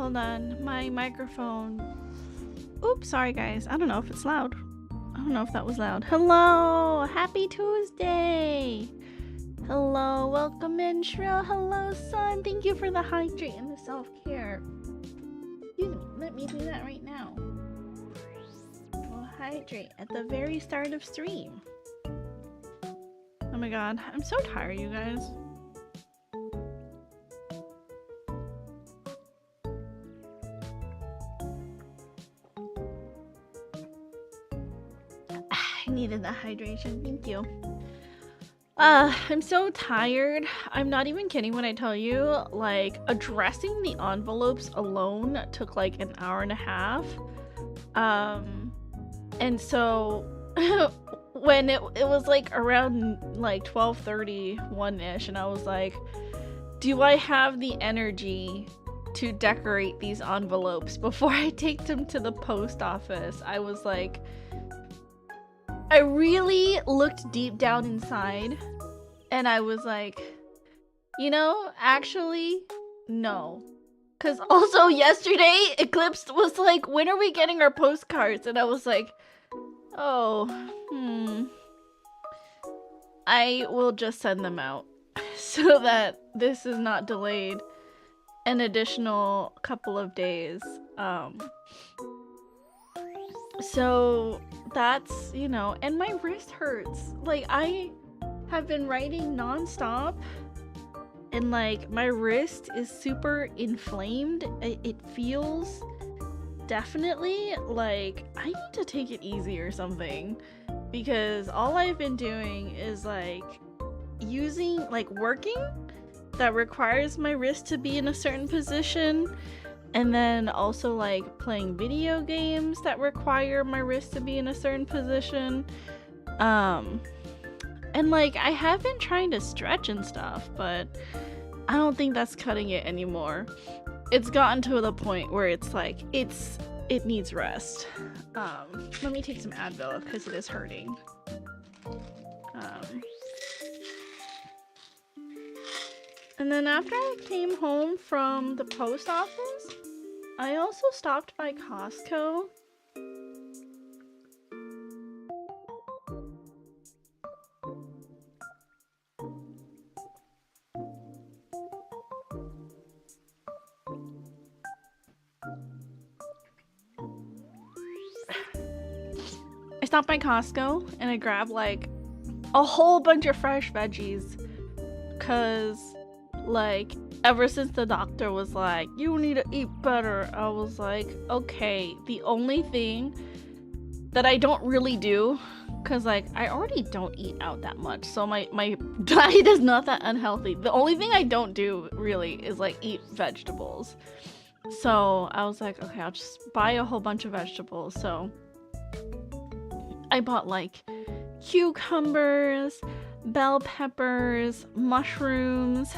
hold on. My microphone. Oops, sorry guys. I don't know if it's loud. I don't know if that was loud. Hello! Happy Tuesday! Hello, welcome in, Shrill. Hello, son. Thank you for the hydrate and the self-care. Excuse me, let me do that right now. We'll hydrate at the very start of stream. Oh my god, I'm so tired, you guys. I needed that hydration, thank you. I'm so tired. I'm not even kidding when I tell you, like, addressing the envelopes alone took like an hour and a half. And so when it was like around like 12:31-ish, and I was like, do I have the energy to decorate these envelopes before I take them to the post office? I was like, I really looked deep down inside and I was like, you know, actually, no. Because also yesterday, Eclipse was like, when are we getting our postcards? And I was like, oh, I will just send them out so that this is not delayed an additional couple of days. So that's, you know, and my wrist hurts. Like, I have been writing nonstop and like my wrist is super inflamed. It feels definitely like I need to take it easy or something, because all I've been doing is like using, like, working that requires my wrist to be in a certain position, and then also like playing video games that require my wrist to be in a certain position. And like I have been trying to stretch and stuff, but I don't think that's cutting it anymore. It's gotten to the point where it's like it needs rest. Let me take some Advil because it is hurting. And then after I came home from the post office, I also stopped by Costco. I stopped by Costco and I grabbed like a whole bunch of fresh veggies, cause like ever since the doctor was like, you need to eat better, I was like, okay, the only thing that I don't really do, cause like I already don't eat out that much, so my diet is not that unhealthy. The only thing I don't do really is like eat vegetables. So I was like, okay, I'll just buy a whole bunch of vegetables. So I bought like cucumbers, bell peppers, mushrooms,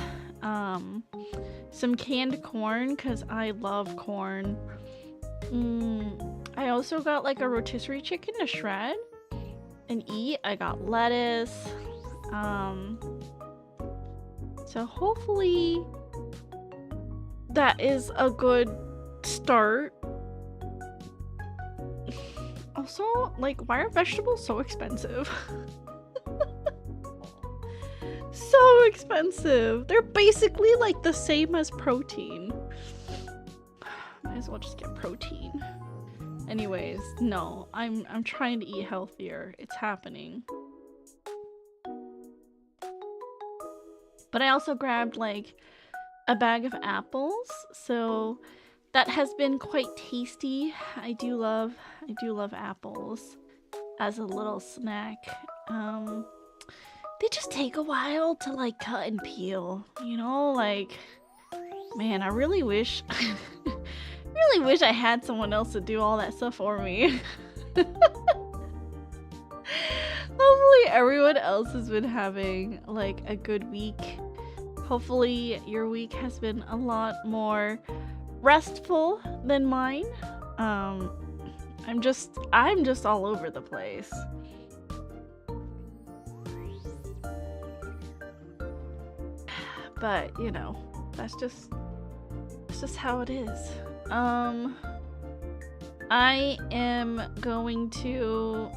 some canned corn because I love corn. I also got like a rotisserie chicken to shred and eat. I got lettuce. So hopefully that is a good start. Also, like, why are vegetables so expensive? So expensive. They're basically like the same as protein. Might as well just get protein. Anyways, no, I'm trying to eat healthier. It's happening. But I also grabbed like a bag of apples, so that has been quite tasty. I do love apples as a little snack. They just take a while to like cut and peel, you know, like, man, I really wish I had someone else to do all that stuff for me. Hopefully everyone else has been having like a good week. Hopefully your week has been a lot more restful than mine. I'm just all over the place. But, you know, that's just how it is. I am going to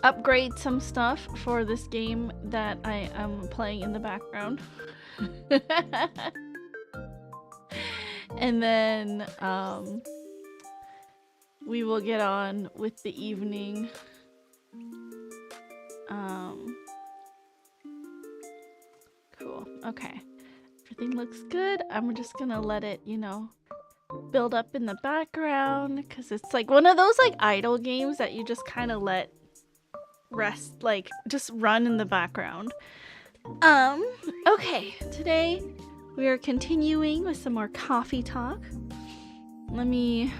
upgrade some stuff for this game that I am playing in the background. And then we will get on with the evening. Cool. Okay. Everything looks good. I'm just gonna let it, you know, build up in the background because it's like one of those like idle games that you just kind of let rest, like just run in the background. Okay, today we are continuing with some more coffee talk. Let me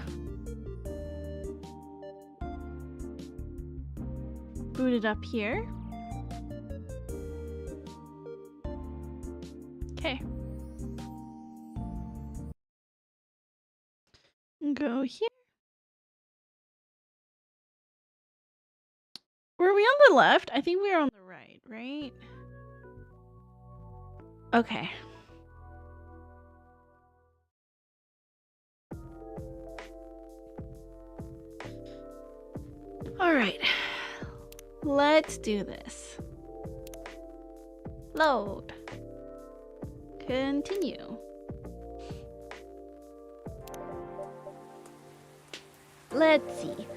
boot it up here. Okay. Go here. Were we on the left? I think we were on the right, right? Okay. All right. Let's do this. Load. Continue. Let's see.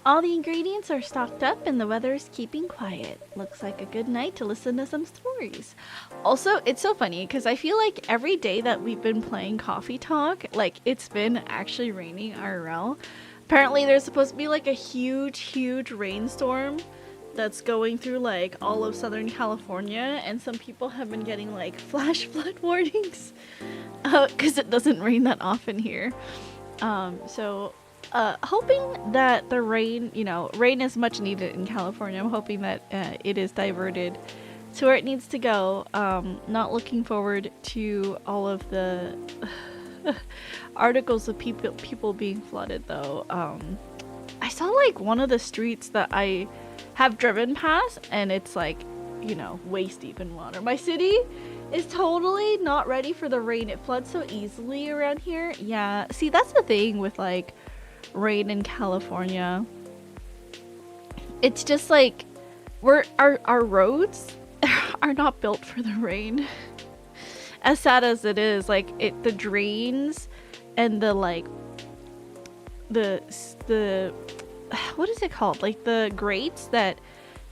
All the ingredients are stocked up and the weather is keeping quiet. Looks like a good night to listen to some stories. Also, it's so funny because I feel like every day that we've been playing Coffee Talk, like it's been actually raining IRL. Apparently there's supposed to be like a huge rainstorm that's going through like all of Southern California, and some people have been getting like flash flood warnings because it doesn't rain that often here. Hoping that the rain, you know, rain is much needed in California. I'm hoping that it is diverted to where it needs to go. Not looking forward to all of the articles of people being flooded though. I saw like one of the streets that I have driven past and it's like, you know, waist deep in water. My city is totally not ready for the rain. It floods so easily around here. Yeah, see, that's the thing with like rain in California. It's just like our roads are not built for the rain. As sad as it is, like the drains and the like the what is it called? Like the grates that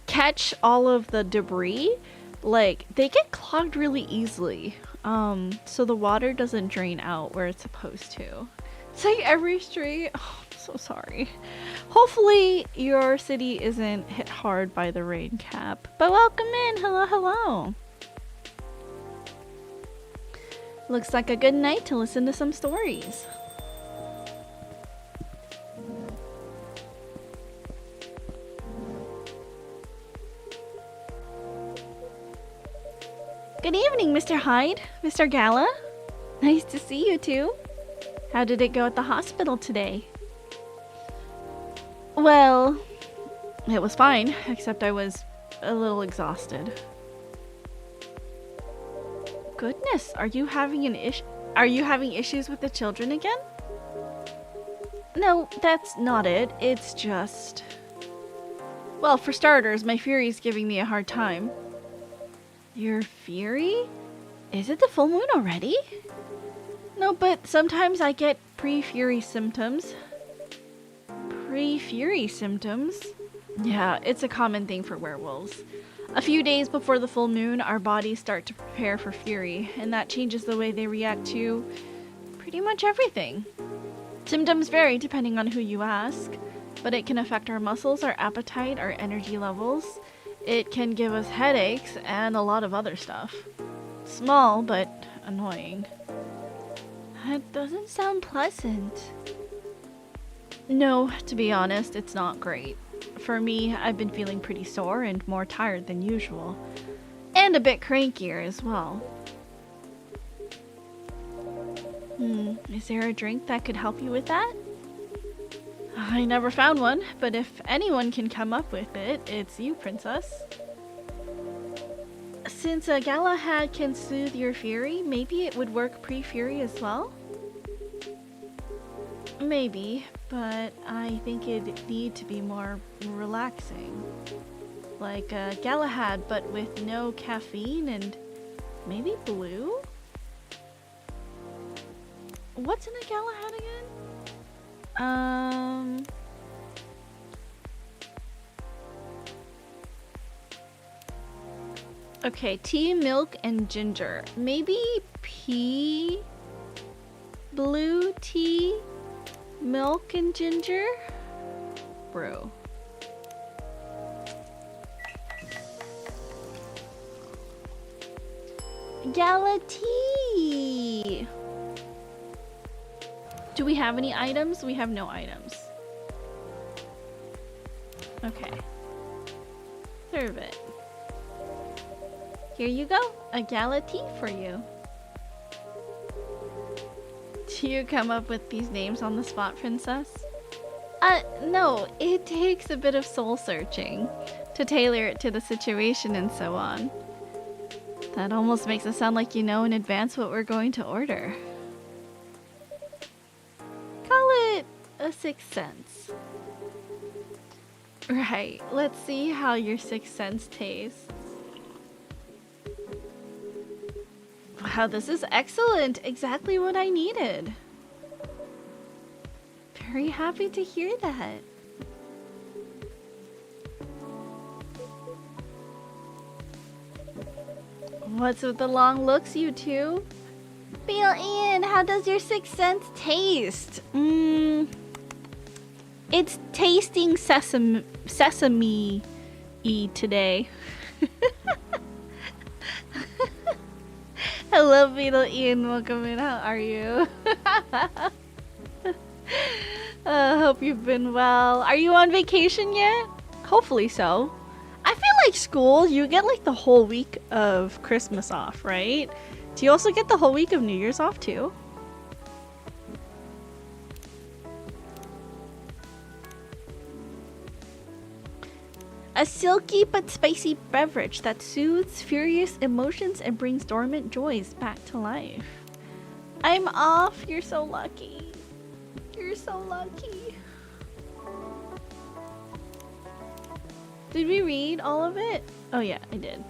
catch all of the debris, like they get clogged really easily. So the water doesn't drain out where it's supposed to. It's like every street. Oh, I'm so sorry. Hopefully your city isn't hit hard by the rain cap. But welcome in. Hello. Looks like a good night to listen to some stories. Good evening, Mr. Hyde, Mr. Gala. Nice to see you too. How did it go at the hospital today? Well, it was fine, except I was a little exhausted. Goodness, are you having issues with the children again? No, that's not it. It's just... Well, for starters, my Fury's giving me a hard time. Your Fury? Is it the full moon already? No, but sometimes I get pre-Fury symptoms. Pre-Fury symptoms? Yeah, it's a common thing for werewolves. A few days before the full moon, our bodies start to prepare for Fury, and that changes the way they react to pretty much everything. Symptoms vary depending on who you ask, but it can affect our muscles, our appetite, our energy levels. It can give us headaches and a lot of other stuff. Small, but annoying. That doesn't sound pleasant. No, to be honest, it's not great. For me, I've been feeling pretty sore and more tired than usual. And a bit crankier as well. Is there a drink that could help you with that? I never found one, but if anyone can come up with it, it's you, Princess. Since a Galahad can soothe your fury, maybe it would work pre-fury as well? Maybe, but I think it'd need to be more relaxing. Like a Galahad, but with no caffeine and maybe blue? What's in a Galahad again? Okay, tea, milk, and ginger. Maybe pea, blue tea, milk, and ginger? Brew. Gala tea! Do we have any items? We have no items. Okay. Serve it. Here you go, a gala tea for you. Do you come up with these names on the spot, princess? No, it takes a bit of soul searching to tailor it to the situation and so on. That almost makes it sound like you know in advance what we're going to order. Call it a sixth sense. Right, let's see how your sixth sense tastes. Wow, this is excellent. Exactly what I needed. Very happy to hear that. What's with the long looks, you two? Feel in, how does your sixth sense taste? It's tasting sesame-y today. Hello, Beetle Ian. Welcome in. How are you? Hope you've been well. Are you on vacation yet? Hopefully so. I feel like school, you get like the whole week of Christmas off, right? Do you also get the whole week of New Year's off too? A silky but spicy beverage that soothes furious emotions and brings dormant joys back to life. I'm off. You're so lucky. You're so lucky. Did we read all of it? Oh yeah, I did.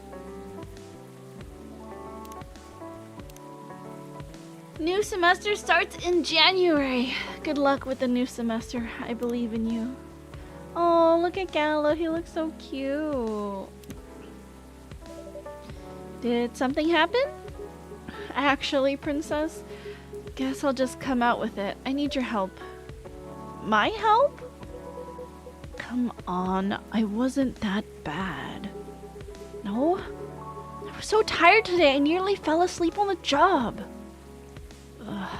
New semester starts in January. Good luck with the new semester. I believe in you. Oh, look at Gallo. He looks so cute. Did something happen? Actually, princess, guess I'll just come out with it. I need your help. My help? Come on, I wasn't that bad. No? I was so tired today, I nearly fell asleep on the job. Ugh.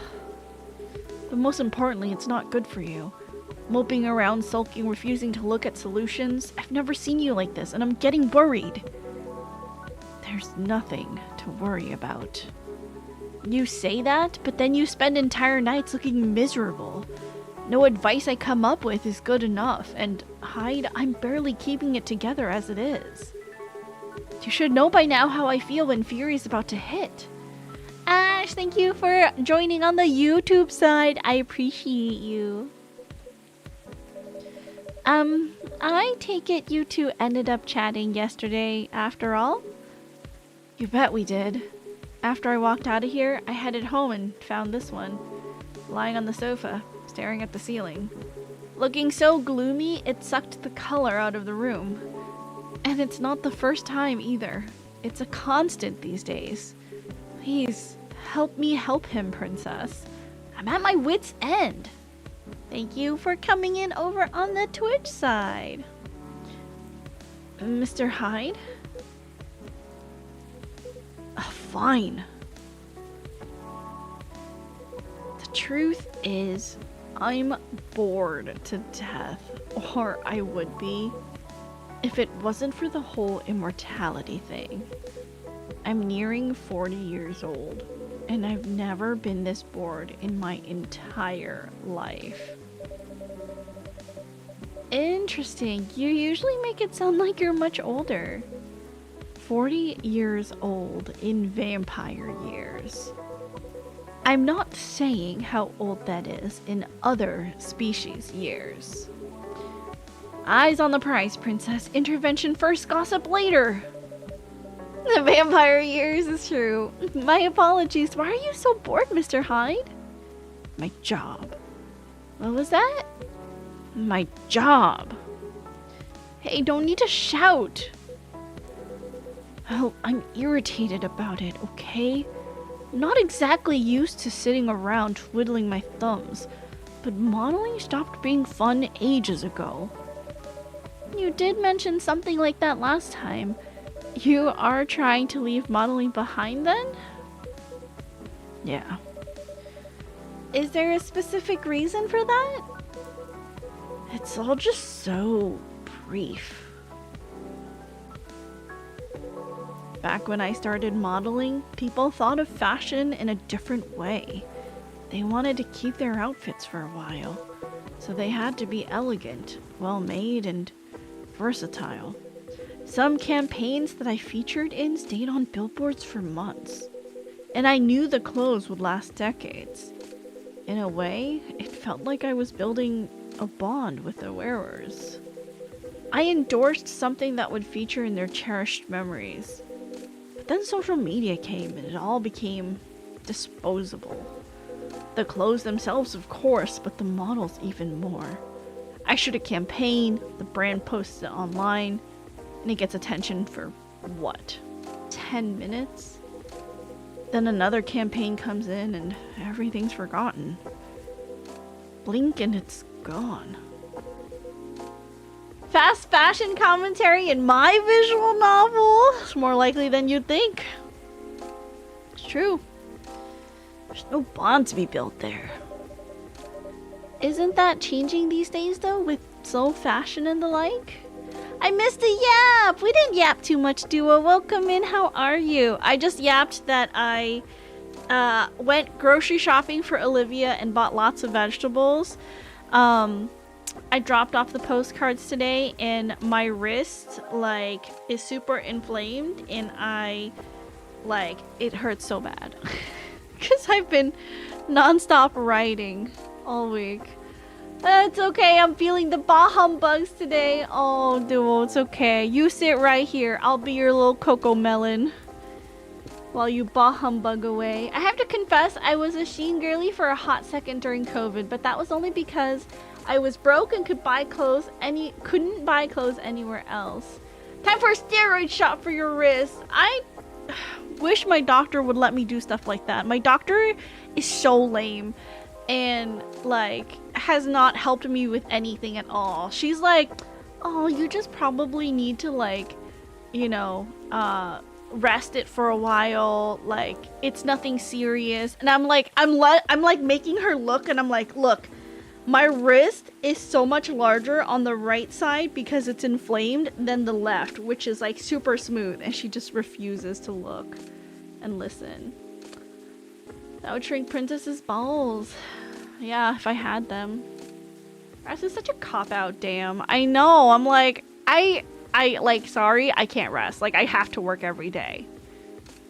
But most importantly, it's not good for you. Moping around, sulking, refusing to look at solutions. I've never seen you like this, and I'm getting worried. There's nothing to worry about. You say that, but then you spend entire nights looking miserable. No advice I come up with is good enough, and Hyde, I'm barely keeping it together as it is. You should know by now how I feel when Fury's about to hit. Ash, thank you for joining on the YouTube side. I appreciate you. I take it you two ended up chatting yesterday after all? You bet we did. After I walked out of here, I headed home and found this one, lying on the sofa, staring at the ceiling. Looking so gloomy, it sucked the color out of the room. And it's not the first time either. It's a constant these days. Please, help me help him, princess. I'm at my wit's end. Thank you for coming in over on the Twitch side. Mr. Hyde? Fine. The truth is, I'm bored to death, or I would be, if it wasn't for the whole immortality thing. I'm nearing 40 years old, and I've never been this bored in my entire life. Interesting. You usually make it sound like you're much older. 40 years old in vampire years. I'm not saying how old that is in other species years. Eyes on the prize, princess. Intervention first, gossip later. The vampire years is true. My apologies. Why are you so bored, Mr. Hyde? My job. What was that? My job. Hey, don't need to shout. Oh, I'm irritated about it, okay? I'm not exactly used to sitting around twiddling my thumbs, but modeling stopped being fun ages ago. You did mention something like that last time. You are trying to leave modeling behind then? Yeah. Is there a specific reason for that? It's all just so brief. Back when I started modeling, people thought of fashion in a different way. They wanted to keep their outfits for a while, so they had to be elegant, well-made, and versatile. Some campaigns that I featured in stayed on billboards for months, and I knew the clothes would last decades. In a way, it felt like I was building a bond with the wearers. I endorsed something that would feature in their cherished memories. But then social media came and it all became disposable. The clothes themselves, of course, but the models even more. I shoot a campaign, the brand posts it online, and it gets attention for what? 10 minutes? Then another campaign comes in and everything's forgotten. Blink and it's gone. Fast fashion commentary in my visual novel? It's more likely than you'd think. It's true. There's no bond to be built there. Isn't that changing these days though, with slow fashion and the like? I missed a yap! We didn't yap too much, duo. Welcome in, how are you? I just yapped that I went grocery shopping for Olivia and bought lots of vegetables. I dropped off the postcards today and my wrist is super inflamed and it hurts so bad because I've been non-stop writing all week. It's okay, I'm feeling the bah humbugs today. Oh, duo, it's okay. You sit right here. I'll be your little cocoa melon while you bah humbug away. I have to confess, I was a Shein girly for a hot second during COVID, but that was only because I was broke and couldn't buy clothes anywhere else. Time for a steroid shot for your wrist. I wish my doctor would let me do stuff like that. My doctor is so lame and has not helped me with anything at all. She's like, oh, you just probably need to rest it for a while. It's nothing serious. And I'm making her look, and I'm like, look, my wrist is so much larger on the right side because it's inflamed than the left, which is super smooth, and she just refuses to look and listen. That would shrink Princess's balls. Yeah, if I had them. Rest is such a cop-out, damn. I know, I'm sorry, I can't rest. I have to work every day.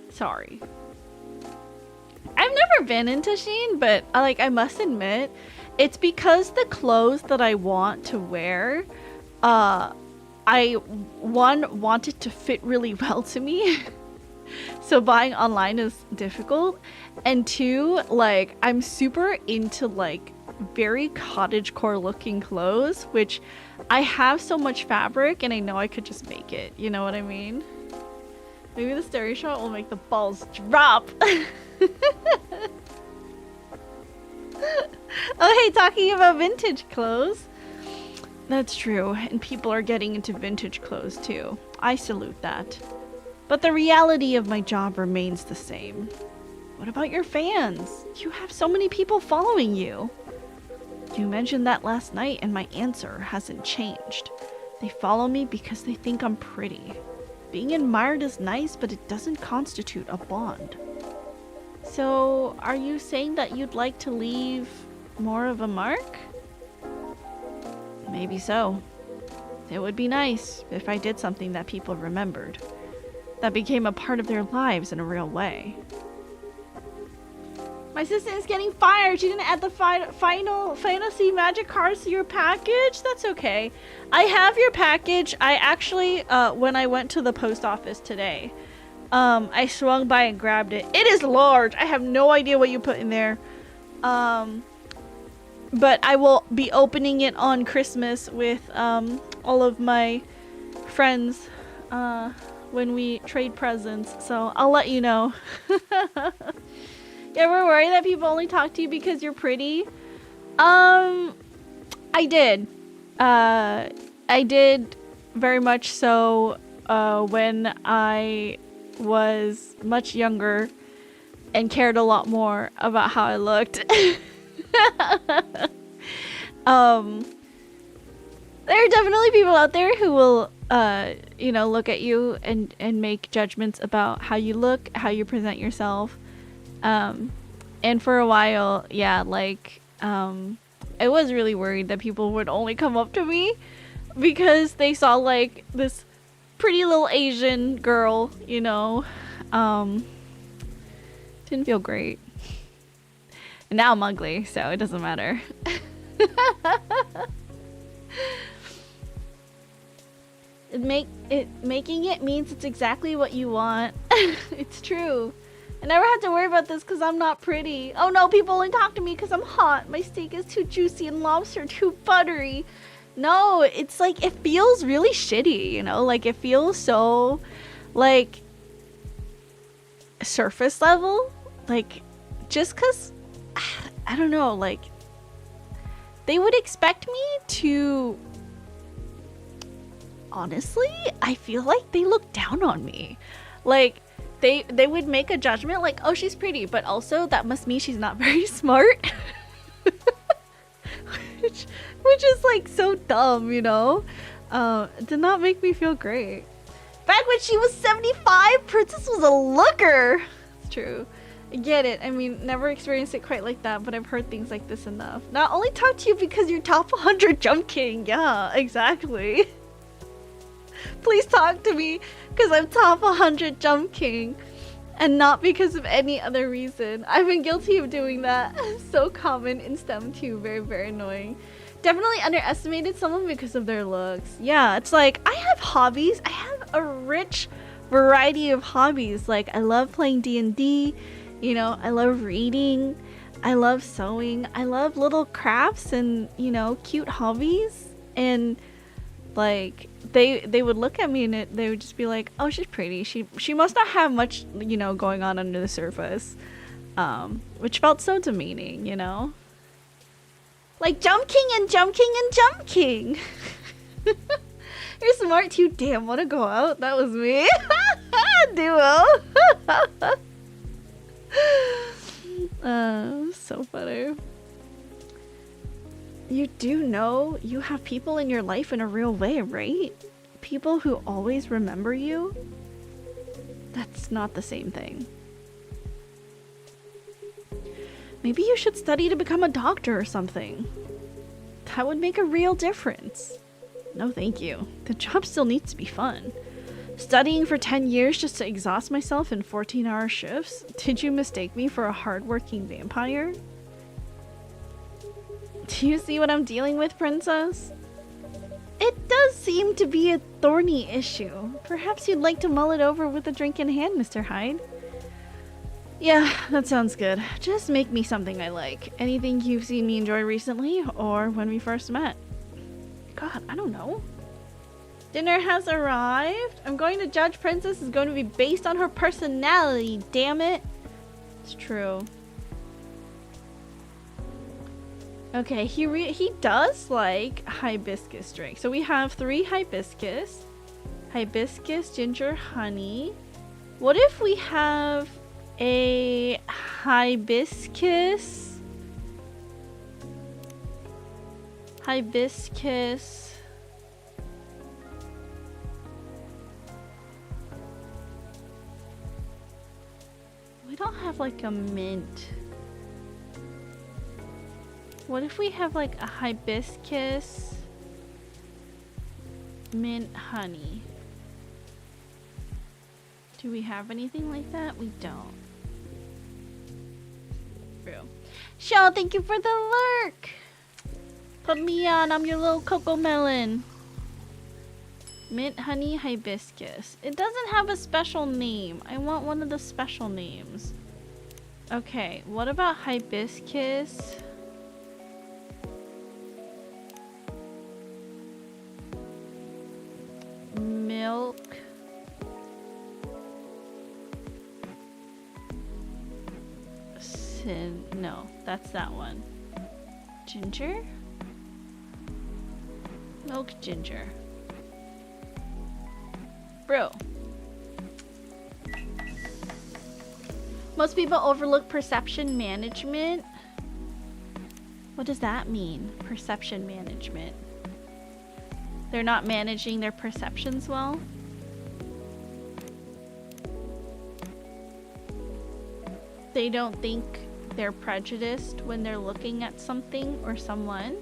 Sorry. I've never been into Shein, but I must admit, it's because the clothes that I want to wear, I want it to fit really well to me. So buying online is difficult. And two, I'm super into very cottagecore looking clothes, which I have so much fabric and I know I could just make it. You know what I mean? Maybe the stereo shot will make the balls drop. Oh, hey, talking about vintage clothes. That's true, and people are getting into vintage clothes too. I salute that. But the reality of my job remains the same. What about your fans? You have so many people following you. You mentioned that last night, and my answer hasn't changed. They follow me because they think I'm pretty. Being admired is nice, but it doesn't constitute a bond. So, are you saying that you'd like to leave more of a mark? Maybe so. It would be nice if I did something that people remembered. that became a part of their lives in a real way. My assistant is getting fired. She didn't add the final fantasy magic cards to your package. That's okay. I have your package. I actually, when I went to the post office today, I swung by and grabbed it. It is large. I have no idea what you put in there. But I will be opening it on Christmas with all of my friends when we trade presents. So I'll let you know. You ever worry that people only talk to you because you're pretty? I did. I did very much so when I was much younger and cared a lot more about how I looked. There are definitely people out there who will you know, look at you and make judgments about how you look, how you present yourself. And for a while, yeah, like I was really worried that people would only come up to me because they saw like this pretty little Asian girl, you know. Didn't feel great. And now I'm ugly, so it doesn't matter. Making it means it's exactly what you want. It's true. I never had to worry about this because I'm not pretty. Oh no, people only talk to me because I'm hot. My steak is too juicy and lobster too buttery. No, it's like, it feels really shitty, you know? Like, it feels so, like, surface level. Like, just because, I don't know, like, they would expect me to, honestly, I feel like they look down on me. Like, they would make a judgment like, oh, she's pretty, but also that must mean she's not very smart. which is like so dumb, you know? It did not make me feel great. Back when she was 75, Princess was a looker. It's true. I get it. I mean, never experienced it quite like that, but I've heard things like this enough. Not only talk to you because you're top 100 Jump King. Yeah, exactly. Please talk to me because I'm top 100 Jump King and not because of any other reason. I've been guilty of doing that. So common in STEM too. Very, very annoying. Definitely underestimated someone because of their looks. Yeah, it's like, I have hobbies. I have a rich variety of hobbies. Like, I love playing D&D. You know, I love reading. I love sewing. I love little crafts and, you know, cute hobbies. And like, they would look at me and they would just be like, oh, she's pretty. She must not have much, you know, going on under the surface. Which felt so demeaning, you know? Like, Jump King and Jump King and Jump King. You're smart too. Damn, wanna go out? That was me. Duo. So funny. You do know you have people in your life in a real way, right? People who always remember you? That's not the same thing. Maybe you should study to become a doctor or something. That would make a real difference. No, thank you. The job still needs to be fun. Studying for 10 years just to exhaust myself in 14-hour shifts? Did you mistake me for a hardworking vampire? Do you see what I'm dealing with, Princess? It does seem to be a thorny issue. Perhaps you'd like to mull it over with a drink in hand, Mr. Hyde. Yeah, that sounds good. Just make me something I like. Anything you've seen me enjoy recently or when we first met. God, I don't know. Dinner has arrived. I'm going to judge Princess is going to be based on her personality, damn it. It's true. Okay, he does like hibiscus drink. So we have 3 hibiscus. Hibiscus, ginger, honey. What if we have a hibiscus? Hibiscus. We don't have like a mint. What if we have like a hibiscus mint honey? Do we have anything like that? We don't. True. Shaw, thank you for the lurk! Put me on, I'm your little cocoa melon. Mint honey hibiscus. It doesn't have a special name. I want one of the special names. Okay, what about hibiscus? Milk. No, that's that one. Ginger? Milk ginger. Bro. Most people overlook perception management. What does that mean? Perception management. They're not managing their perceptions well? They don't think they're prejudiced when they're looking at something or someone.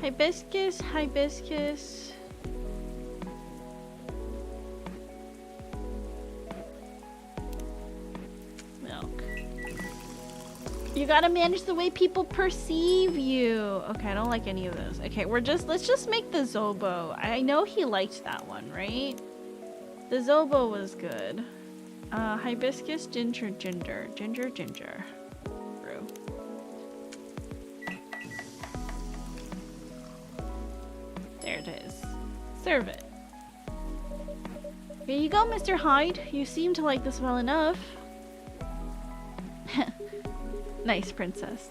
Hibiscus, hibiscus. Milk. You gotta manage the way people perceive you. Okay, I don't like any of those. Okay, let's just make the Zobo. I know he liked that one, right? The Zobo was good. Hibiscus, ginger. Brew. There it is. Serve it. Here you go, Mr. Hyde. You seem to like this well enough. Nice, princess.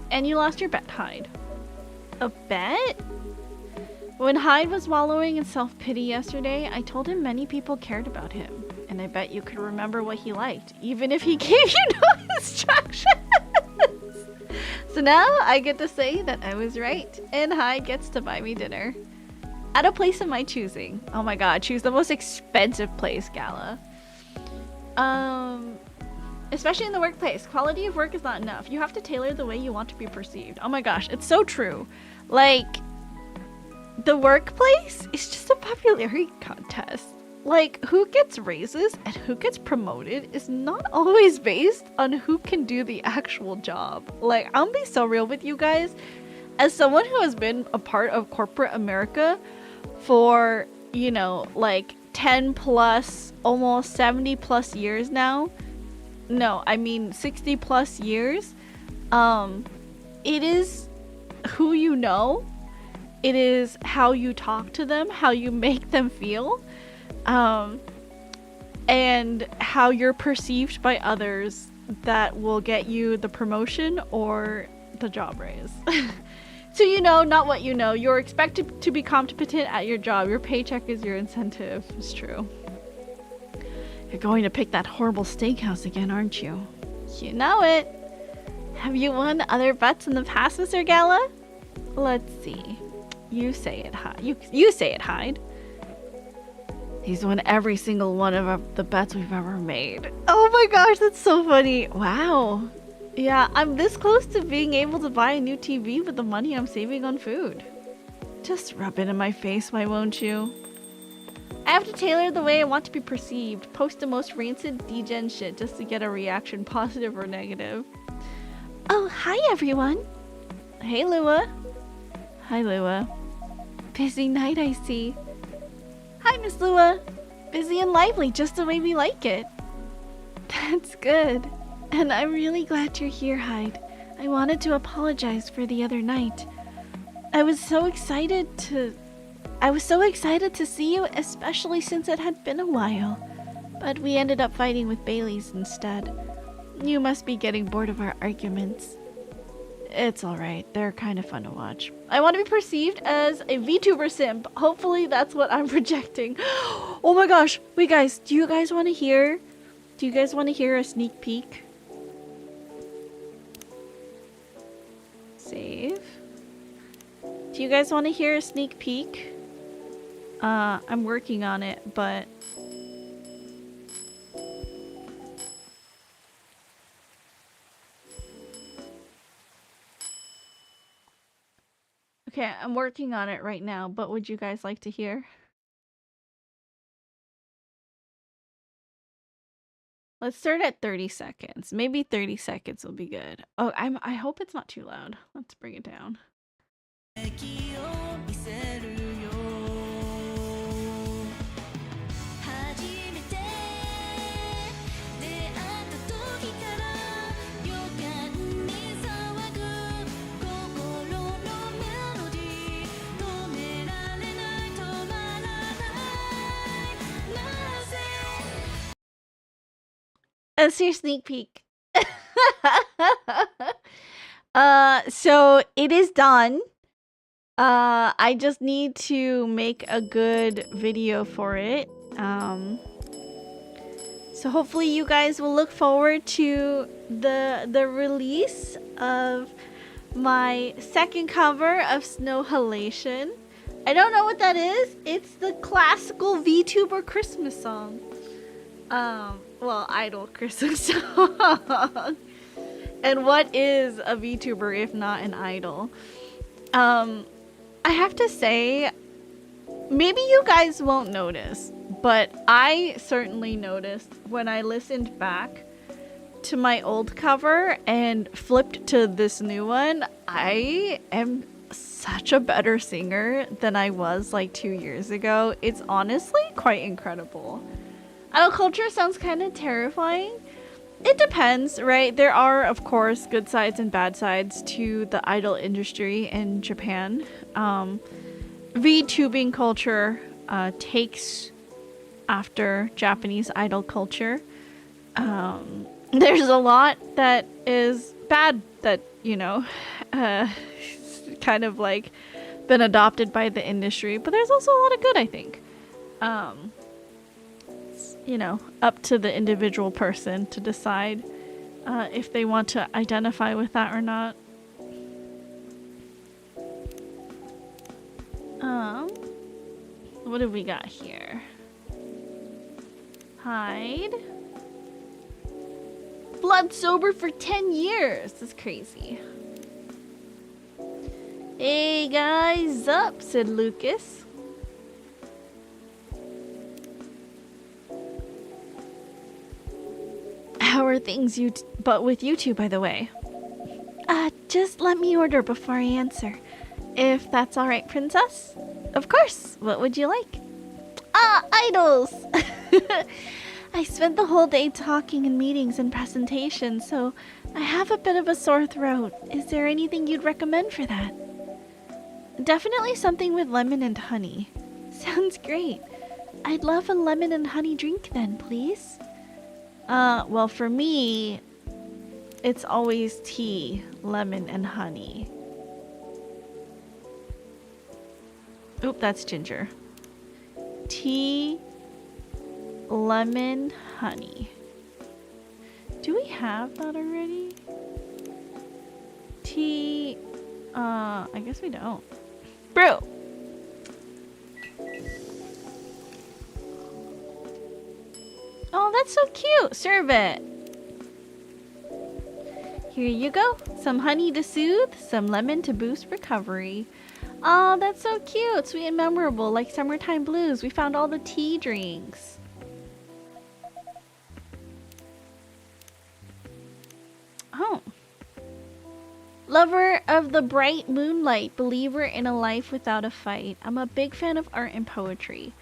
And you lost your bet, Hyde. A bet? When Hyde was wallowing in self-pity yesterday, I told him many people cared about him. And I bet you could remember what he liked, even if he gave you no instructions. So now I get to say that I was right, and Hyde gets to buy me dinner. At a place of my choosing. Oh my god, choose the most expensive place, Gala. Especially in the workplace. Quality of work is not enough. You have to tailor the way you want to be perceived. Oh my gosh, it's so true. Like, the workplace is just a popularity contest. Like, who gets raises and who gets promoted is not always based on who can do the actual job. Like, I'll be so real with you guys. As someone who has been a part of corporate America for, you know, like 10 plus, almost 70 plus years now. No, I mean 60 plus years. It is who you know. It is how you talk to them, how you make them feel. And how you're perceived by others that will get you the promotion or the job raise. So you know, not what you know. You're expected to be competent at your job. Your paycheck is your incentive. It's true. You're going to pick that horrible steakhouse again, aren't you? You know it. Have you won other bets in the past, Mr. Gala? Let's see. You say it, Hyde. You say it, Hyde. He's won every single one of the bets we've ever made. Oh my gosh, that's so funny. Wow. Yeah, I'm this close to being able to buy a new TV with the money I'm saving on food. Just rub it in my face, why won't you? I have to tailor the way I want to be perceived. Post the most rancid degen shit just to get a reaction, positive or negative. Oh, hi everyone. Hey, Lua. Hi, Lua. Busy night, I see. Hi, Miss Lua. Busy and lively, just the way we like it. That's good. And I'm really glad you're here, Hyde. I wanted to apologize for the other night. I was so excited to see you, especially since it had been a while. But we ended up fighting with Bailey's instead. You must be getting bored of our arguments. It's alright, they're kind of fun to watch. I want to be perceived as a VTuber simp. Hopefully that's what I'm projecting. Oh my gosh, wait guys, do you guys want to hear a sneak peek? Save. Do you guys want to hear a sneak peek? I'm working on it, but... Okay, I'm working on it right now, but would you guys like to hear? Let's start at 30 seconds. Maybe 30 seconds will be good. Oh, I hope it's not too loud. Let's bring it down. That's your sneak peek. So it is done. I just need to make a good video for it. So hopefully you guys will look forward to the release of my second cover of Snow Halation. I don't know what that is. It's the classical VTuber Christmas song. Well, idol Christmas song. And what is a VTuber if not an idol? I have to say, maybe you guys won't notice, but I certainly noticed when I listened back to my old cover and flipped to this new one. I am such a better singer than I was like 2 years ago. It's honestly quite incredible. Idol culture sounds kind of terrifying. It depends, right? There are, of course, good sides and bad sides to the idol industry in Japan. VTubing culture takes after Japanese idol culture. There's a lot that is bad that, you know, kind of like been adopted by the industry, but there's also a lot of good, I think. You know, up to the individual person to decide if they want to identify with that or not. What have we got here? Hide. Blood sober for 10 years. That's crazy. Hey guys, up, said Lucas. How are things but with you two, by the way? Just let me order before I answer. If that's alright, princess? Of course. What would you like? Idols! I spent the whole day talking in meetings and presentations, so I have a bit of a sore throat. Is there anything you'd recommend for that? Definitely something with lemon and honey. Sounds great. I'd love a lemon and honey drink then, please. Well, for me, it's always tea, lemon, and honey. Oop, that's ginger. Tea, lemon, honey. Do we have that already? Tea, I guess we don't. Brew! Oh, that's so cute. Serve it. Here you go. Some honey to soothe, some lemon to boost recovery. Oh, that's so cute. Sweet and memorable, like summertime blues. We found all the tea drinks. Oh. Lover of the bright moonlight, believer in a life without a fight. I'm a big fan of art and poetry.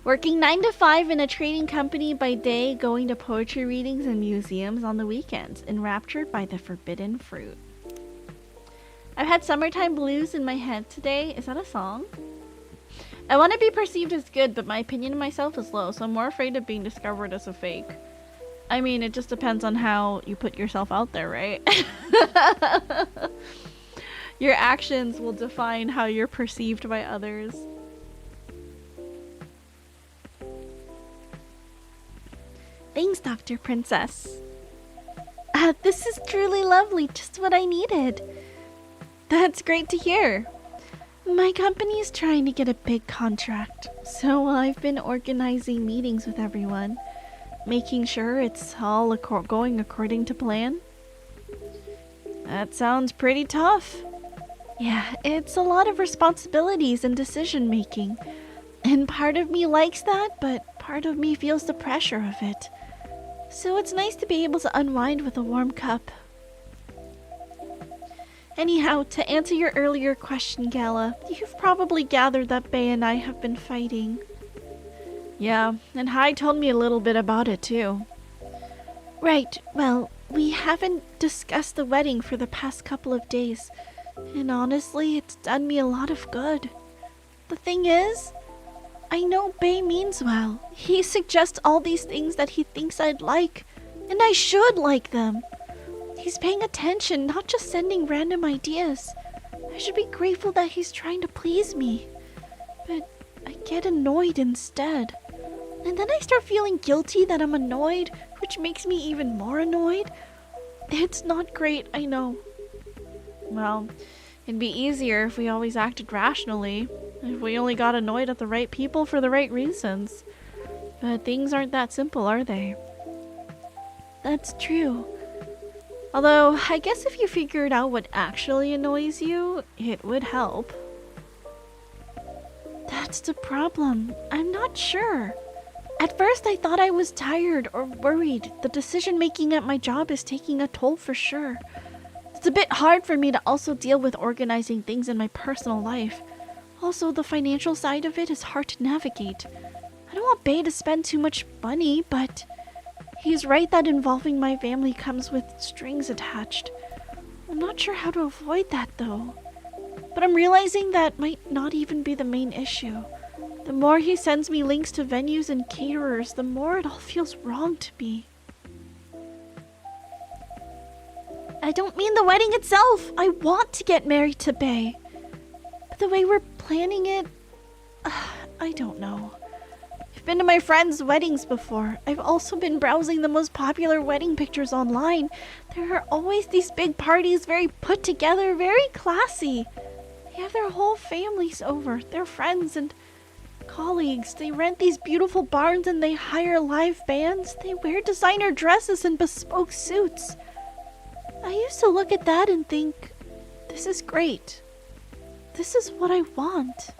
Working 9 to 5 in a trading company by day, going to poetry readings and museums on the weekends, enraptured by the forbidden fruit. I've had summertime blues in my head today. Is that a song? I want to be perceived as good, but my opinion of myself is low, so I'm more afraid of being discovered as a fake. I mean, it just depends on how you put yourself out there, right? Your actions will define how you're perceived by others. Thanks, Dr. Princess. This is truly lovely, just what I needed. That's great to hear. My company is trying to get a big contract, so I've been organizing meetings with everyone, making sure it's all going according to plan. That sounds pretty tough. Yeah, it's a lot of responsibilities and decision making, and part of me likes that, but part of me feels the pressure of it. So it's nice to be able to unwind with a warm cup. Anyhow, to answer your earlier question, Gala, you've probably gathered that Bae and I have been fighting. Yeah, and Hai told me a little bit about it too. Right, well, we haven't discussed the wedding for the past couple of days, and honestly, it's done me a lot of good. The thing is, I know Bae means well. He suggests all these things that he thinks I'd like, and I should like them. He's paying attention, not just sending random ideas. I should be grateful that he's trying to please me. But I get annoyed instead. And then I start feeling guilty that I'm annoyed, which makes me even more annoyed. It's not great, I know. Well, it'd be easier if we always acted rationally. If we only got annoyed at the right people for the right reasons. But things aren't that simple, are they? That's true. Although, I guess if you figured out what actually annoys you, it would help. That's the problem. I'm not sure. At first, I thought I was tired or worried. The decision-making at my job is taking a toll for sure. It's a bit hard for me to also deal with organizing things in my personal life. Also, the financial side of it is hard to navigate. I don't want Bae to spend too much money, but he's right that involving my family comes with strings attached. I'm not sure how to avoid that though. But I'm realizing that might not even be the main issue. The more he sends me links to venues and caterers, the more it all feels wrong to me. I don't mean the wedding itself. I want to get married to Bae. But the way we're planning it, I don't know. I've been to my friends' weddings before. I've also been browsing the most popular wedding pictures online. There are always these big parties, very put together, very classy. They have their whole families over, their friends and colleagues. They rent these beautiful barns and they hire live bands. They wear designer dresses and bespoke suits. I used to look at that and think, this is great. This is what I want.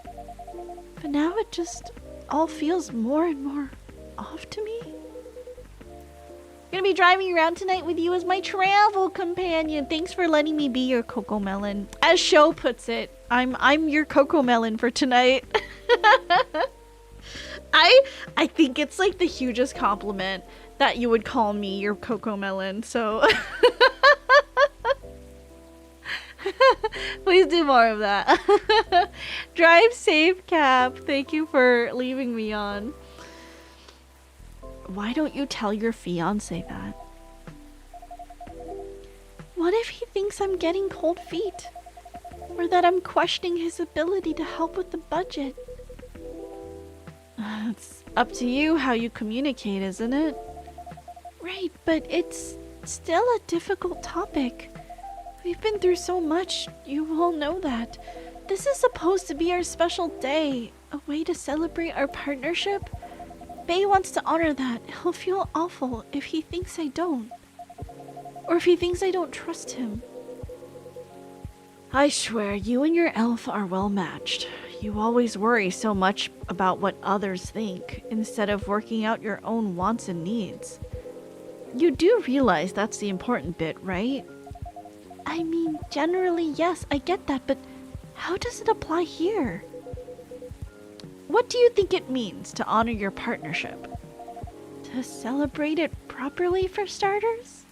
But now it just all feels more and more off to me. I'm gonna be driving around tonight with you as my travel companion. Thanks for letting me be your Coco Melon. As Sho puts it, I'm your Coco Melon for tonight. I think it's like the hugest compliment that you would call me your Coco Melon, so please do more of that. Drive safe, Cap. Thank you for leaving me on. Why don't you tell your fiance that? What if he thinks I'm getting cold feet? Or that I'm questioning his ability to help with the budget? It's up to you how you communicate, isn't it? Right, but it's still a difficult topic. We've been through so much, you all know that. This is supposed to be our special day, a way to celebrate our partnership. Bae wants to honor that. He'll feel awful if he thinks I don't. Or if he thinks I don't trust him. I swear, you and your elf are well matched. You always worry so much about what others think, instead of working out your own wants and needs. You do realize that's the important bit, right? I mean, generally, yes, I get that, but how does it apply here? What do you think it means to honor your partnership? To celebrate it properly, for starters?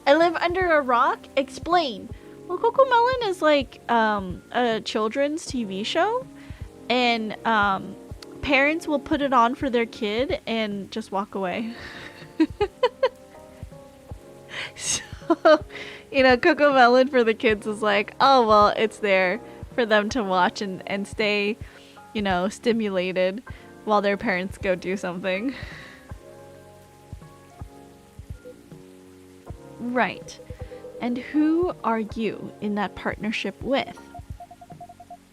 I live under a rock? Explain. Well, Coco Melon is like a children's TV show, and parents will put it on for their kid and just walk away. So, Coco Melon for the kids is like, oh, well, it's there for them to watch and stay, stimulated while their parents go do something. Right. And who are you in that partnership with?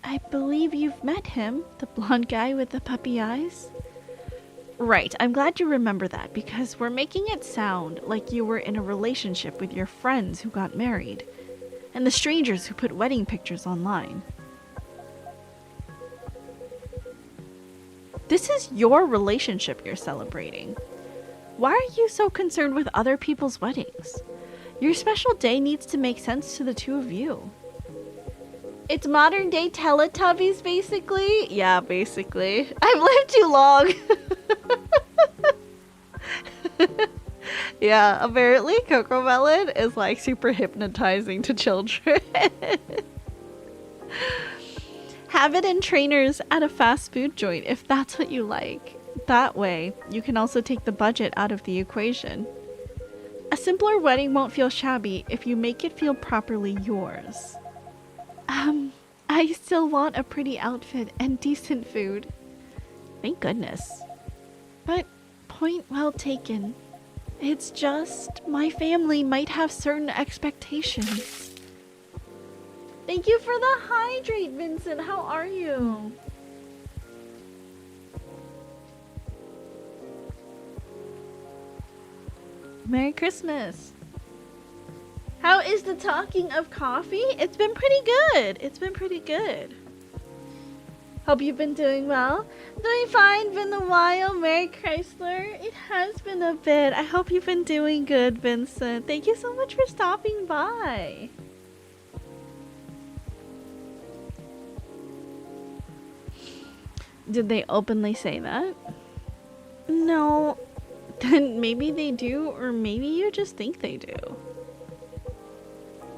I believe you've met him, the blonde guy with the puppy eyes. Right, I'm glad you remember that, because we're making it sound like you were in a relationship with your friends who got married, and the strangers who put wedding pictures online. This is your relationship you're celebrating. Why are you so concerned with other people's weddings? Your special day needs to make sense to the two of you. It's modern day Teletubbies, basically? Yeah, basically. I've lived too long. Yeah, apparently Cocomelon is like super hypnotizing to children. Have it in trainers at a fast food joint if that's what you like. That way, you can also take the budget out of the equation. A simpler wedding won't feel shabby if you make it feel properly yours. I still want a pretty outfit and decent food. Thank goodness. But point well taken. It's just my family might have certain expectations. Thank you for the hydrate, Vincent. How are you? Merry Christmas. How is the talking of coffee? It's been pretty good. It's been pretty good. Hope you've been doing well. Doing fine. Been a while. Merry Chrysler. It has been a bit. I hope you've been doing good, Vincent. Thank you so much for stopping by. Did they openly say that? No. Then maybe they do, or maybe you just think they do.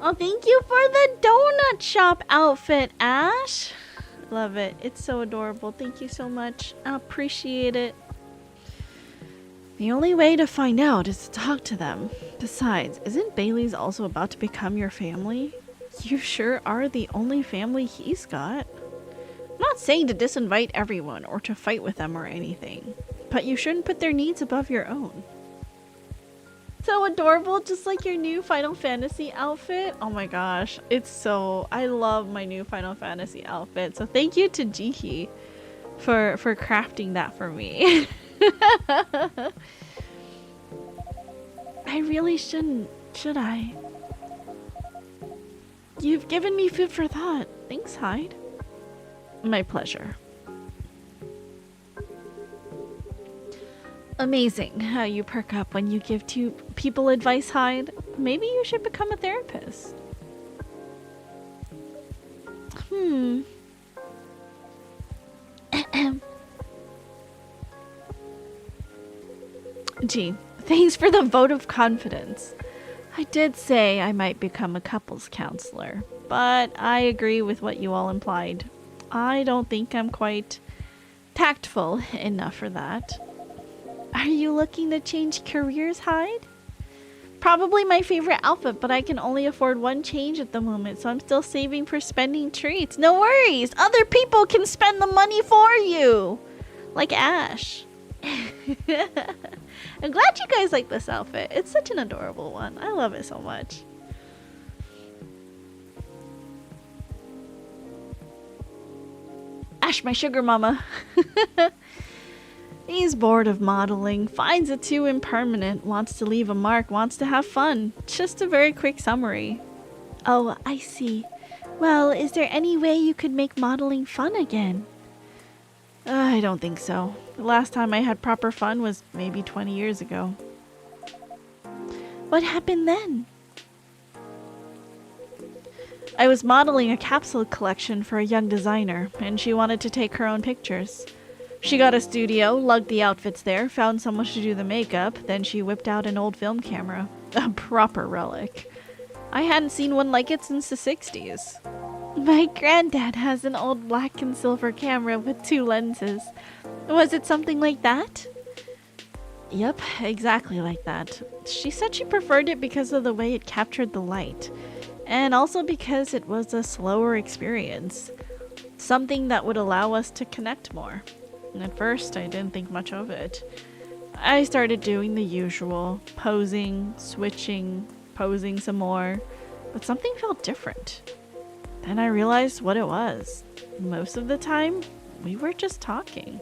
Oh, thank you for the donut shop outfit, Ash. Love it. It's so adorable. Thank you so much. I appreciate it. The only way to find out is to talk to them. Besides, isn't Bailey's also about to become your family? You sure are the only family he's got. I'm not saying to disinvite everyone or to fight with them or anything, but you shouldn't put their needs above your own. So adorable, just like your new Final Fantasy outfit. Oh my gosh, it's so... I love my new Final Fantasy outfit. So thank you to Jihi for crafting that for me. I really shouldn't, should I? You've given me food for thought. Thanks, Hyde. My pleasure. Amazing how you perk up when you give two people advice, Hyde. Maybe you should become a therapist. Gee, thanks for the vote of confidence. I did say I might become a couples counselor, but I agree with what you all implied. I don't think I'm quite tactful enough for that. Are you looking to change careers, Hyde? Probably my favorite outfit, but I can only afford one change at the moment, so I'm still saving for spending treats. No worries! Other people can spend the money for you! Like Ash. I'm glad you guys like this outfit. It's such an adorable one. I love it so much. Ash, my sugar mama. He's bored of modeling, finds it too impermanent, wants to leave a mark, wants to have fun. Just a very quick summary. Oh, I see. Well, is there any way you could make modeling fun again? I don't think so. The last time I had proper fun was maybe 20 years ago. What happened then? I was modeling a capsule collection for a young designer, and she wanted to take her own pictures. She got a studio, lugged the outfits there, found someone to do the makeup, then she whipped out an old film camera. A proper relic. I hadn't seen one like it since the 60s. My granddad has an old black and silver camera with 2 lenses. Was it something like that? Yep, exactly like that. She said she preferred it because of the way it captured the light, and also because it was a slower experience. Something that would allow us to connect more. And at first, I didn't think much of it. I started doing the usual, posing, switching, posing some more, but something felt different. Then I realized what it was. Most of the time, we were just talking.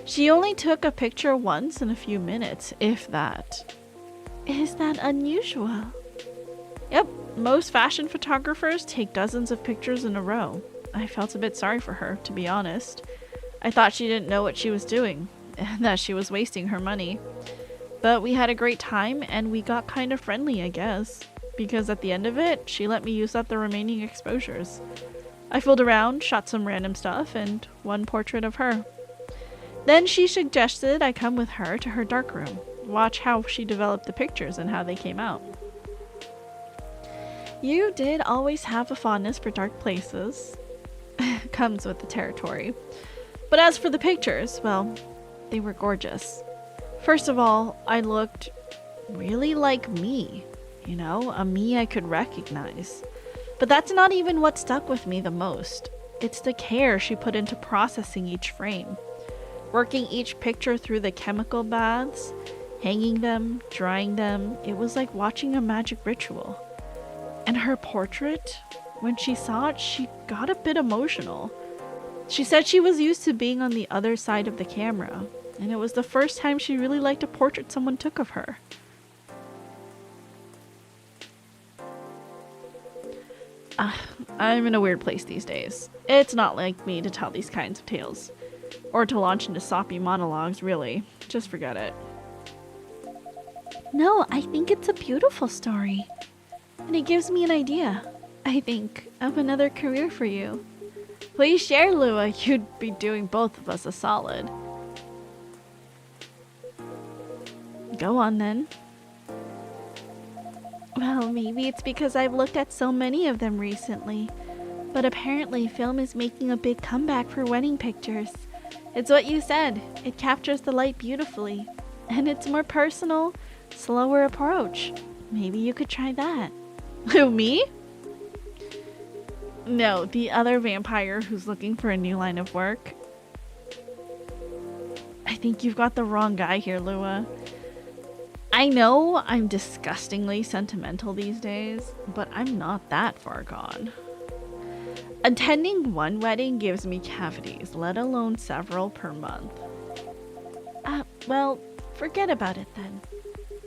She only took a picture once in a few minutes, if that. Is that unusual? Yep, most fashion photographers take dozens of pictures in a row. I felt a bit sorry for her, to be honest. I thought she didn't know what she was doing, and that she was wasting her money. But we had a great time and we got kind of friendly, I guess. Because at the end of it, she let me use up the remaining exposures. I fooled around, shot some random stuff, and one portrait of her. Then she suggested I come with her to her darkroom, watch how she developed the pictures and how they came out. You did always have a fondness for dark places. Comes with the territory. But as for the pictures, well, they were gorgeous. First of all, I looked really like me. You know, a me I could recognize. But that's not even what stuck with me the most. It's the care she put into processing each frame. Working each picture through the chemical baths, hanging them, drying them. It was like watching a magic ritual. And her portrait, when she saw it, she got a bit emotional. She said she was used to being on the other side of the camera, and it was the first time she really liked a portrait someone took of her. I'm in a weird place these days. It's not like me to tell these kinds of tales. Or to launch into soppy monologues, really. Just forget it. No, I think it's a beautiful story. And it gives me an idea, I think, of another career for you. Please share, Lua. You'd be doing both of us a solid. Go on, then. Well, maybe it's because I've looked at so many of them recently. But apparently, film is making a big comeback for wedding pictures. It's what you said. It captures the light beautifully. And it's more personal, slower approach. Maybe you could try that. Who, me? No, the other vampire who's looking for a new line of work. I think you've got the wrong guy here, Lua. I know I'm disgustingly sentimental these days, but I'm not that far gone. Attending one wedding gives me cavities, let alone several per month. Well, forget about it then.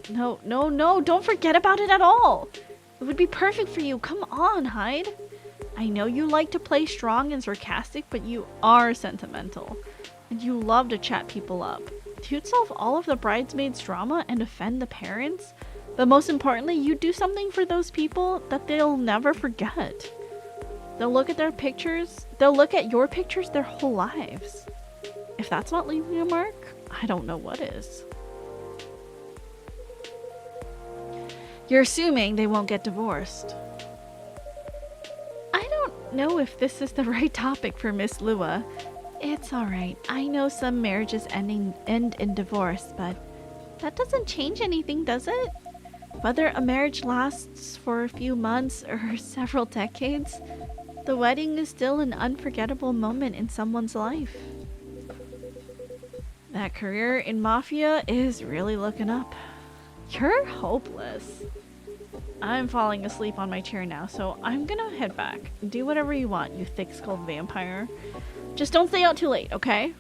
No, don't forget about it at all. It would be perfect for you. Come on, Hyde. I know you like to play strong and sarcastic, but you are sentimental. And you love to chat people up. You'd solve all of the bridesmaids' drama and offend the parents. But most importantly, you do something for those people that they'll never forget. They'll look at their pictures. They'll look at your pictures their whole lives. If that's not leaving a mark, I don't know what is. You're assuming they won't get divorced. I don't know if this is the right topic for Miss Lua. It's alright. I know some marriages end in divorce, but that doesn't change anything, does it? Whether a marriage lasts for a few months or several decades, the wedding is still an unforgettable moment in someone's life. That career in Mafia is really looking up. You're hopeless. I'm falling asleep on my chair now, so I'm gonna head back. Do whatever you want, you thick-skulled vampire. Just don't stay out too late, okay?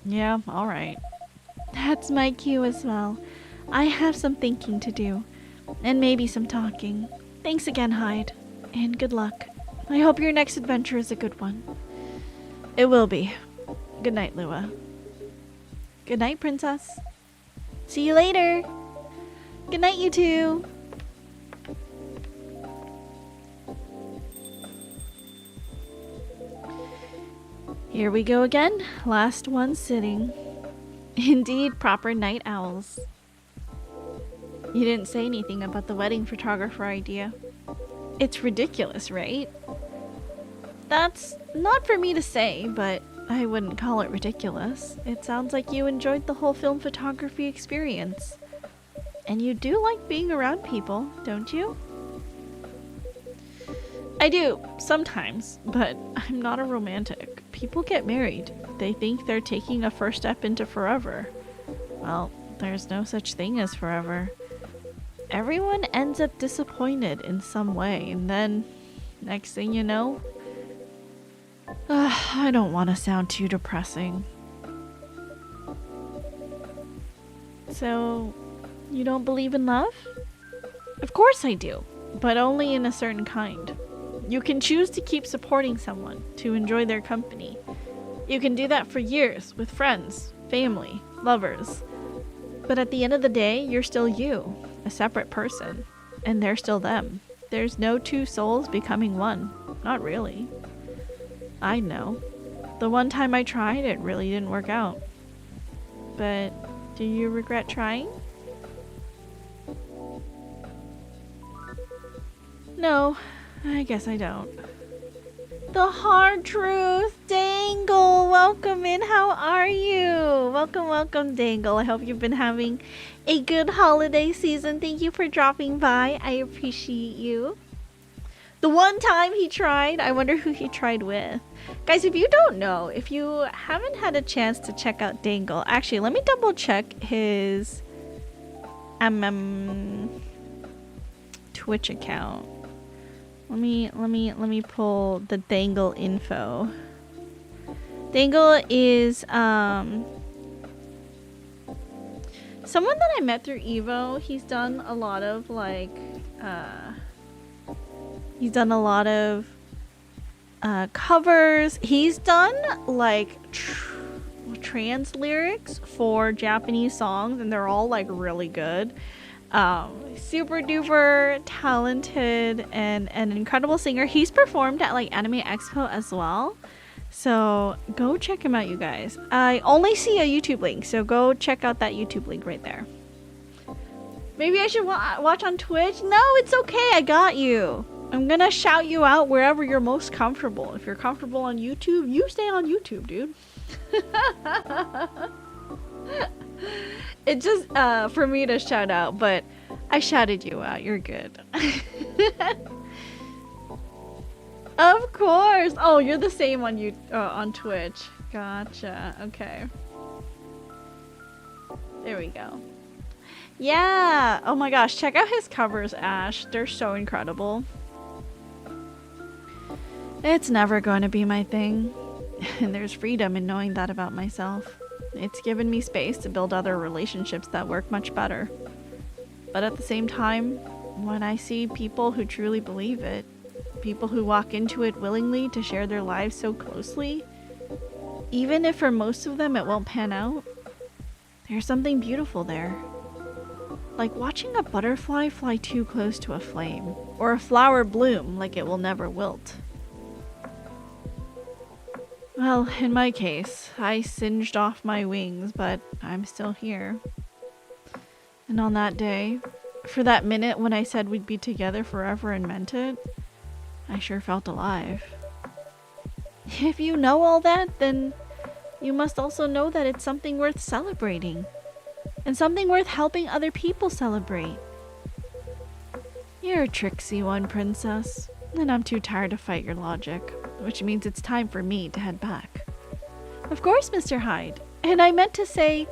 Yeah, alright. That's my cue as well. I have some thinking to do. And maybe some talking. Thanks again, Hyde. And good luck. I hope your next adventure is a good one. It will be. Good night, Lua. Good night, Princess. See you later. Good night, you two. Here we go again. Last one sitting. Indeed, proper night owls. You didn't say anything about the wedding photographer idea. It's ridiculous, right? That's not for me to say, but I wouldn't call it ridiculous. It sounds like you enjoyed the whole film photography experience. And you do like being around people, don't you? I do, sometimes, but I'm not a romantic. People get married. They think they're taking a first step into forever. Well, there's no such thing as forever. Everyone ends up disappointed in some way, and then, next thing you know, I don't want to sound too depressing. So, you don't believe in love? Of course I do, but only in a certain kind. You can choose to keep supporting someone, to enjoy their company. You can do that for years, with friends, family, lovers. But at the end of the day, you're still you, a separate person, and they're still them. There's no two souls becoming one. Not really. I know. The one time I tried, it really didn't work out. But do you regret trying? No, I guess I don't. The hard truth, Dangle, welcome in. How are you? Welcome, Dangle. I hope you've been having a good holiday season. Thank you for dropping by. I appreciate you. The one time he tried, I wonder who he tried with. Guys, if you don't know, if you haven't had a chance to check out Dangle, actually, let me double check his Twitch account. Let me pull the Dangle info. Dangle is someone that I met through Evo. He's done a lot of covers. He's done like trans lyrics for Japanese songs, and they're all like really good. Super duper talented and an incredible singer. He's performed at like Anime Expo as well, so go check him out, you guys. I only see a YouTube link, so go check out that YouTube link right there. Maybe I should watch on Twitch. No, it's okay, I got you. I'm gonna shout you out wherever you're most comfortable. If you're comfortable on YouTube, you stay on YouTube, dude. It's just for me to shout out, but I shouted you out. You're good. Of course. Oh, you're the same on Twitch. Gotcha. Okay. There we go. Yeah. Oh my gosh. Check out his covers, Ash. They're so incredible. It's never going to be my thing. And there's freedom in knowing that about myself. It's given me space to build other relationships that work much better. But at the same time, when I see people who truly believe it, people who walk into it willingly to share their lives so closely, even if for most of them it won't pan out, there's something beautiful there. Like watching a butterfly fly too close to a flame, or a flower bloom like it will never wilt. Well, in my case, I singed off my wings, but I'm still here. And on that day, for that minute when I said we'd be together forever and meant it, I sure felt alive. If you know all that, then you must also know that it's something worth celebrating. And something worth helping other people celebrate. You're a tricksy one, princess. And I'm too tired to fight your logic, which means it's time for me to head back. Of course, Mr. Hyde. And I meant to say,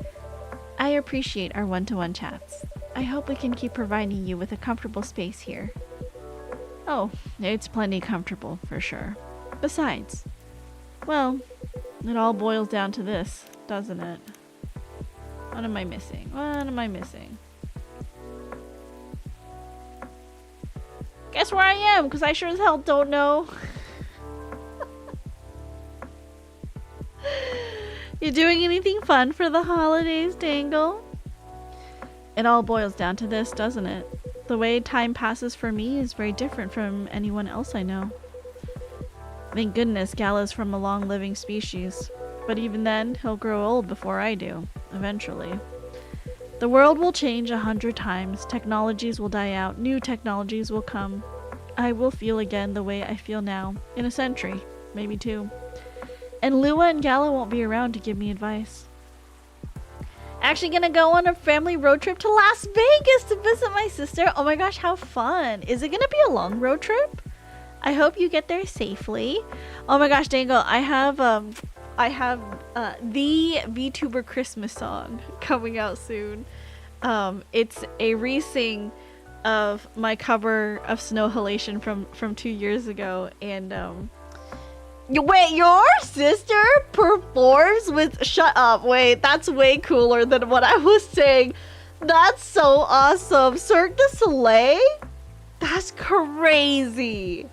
I appreciate our one-to-one chats. I hope we can keep providing you with a comfortable space here. Oh, it's plenty comfortable, for sure. Besides, well, it all boils down to this, doesn't it? What am I missing? What am I missing? Guess where I am, because I sure as hell don't know. You doing anything fun for the holidays, Dangle? It all boils down to this, doesn't it? The way time passes for me is very different from anyone else I know. Thank goodness Gala's from a long-living species. But even then, he'll grow old before I do, eventually. The world will change 100 times, technologies will die out, new technologies will come. I will feel again the way I feel now, in a century, maybe 2. And Lua and Gala won't be around to give me advice. Actually gonna go on a family road trip to Las Vegas to visit my sister. Oh my gosh, how fun. Is it gonna be a long road trip? I hope you get there safely. Oh my gosh, Dangle, I have the VTuber Christmas song coming out soon. It's a re-sing of my cover of Snow Halation from 2 years ago, and wait, your sister performs with— shut up, wait, that's way cooler than what I was saying. That's so awesome. Cirque du Soleil? That's crazy.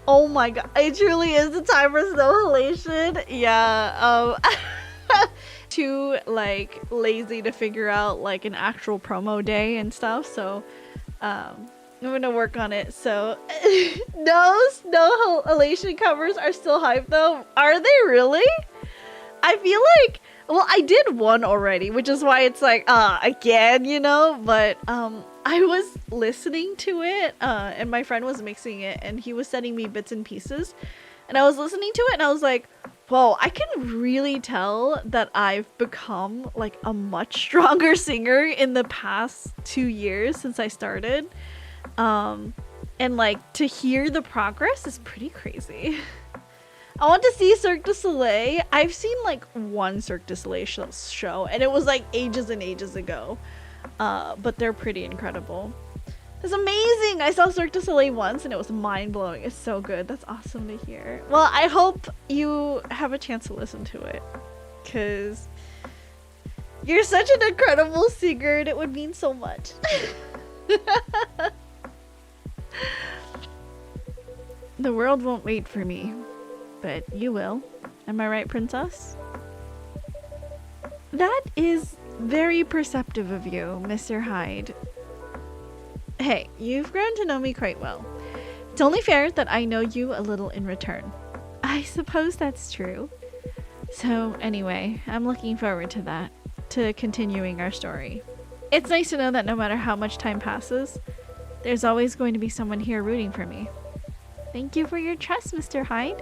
Oh my god, it truly is the time for Snow Halation. Yeah, too like lazy to figure out like an actual promo day and stuff, so I'm gonna work on it. So no elation covers are still hype though. Are they really? I feel like, well, I did one already, which is why it's like again, you know, but I was listening to it and my friend was mixing it and he was sending me bits and pieces and I was listening to it and I was like, whoa, I can really tell that I've become like a much stronger singer in the past 2 years since I started. And like to hear the progress is pretty crazy. I want to see Cirque du Soleil. I've seen like one Cirque du Soleil show and it was like ages and ages ago. But they're pretty incredible. It's amazing. I saw Cirque du Soleil once and it was mind-blowing. It's so good. That's awesome to hear. Well, I hope you have a chance to listen to it because you're such an incredible singer and it would mean so much. The world won't wait for me, but you will. Am I right, princess? That is very perceptive of you, Mr. Hyde. Hey, you've grown to know me quite well. It's only fair that I know you a little in return. I suppose that's true. So anyway, I'm looking forward to that, to continuing our story. It's nice to know that no matter how much time passes, there's always going to be someone here rooting for me. Thank you for your trust, Mr. Hyde.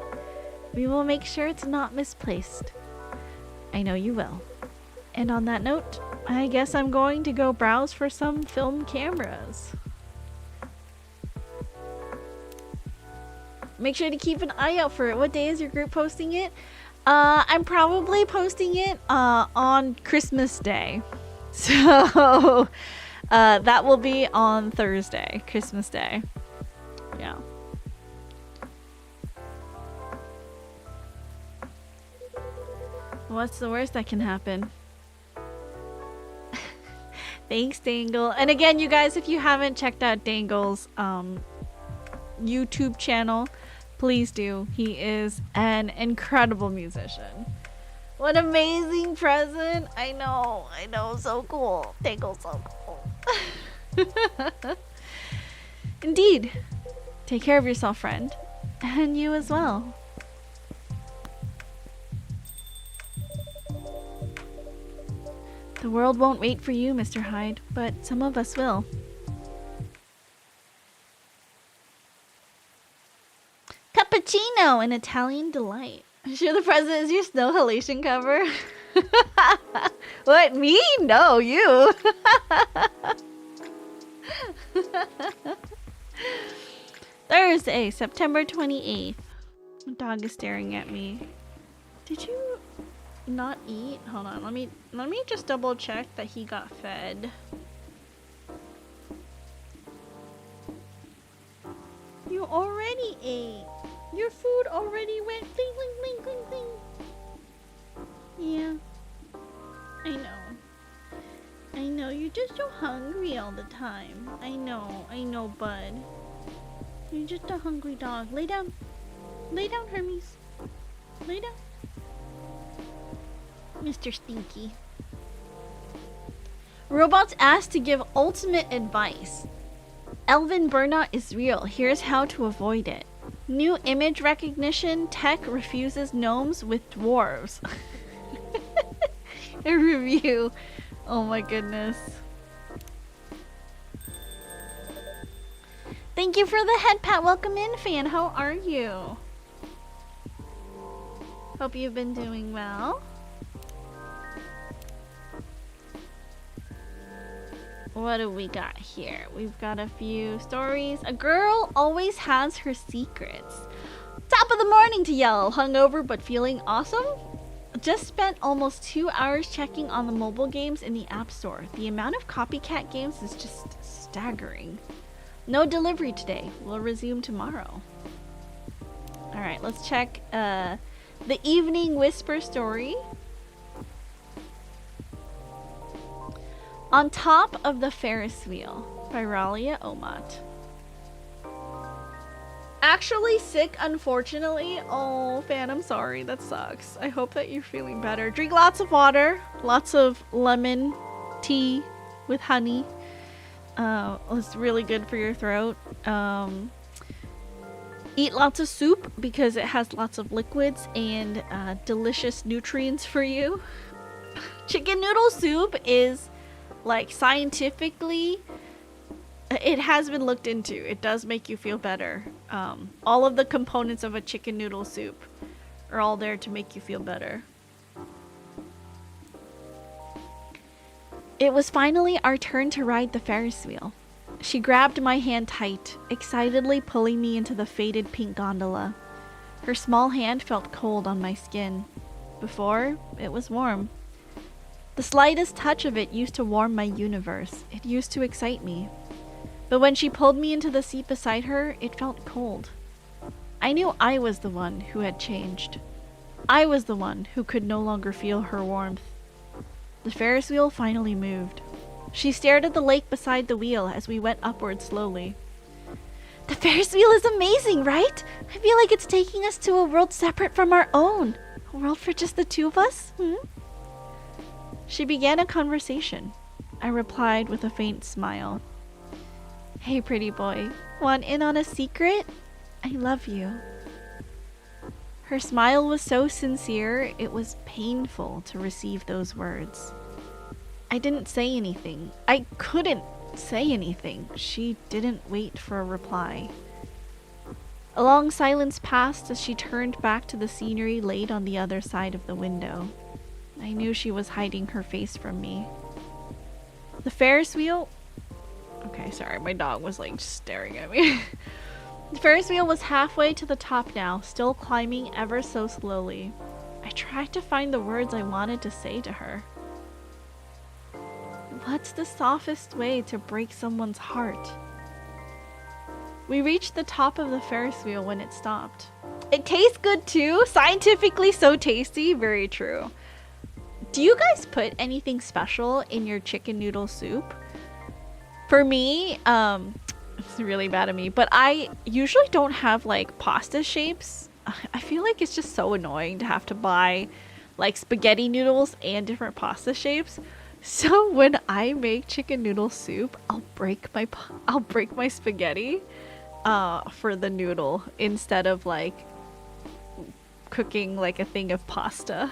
We will make sure it's not misplaced. I know you will. And on that note, I guess I'm going to go browse for some film cameras. Make sure to keep an eye out for it. What day is your group posting it? I'm probably posting it on Christmas Day. So that will be on Thursday, Christmas Day. Yeah. What's the worst that can happen? Thanks, Dangle. And again, you guys, if you haven't checked out Dangle's YouTube channel, please do. He is an incredible musician. What an amazing present. I know, so cool. Dangle's so cool. Indeed. Take care of yourself, friend. And you as well. The world won't wait for you, Mr. Hyde, but some of us will. Cappuccino, an Italian delight. I'm sure the president is your snow halation cover. What, me? No, you. Thursday, September 28th. My dog is staring at me. Did you not eat? Hold on, let me just double check that he got fed. You already ate. Your food already went bling bling bling bling bling. Yeah. I know, you're just so hungry all the time. I know, bud. You're just a hungry dog. Lay down. Lay down, Hermes. Lay down. Mr. Stinky. Robots asked to give ultimate advice. Elven burnout is real. Here's how to avoid it. New image recognition tech refuses gnomes with dwarves. A review. Oh my goodness. Thank you for the head pat. Welcome in, fan. How are you? Hope you've been doing well. What do we got here? We've got a few stories. A girl always has her secrets. Top of the morning to y'all. Hungover but feeling awesome? Just spent almost 2 hours checking on the mobile games in the App Store. The amount of copycat games is just staggering. No delivery today. We'll resume tomorrow. Alright, let's check the Evening Whisper story. On Top of the Ferris Wheel by Ralia Omat. actually sick, unfortunately. Oh, fan, I'm sorry. That sucks. I hope that you're feeling better. Drink lots of water. Lots of lemon tea with honey. It's really good for your throat. Eat lots of soup because it has lots of liquids and delicious nutrients for you. Chicken noodle soup is, like, scientifically, it has been looked into. It does make you feel better. All of the components of a chicken noodle soup are all there to make you feel better. It was finally our turn to ride the Ferris wheel. She grabbed my hand tight, excitedly pulling me into the faded pink gondola. Her small hand felt cold on my skin. Before, it was warm. The slightest touch of it used to warm my universe. It used to excite me. But when she pulled me into the seat beside her, it felt cold. I knew I was the one who had changed. I was the one who could no longer feel her warmth. The Ferris wheel finally moved. She stared at the lake beside the wheel as we went upward slowly. The Ferris wheel is amazing, right? I feel like it's taking us to a world separate from our own. A world for just the two of us? She began a conversation. I replied with a faint smile. Hey, pretty boy. Want in on a secret? I love you. Her smile was so sincere, it was painful to receive those words. I didn't say anything. I couldn't say anything. She didn't wait for a reply. A long silence passed as she turned back to the scenery laid on the other side of the window. I knew she was hiding her face from me. The Ferris wheel... Okay, sorry, my dog was like staring at me. The Ferris wheel was halfway to the top now, still climbing ever so slowly. I tried to find the words I wanted to say to her. What's the softest way to break someone's heart? We reached the top of the Ferris wheel when it stopped. It tastes good too. Scientifically so tasty. Very true. Do you guys put anything special in your chicken noodle soup? For me, it's really bad of me, but I usually don't have like pasta shapes. I feel like it's just so annoying to have to buy like spaghetti noodles and different pasta shapes. So when I make chicken noodle soup, I'll break my spaghetti for the noodle instead of like cooking like a thing of pasta.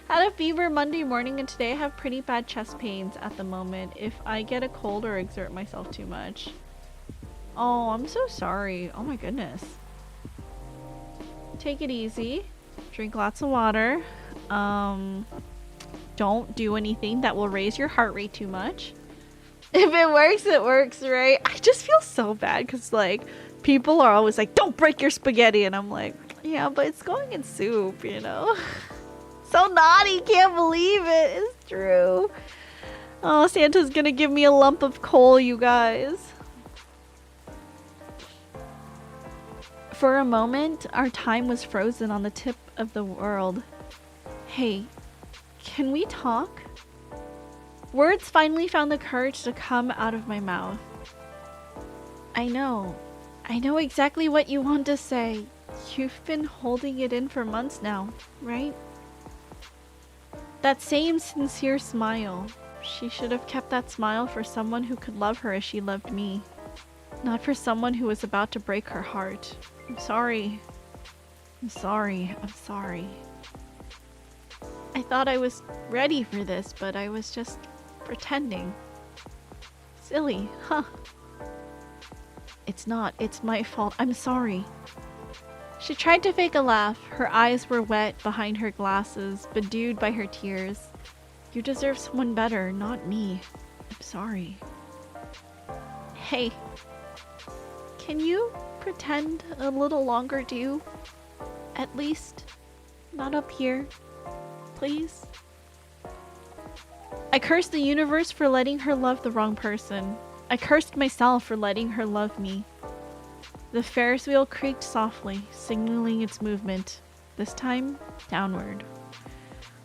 Had a fever Monday morning and today I have pretty bad chest pains at the moment if I get a cold or exert myself too much. Oh, I'm so sorry. Oh my goodness. Take it easy. Drink lots of water. Don't do anything that will raise your heart rate too much. If it works, right? I just feel so bad because like people are always like, don't break your spaghetti, and I'm like, yeah, but it's going in soup, you know. So naughty, can't believe it. It's true. Oh, Santa's gonna give me a lump of coal, you guys. For a moment, our time was frozen on the tip of the world. Hey, can we talk? Words finally found the courage to come out of my mouth. I know exactly what you want to say. You've been holding it in for months now, right? That same sincere smile. She should have kept that smile for someone who could love her as she loved me. Not for someone who was about to break her heart. I'm sorry. I'm sorry. I thought I was ready for this, but I was just pretending. Silly, huh? It's not. It's my fault. I'm sorry. She tried to fake a laugh. Her eyes were wet behind her glasses, bedewed by her tears. You deserve someone better, not me. I'm sorry. Hey, can you pretend a little longer, too? At least, not up here, please? I cursed the universe for letting her love the wrong person. I cursed myself for letting her love me. The Ferris wheel creaked softly, signaling its movement, this time downward.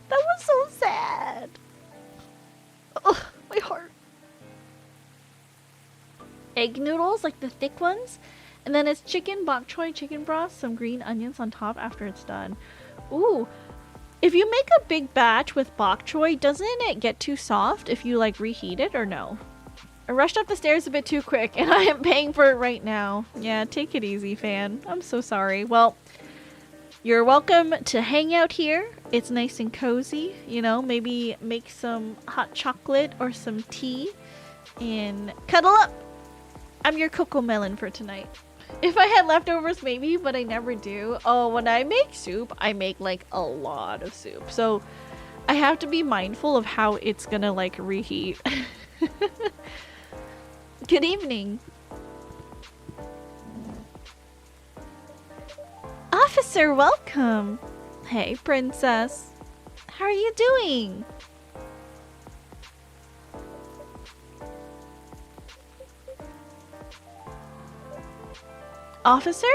That was so sad. Ugh, my heart. Egg noodles, like the thick ones, And then it's chicken bok choy chicken broth, some green onions on top after it's done. Ooh. If you make a big batch with bok choy, doesn't it get too soft if you like reheat it or no? I rushed up the stairs a bit too quick and I am paying for it right now. Yeah, take it easy, fan. I'm so sorry. Well, you're welcome to hang out here. It's nice and cozy. You know, maybe make some hot chocolate or some tea and cuddle up. I'm your cocoa melon for tonight. If I had leftovers, maybe, but I never do. Oh, when I make soup, I make like a lot of soup. So I have to be mindful of how it's gonna like reheat. Good evening. Officer, welcome. Hey, princess. How are you doing? Officer?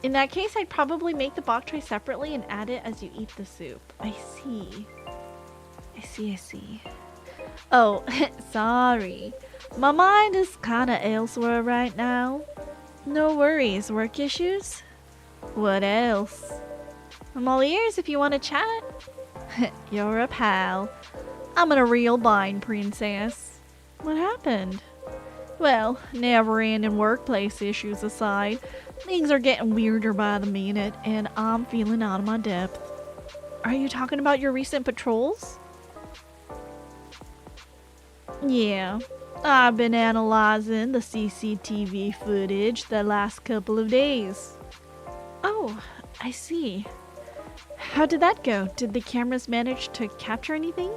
In that case, I'd probably make the bok choy separately and add it as you eat the soup. I see. I see. Oh, sorry. My mind is kinda elsewhere right now. No worries, work issues? What else? I'm all ears if you want to chat. You're a pal. I'm in a real bind, princess. What happened? Well, never-ending workplace issues aside, things are getting weirder by the minute, and I'm feeling out of my depth. Are you talking about your recent patrols? Yeah, I've been analyzing the CCTV footage the last couple of days. Oh, I see. How did that go? Did the cameras manage to capture anything?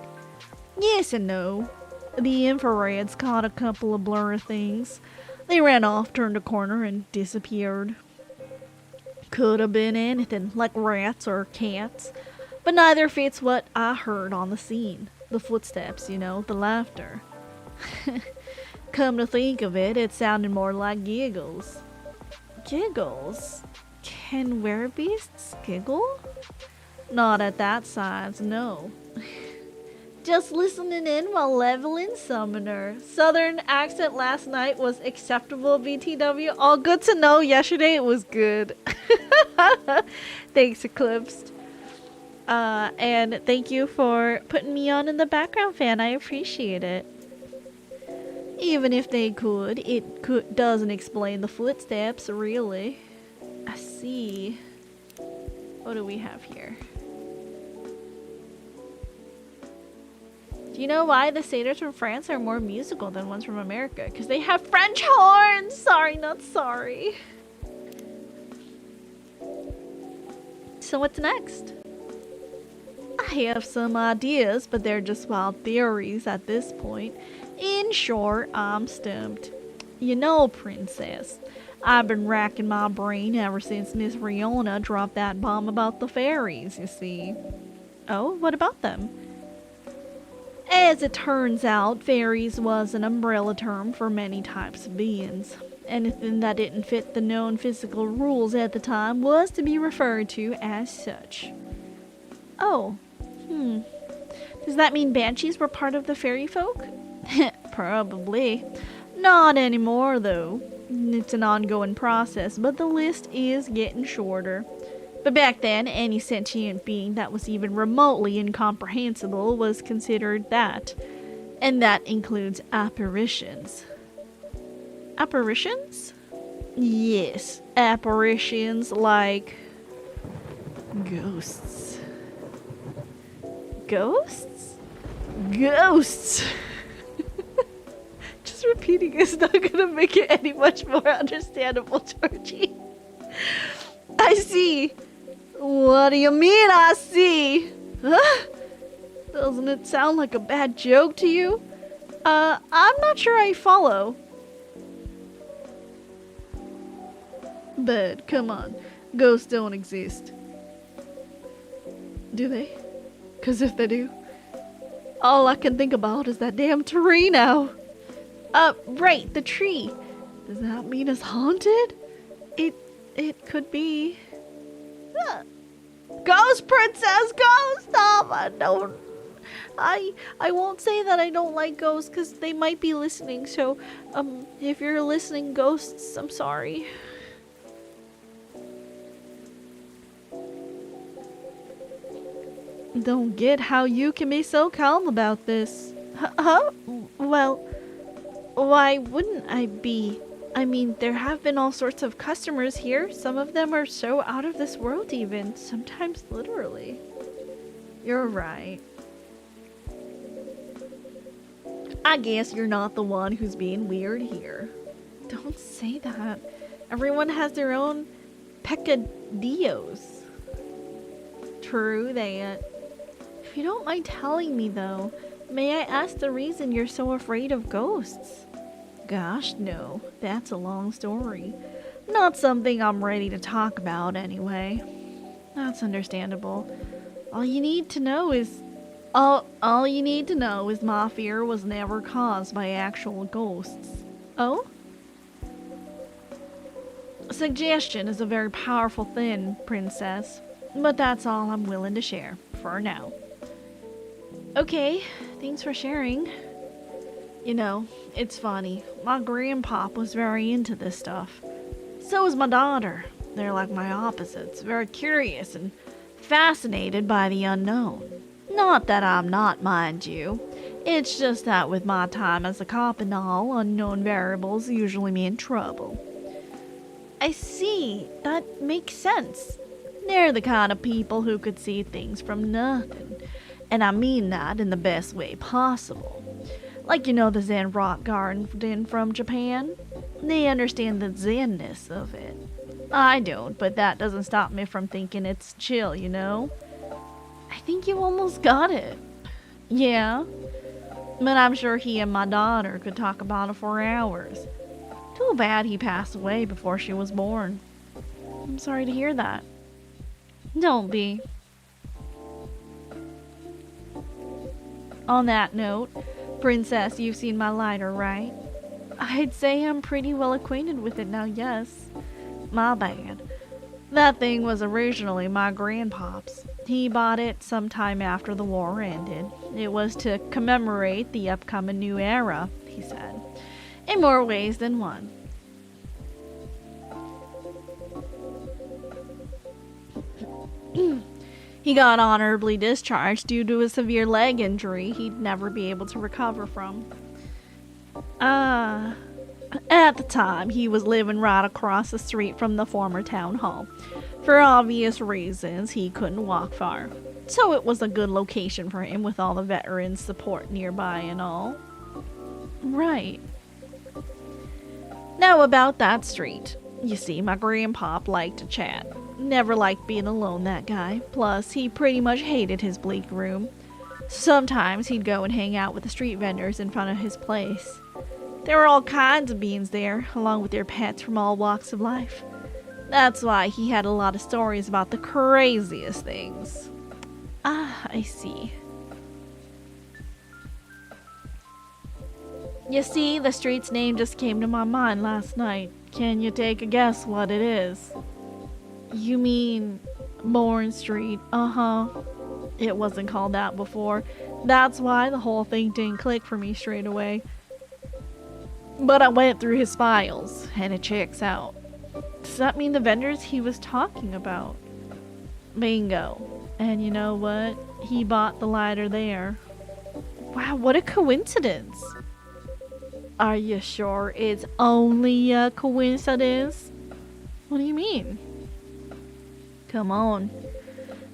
Yes and no. The infrareds caught a couple of blurry things. They ran off, turned a corner, and disappeared. Could have been anything, like rats or cats. But neither fits what I heard on the scene. The footsteps, you know, the laughter. Come to think of it, it sounded more like giggles. Giggles? Can werebeasts giggle? Not at that size, no. Just listening in while leveling Summoner. Southern accent last night was acceptable, BTW. All good to know. Yesterday it was good. Thanks, Eclipsed. And thank you for putting me on in the background, fan. I appreciate it. Even if they could, it doesn't explain the footsteps, really. I see. What do we have here? Do you know why the satyrs from France are more musical than ones from America? Because they have French horns! Sorry, not sorry. So what's next? I have some ideas, but they're just wild theories at this point. In short, I'm stumped. You know, princess, I've been racking my brain ever since Miss Riona dropped that bomb about the fairies, you see. Oh, what about them? As it turns out, fairies was an umbrella term for many types of beings. Anything that didn't fit the known physical rules at the time was to be referred to as such. Oh, does that mean banshees were part of the fairy folk? Probably. Not anymore, though. It's an ongoing process, but the list is getting shorter. But back then, any sentient being that was even remotely incomprehensible was considered that. And that includes apparitions. Apparitions? Yes, apparitions like ghosts. Ghosts? Ghosts! Just repeating is not gonna make it any much more understandable, Georgie. I see. What do you mean I see? Huh? Doesn't it sound like a bad joke to you? I'm not sure I follow. But come on, ghosts don't exist. Do they? 'Cause if they do, all I can think about is that damn tree now. Right, the tree. Does that mean it's haunted? It could be. Ghost princess, ghost! Stop! I don't. I won't say that I don't like ghosts because they might be listening. So, if you're listening, ghosts, I'm sorry. Don't get how you can be so calm about this. Huh? Well, why wouldn't I be? I mean, there have been all sorts of customers here. Some of them are so out of this world even, sometimes literally. You're right. I guess you're not the one who's being weird here. Don't say that. Everyone has their own peccadillos. True that. If you don't mind telling me though, may I ask the reason you're so afraid of ghosts? Gosh, no. That's a long story. Not something I'm ready to talk about anyway. That's understandable. All you need to know is my fear was never caused by actual ghosts. Oh? Suggestion is a very powerful thing, princess. But that's all I'm willing to share, for now. Okay, thanks for sharing. You know, it's funny. My grandpop was very into this stuff. So is my daughter. They're like my opposites, very curious and fascinated by the unknown. Not that I'm not, mind you. It's just that with my time as a cop and all, unknown variables usually mean trouble. I see. That makes sense. They're the kind of people who could see things from nothing. And I mean that in the best way possible. Like, you know, the Zen rock garden from Japan? They understand the Zen-ness of it. I don't, but that doesn't stop me from thinking it's chill, you know? I think you almost got it. Yeah? But I'm sure he and my daughter could talk about it for hours. Too bad he passed away before she was born. I'm sorry to hear that. Don't be. On that note, Princess, you've seen my lighter, right? I'd say I'm pretty well acquainted with it now, yes. My bad. That thing was originally my grandpop's. He bought it sometime after the war ended. It was to commemorate the upcoming new era, he said, in more ways than one. He got honorably discharged due to a severe leg injury he'd never be able to recover from. At the time, he was living right across the street from the former town hall. For obvious reasons, he couldn't walk far. So it was a good location for him with all the veterans' support nearby and all. Right. Now about that street. You see, my grandpop liked to chat. Never liked being alone, that guy. Plus, he pretty much hated his bleak room. Sometimes he'd go and hang out with the street vendors in front of his place. There were all kinds of beings there, along with their pets from all walks of life. That's why he had a lot of stories about the craziest things. Ah, I see. You see, the street's name just came to my mind last night. Can you take a guess what it is? You mean Bourne Street? Uh-huh. It wasn't called that before. That's why the whole thing didn't click for me straight away. But I went through his files, and it checks out. Does that mean the vendors he was talking about? Bingo. And you know what? He bought the lighter there. Wow, what a coincidence. Are you sure it's only a coincidence? What do you mean? Come on.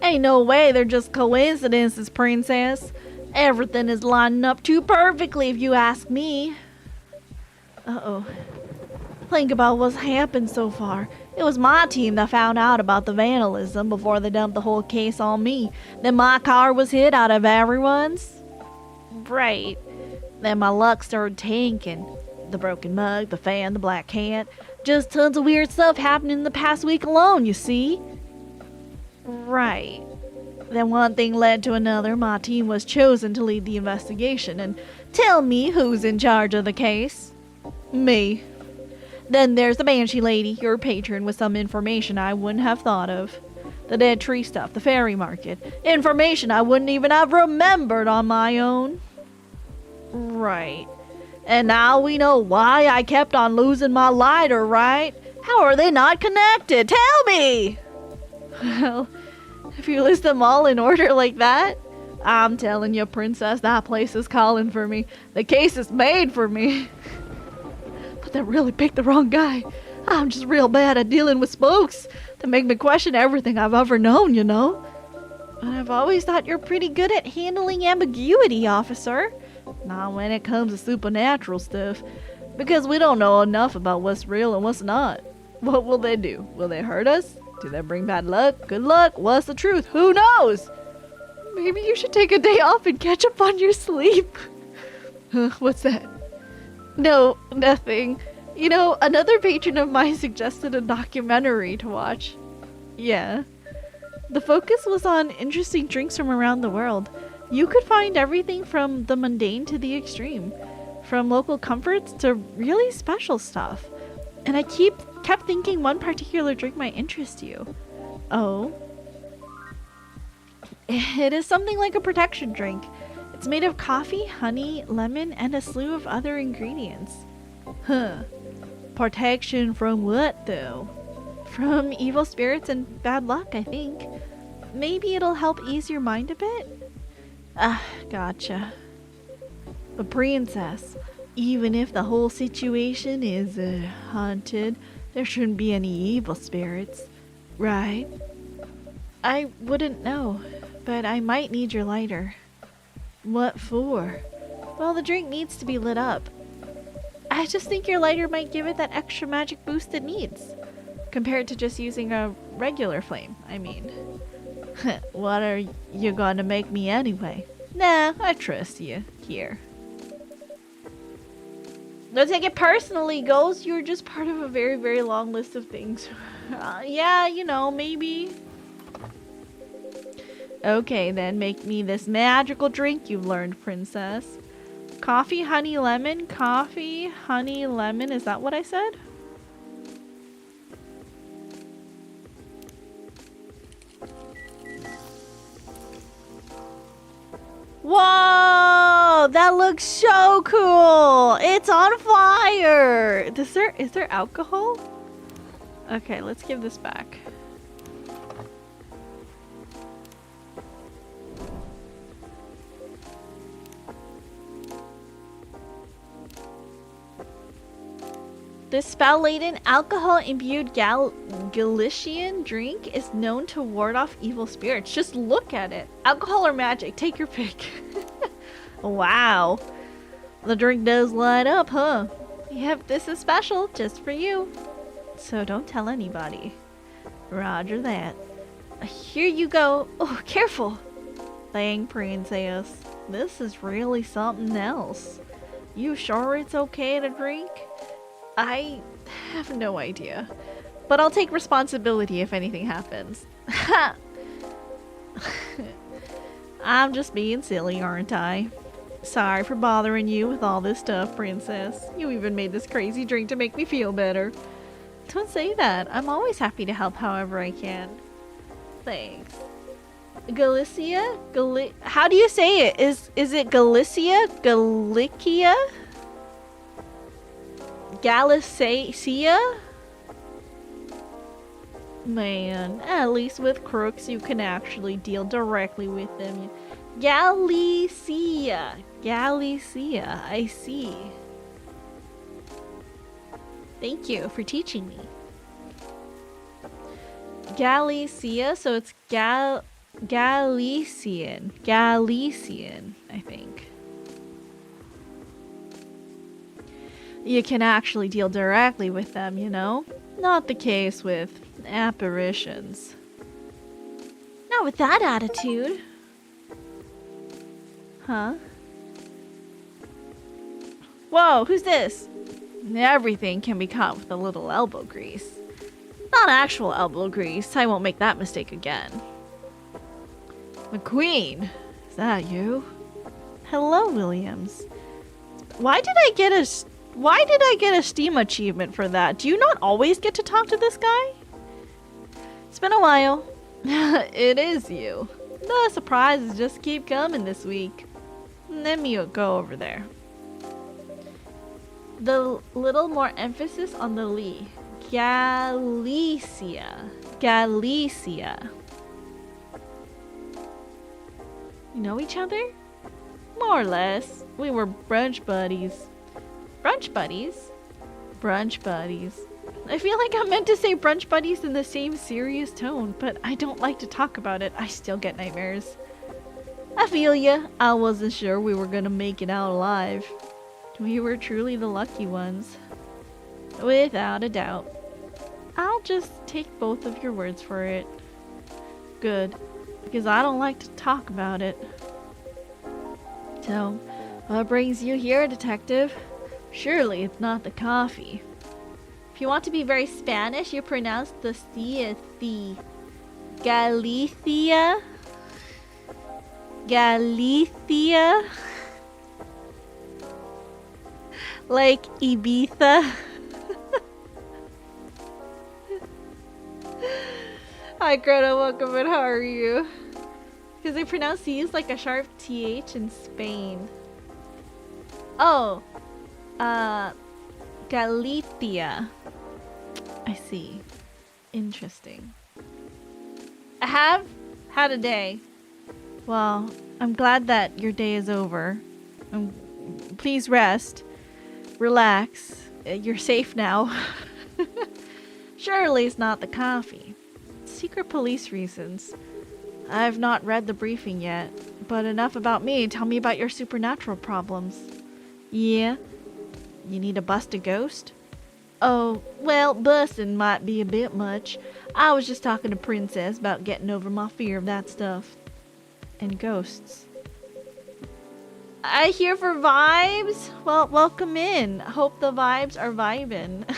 Ain't no way they're just coincidences, princess. Everything is lining up too perfectly if you ask me. Uh-oh. Think about what's happened so far. It was my team that found out about the vandalism before they dumped the whole case on me. Then my car was hit out of everyone's. Right. Then my luck started tanking. The broken mug, the fan, the black cat. Just tons of weird stuff happening in the past week alone, you see? Right. Then one thing led to another. My team was chosen to lead the investigation. And tell me who's in charge of the case. Me. Then there's the Banshee lady, your patron, with some information I wouldn't have thought of. The dead tree stuff, the fairy market. Information I wouldn't even have remembered on my own. Right. And now we know why I kept on losing my lighter, right? How are they not connected? Tell me! Well, if you list them all in order like that, I'm telling you, princess, that place is calling for me. The case is made for me. But they really picked the wrong guy. I'm just real bad at dealing with spooks. They make me question everything I've ever known, you know? But I've always thought you're pretty good at handling ambiguity, officer. Not when it comes to supernatural stuff. Because we don't know enough about what's real and what's not. What will they do? Will they hurt us? Do they bring bad luck? Good luck? What's the truth? Who knows? Maybe you should take a day off and catch up on your sleep. What's that? No, nothing. You know, another patron of mine suggested a documentary to watch. Yeah. The focus was on interesting drinks from around the world. You could find everything from the mundane to the extreme. From local comforts to really special stuff. And I kept thinking one particular drink might interest you. Oh? It is something like a protection drink. It's made of coffee, honey, lemon, and a slew of other ingredients. Huh. Protection from what, though? From evil spirits and bad luck, I think. Maybe it'll help ease your mind a bit? Ah, gotcha. But princess, even if the whole situation is haunted, there shouldn't be any evil spirits, right? I wouldn't know, but I might need your lighter. What for? Well, the drink needs to be lit up. I just think your lighter might give it that extra magic boost it needs. Compared to just using a regular flame, I mean. What are you gonna make me anyway? Nah, I trust you. Here. Don't take it personally, Ghost. You're just part of a very, very long list of things. Yeah, you know, maybe. Okay, then make me this magical drink you've learned, princess. Coffee, honey, lemon. Coffee, honey, lemon. Is that what I said? Whoa! That looks so cool! It's on fire! Is there alcohol? Okay, let's give this back. This spell-laden, alcohol-imbued Galician drink is known to ward off evil spirits. Just look at it. Alcohol or magic, take your pick. Wow. The drink does light up, huh? Yep, this is special, just for you. So don't tell anybody. Roger that. Here you go. Oh, careful. Dang, princess. This is really something else. You sure it's okay to drink? I have no idea. But I'll take responsibility if anything happens. I'm just being silly, aren't I? Sorry for bothering you with all this stuff, princess. You even made this crazy drink to make me feel better. Don't say that. I'm always happy to help however I can. Thanks. Galicia? How do you say it? Is it Galicia? Galicia? Galicia? Man, at least with crooks you can actually deal directly with them. Galicia. Galicia, I see. Thank you for teaching me. Galicia, so it's Galician. Galician, I think. You can actually deal directly with them, you know? Not the case with apparitions. Not with that attitude. Huh? Whoa, who's this? Everything can be caught with a little elbow grease. Not actual elbow grease. I won't make that mistake again. McQueen, is that you? Hello, Williams. Why did I get a Steam achievement for that? Do you not always get to talk to this guy? It's been a while. It is you. The surprises just keep coming this week. Let me go over there. The little more emphasis on the Lee. Galicia. Galicia. You know each other? More or less. We were brunch buddies. Brunch buddies? Brunch buddies. I feel like I'm meant to say brunch buddies in the same serious tone, but I don't like to talk about it. I still get nightmares. I feel ya. I wasn't sure we were gonna make it out alive. We were truly the lucky ones. Without a doubt. I'll just take both of your words for it. Good. Because I don't like to talk about it. So, what brings you here, detective? Surely it's not the coffee. If you want to be very Spanish, you pronounce the C as C. Galicia. Galicia. Like Ibiza. Hi Greta, welcome and how are you? Because they pronounce C's like a sharp TH in Spain. Oh. Galicia. I see. Interesting. I have had a day. Well, I'm glad that your day is over. Please rest. Relax. You're safe now. Surely it's not the coffee. Secret police reasons. I've not read the briefing yet, but enough about me. Tell me about your supernatural problems. Yeah? You need to bust a ghost? Oh, well, busting might be a bit much. I was just talking to Princess about getting over my fear of that stuff. And ghosts. I here for vibes? Well, welcome in. Hope the vibes are vibing.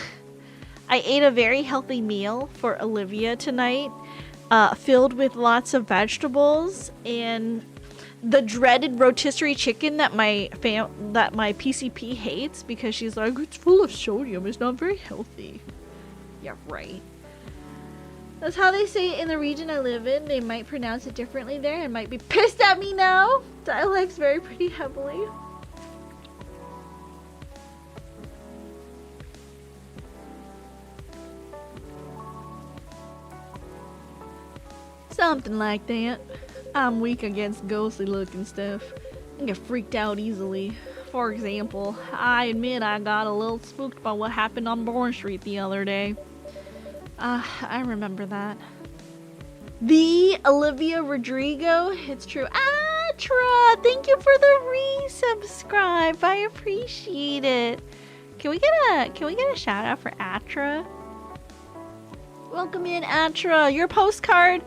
I ate a very healthy meal for Olivia tonight, filled with lots of vegetables and the dreaded rotisserie chicken that my PCP hates because she's like, it's full of sodium, it's not very healthy. Yeah, right. That's how they say it in the region I live in. They might pronounce it differently there and might be pissed at me now. Dialects vary pretty heavily. Something like that. I'm weak against ghostly looking stuff. I get freaked out easily. For example, I admit I got a little spooked by what happened on Bourne Street the other day. I remember that. The Olivia Rodrigo? It's true. Atra! Thank you for the resubscribe. I appreciate it. Can we get a shout out for Atra? Welcome in, Atra. Your postcard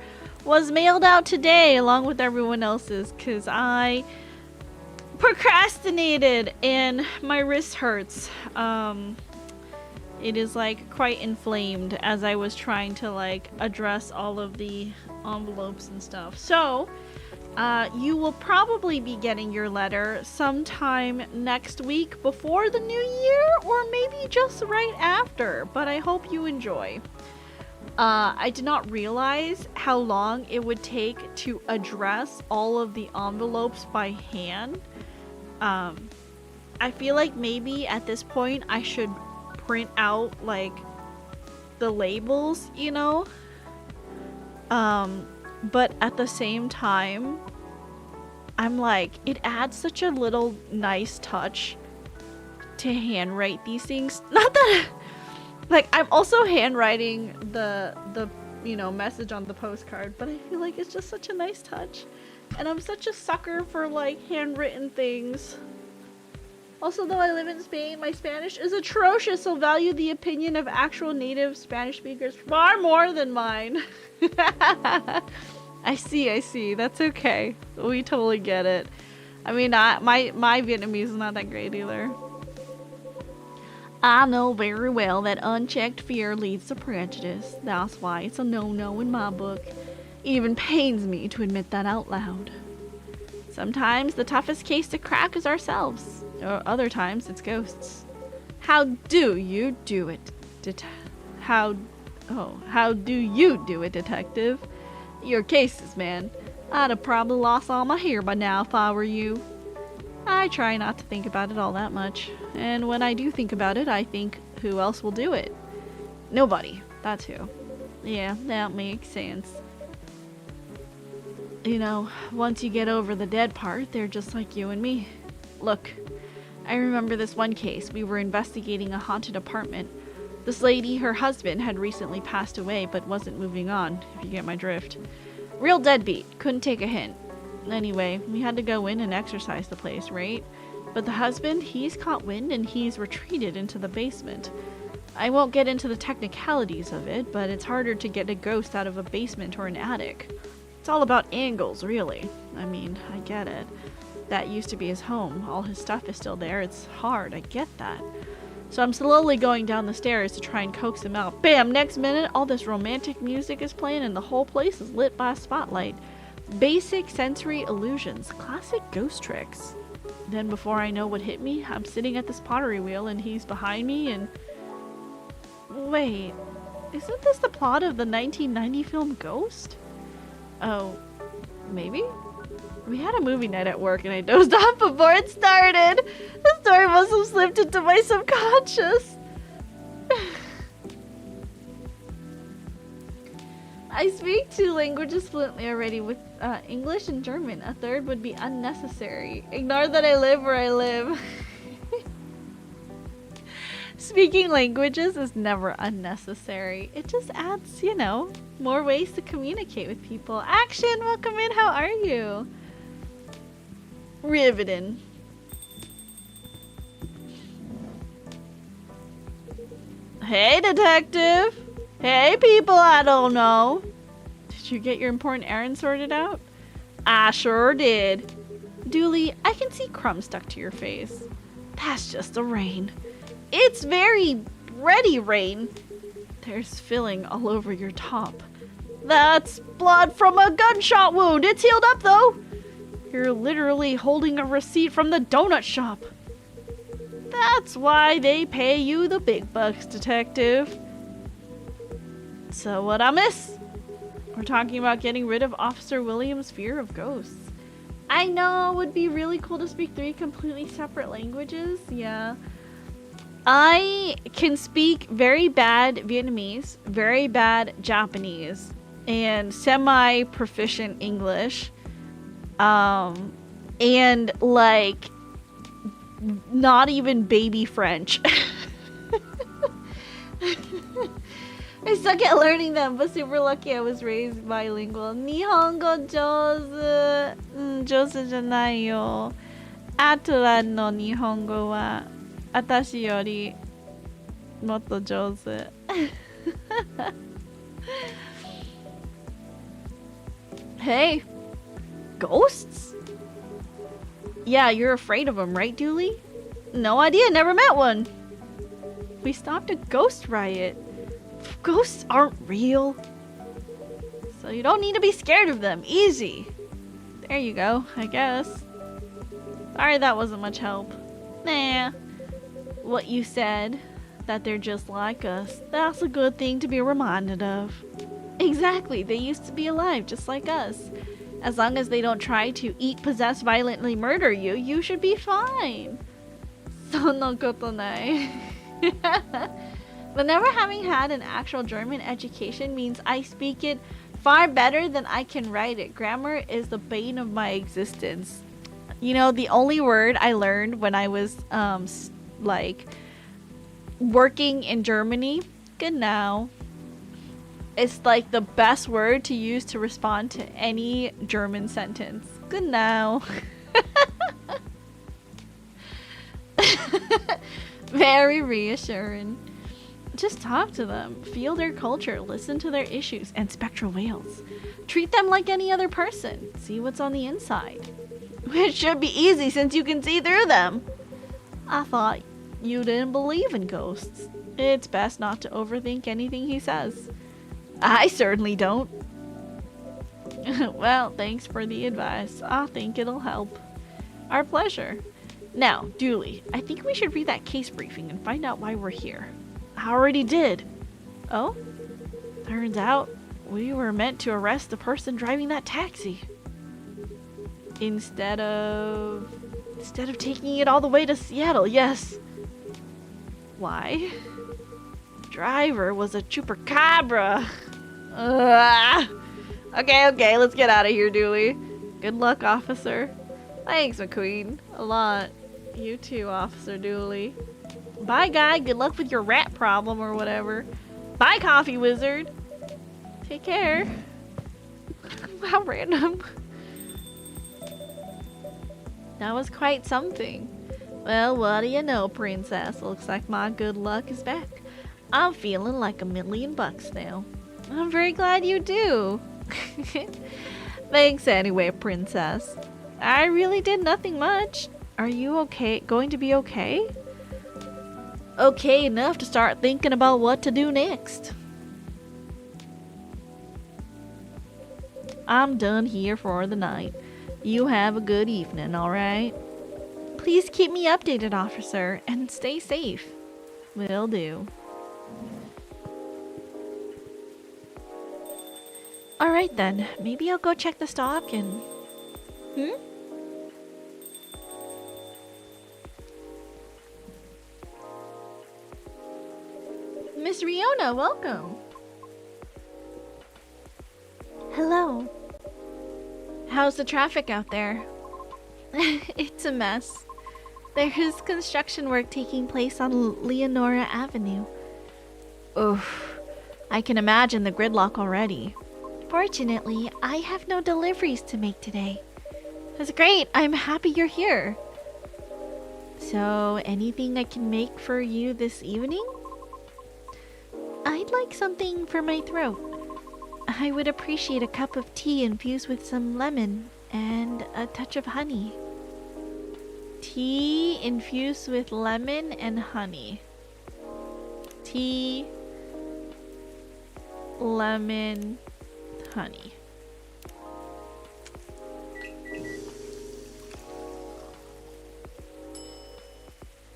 was mailed out today along with everyone else's because I procrastinated and my wrist hurts. It is like quite inflamed as I was trying to like address all of the envelopes and stuff. So you will probably be getting your letter sometime next week before the new year or maybe just right after, but I hope you enjoy. I did not realize how long it would take to address all of the envelopes by hand. I feel like maybe at this point I should print out like the labels, you know? But at the same time, I'm like, it adds such a little nice touch to handwrite these things. Not that like I'm also handwriting the you know message on the postcard, but I feel like it's just such a nice touch. And I'm such a sucker for like handwritten things. Also, though I live in Spain, my Spanish is atrocious, so value the opinion of actual native Spanish speakers far more than mine. I see. That's okay. We totally get it. I mean, my Vietnamese is not that great either. I know very well that unchecked fear leads to prejudice. That's why it's a no-no in my book. It even pains me to admit that out loud. Sometimes the toughest case to crack is ourselves. Or other times it's ghosts. How do you do it? How do you do it, detective? Your cases, man. I'd have probably lost all my hair by now if I were you. I try not to think about it all that much. And when I do think about it, I think, who else will do it? Nobody. That's who. Yeah, that makes sense. You know, once you get over the dead part, they're just like you and me. Look, I remember this one case. We were investigating a haunted apartment. This lady, her husband, had recently passed away but wasn't moving on, if you get my drift. Real deadbeat. Couldn't take a hint. Anyway, we had to go in and exorcise the place, right? But the husband, he's caught wind and he's retreated into the basement. I won't get into the technicalities of it, but it's harder to get a ghost out of a basement or an attic. It's all about angles, really. I mean, I get it. That used to be his home. All his stuff is still there. It's hard, I get that. So I'm slowly going down the stairs to try and coax him out. Bam! Next minute, all this romantic music is playing and the whole place is lit by a spotlight. Basic sensory illusions. Classic ghost tricks. Then before I know what hit me, I'm sitting at this pottery wheel and he's behind me and... Wait, isn't this the plot of the 1990 film Ghost? Oh, maybe? We had a movie night at work and I dozed off before it started. The story must have slipped into my subconscious. I speak 2 languages fluently already with English and German. A third would be unnecessary. Ignore that I live where I live. Speaking languages is never unnecessary. It just adds, you know, more ways to communicate with people. Action, welcome in. How are you? Riveting. Hey, detective. Hey, people I don't know. Did you get your important errand sorted out? I sure did. Dooley, I can see crumbs stuck to your face. That's just the rain. It's very ready rain. There's filling all over your top. That's blood from a gunshot wound. It's healed up though. You're literally holding a receipt from the donut shop. That's why they pay you the big bucks, detective. So what I miss? We're talking about getting rid of Officer Williams' fear of ghosts. I know it would be really cool to speak 3 completely separate languages. Yeah. I can speak very bad Vietnamese, very bad Japanese, and semi-proficient English. And like not even baby French. I suck at learning them, but super lucky I was raised bilingual. Nihongo jozu, jozu janai yo. Atlan no Nihongo wa atashi yori motto jozu. Hey, ghosts? Yeah, you're afraid of them, right, Dooley? No idea, never met one. We stopped a ghost riot. Ghosts aren't real. So you don't need to be scared of them. Easy. There you go, I guess. Sorry that wasn't much help. Nah. What you said, that they're just like us, that's a good thing to be reminded of. Exactly, they used to be alive just like us. As long as they don't try to eat, possess, violently murder you, you should be fine. Sonokoto nai. But never having had an actual German education means I speak it far better than I can write it. Grammar is the bane of my existence. You know, the only word I learned when I was like working in Germany, genau. It's like the best word to use to respond to any German sentence. Genau. Very reassuring. Just talk to them, feel their culture, listen to their issues, and spectral whales. Treat them like any other person. See what's on the inside. Which should be easy since you can see through them. I thought you didn't believe in ghosts. It's best not to overthink anything he says. I certainly don't. Well, thanks for the advice. I think it'll help. Our pleasure. Now, Dooley, I think we should read that case briefing and find out why we're here. I already did. Oh? Turns out We were meant to arrest the person driving that taxi. Instead of taking it all the way to Seattle, yes. Why? Driver was a chupacabra. Okay, let's get out of here, Dooley. Good luck, officer. Thanks, McQueen. A lot. You too, Officer Dooley. Bye, guy. Good luck with your rat problem or whatever. Bye, Coffee Wizard. Take care. How random. That was quite something. Well, what do you know, princess? Looks like my good luck is back. I'm feeling like $1,000,000 now. I'm very glad you do. Thanks anyway, princess. I really did nothing much. Are you okay? Going to be okay? Okay enough to start thinking about what to do next. I'm done here for the night. You have a good evening, alright? Please keep me updated, officer, and stay safe. Will do. Alright then, maybe I'll go check the stock and... Miss Riona, welcome! Hello. How's the traffic out there? It's a mess. There is construction work taking place on Leonora Avenue. Oof. I can imagine the gridlock already. Fortunately, I have no deliveries to make today. That's great. I'm happy you're here. So, anything I can make for you this evening? I'd like something for my throat. I would appreciate a cup of tea infused with some lemon and a touch of honey. Tea infused with lemon and honey. Tea, lemon, honey.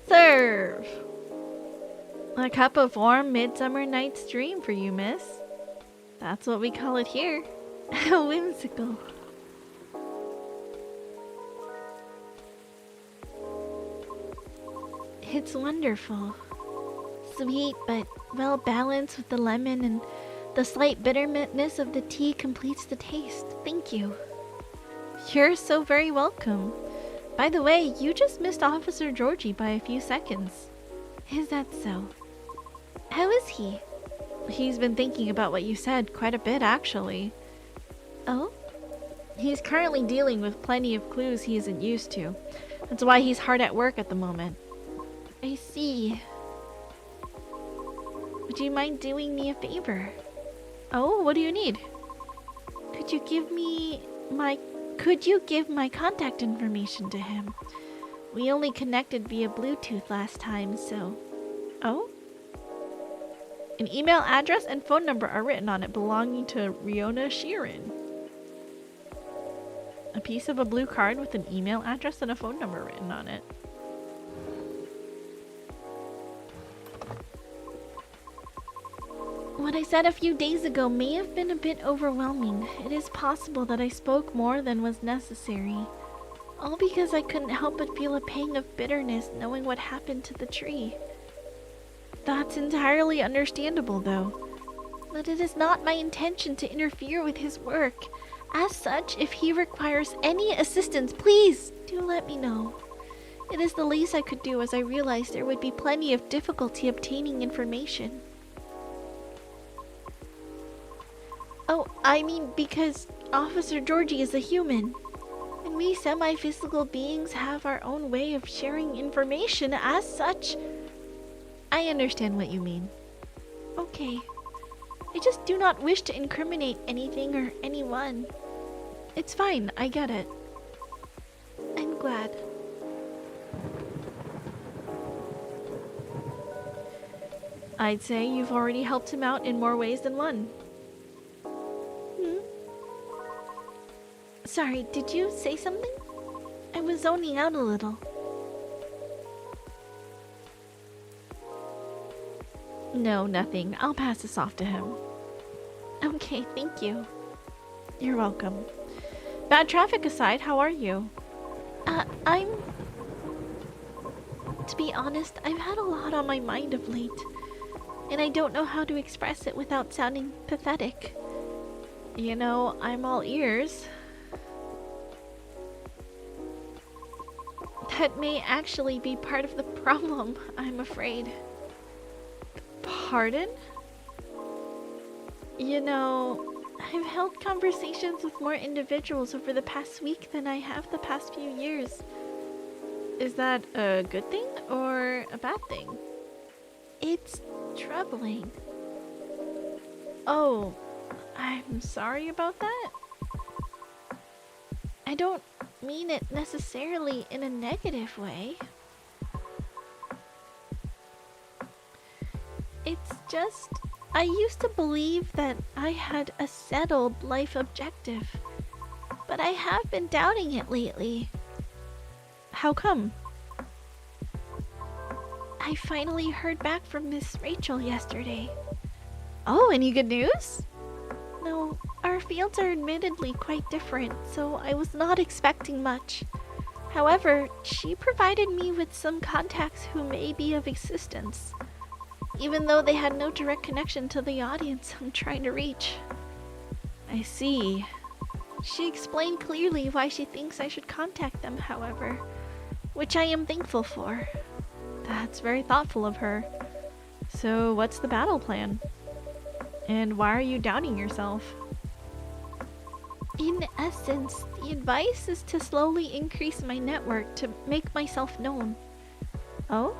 Serve! A cup of warm midsummer night's dream for you, miss. That's what we call it here. How whimsical. It's wonderful. Sweet, but well balanced with the lemon, and the slight bitterness of the tea completes the taste. Thank you. You're so very welcome. By the way, you just missed Officer Georgie by a few seconds. Is that so? How is he? He's been thinking about what you said quite a bit, actually. Oh? He's currently dealing with plenty of clues he isn't used to. That's why he's hard at work at the moment. I see. Would you mind doing me a favor? Oh, what do you need? Could you give my contact information to him? We only connected via Bluetooth last time, so... Oh? An email address and phone number are written on it belonging to Riona Sheeran. A piece of a blue card with an email address and a phone number written on it. What I said a few days ago may have been a bit overwhelming. It is possible that I spoke more than was necessary. All because I couldn't help but feel a pang of bitterness knowing what happened to the tree. That's entirely understandable, though. But it is not my intention to interfere with his work. As such, if he requires any assistance, please do let me know. It is the least I could do, as I realized there would be plenty of difficulty obtaining information. Oh, I mean because Officer Georgie is a human. And we semi-physical beings have our own way of sharing information. As such, I understand what you mean. Okay. I just do not wish to incriminate anything or anyone. It's fine, I get it. I'm glad. I'd say you've already helped him out in more ways than one. Sorry, did you say something? I was zoning out a little. No, nothing. I'll pass this off to him. Okay, thank you. You're welcome. Bad traffic aside, how are you? To be honest, I've had a lot on my mind of late, and I don't know how to express it without sounding pathetic. You know, I'm all ears. That may actually be part of the problem, I'm afraid. Pardon? You know, I've held conversations with more individuals over the past week than I have the past few years. Is that a good thing or a bad thing? It's troubling. Oh, I'm sorry about that. I don't mean it necessarily in a negative way. It's just, I used to believe that I had a settled life objective, but I have been doubting it lately. How come? I finally heard back from Miss Rachel yesterday. Oh, any good news? No, our fields are admittedly quite different, so I was not expecting much. However, she provided me with some contacts who may be of assistance, even though they had no direct connection to the audience I'm trying to reach. I see. She explained clearly why she thinks I should contact them, however, which I am thankful for. That's very thoughtful of her. So what's the battle plan? And why are you doubting yourself? In essence, the advice is to slowly increase my network to make myself known. Oh?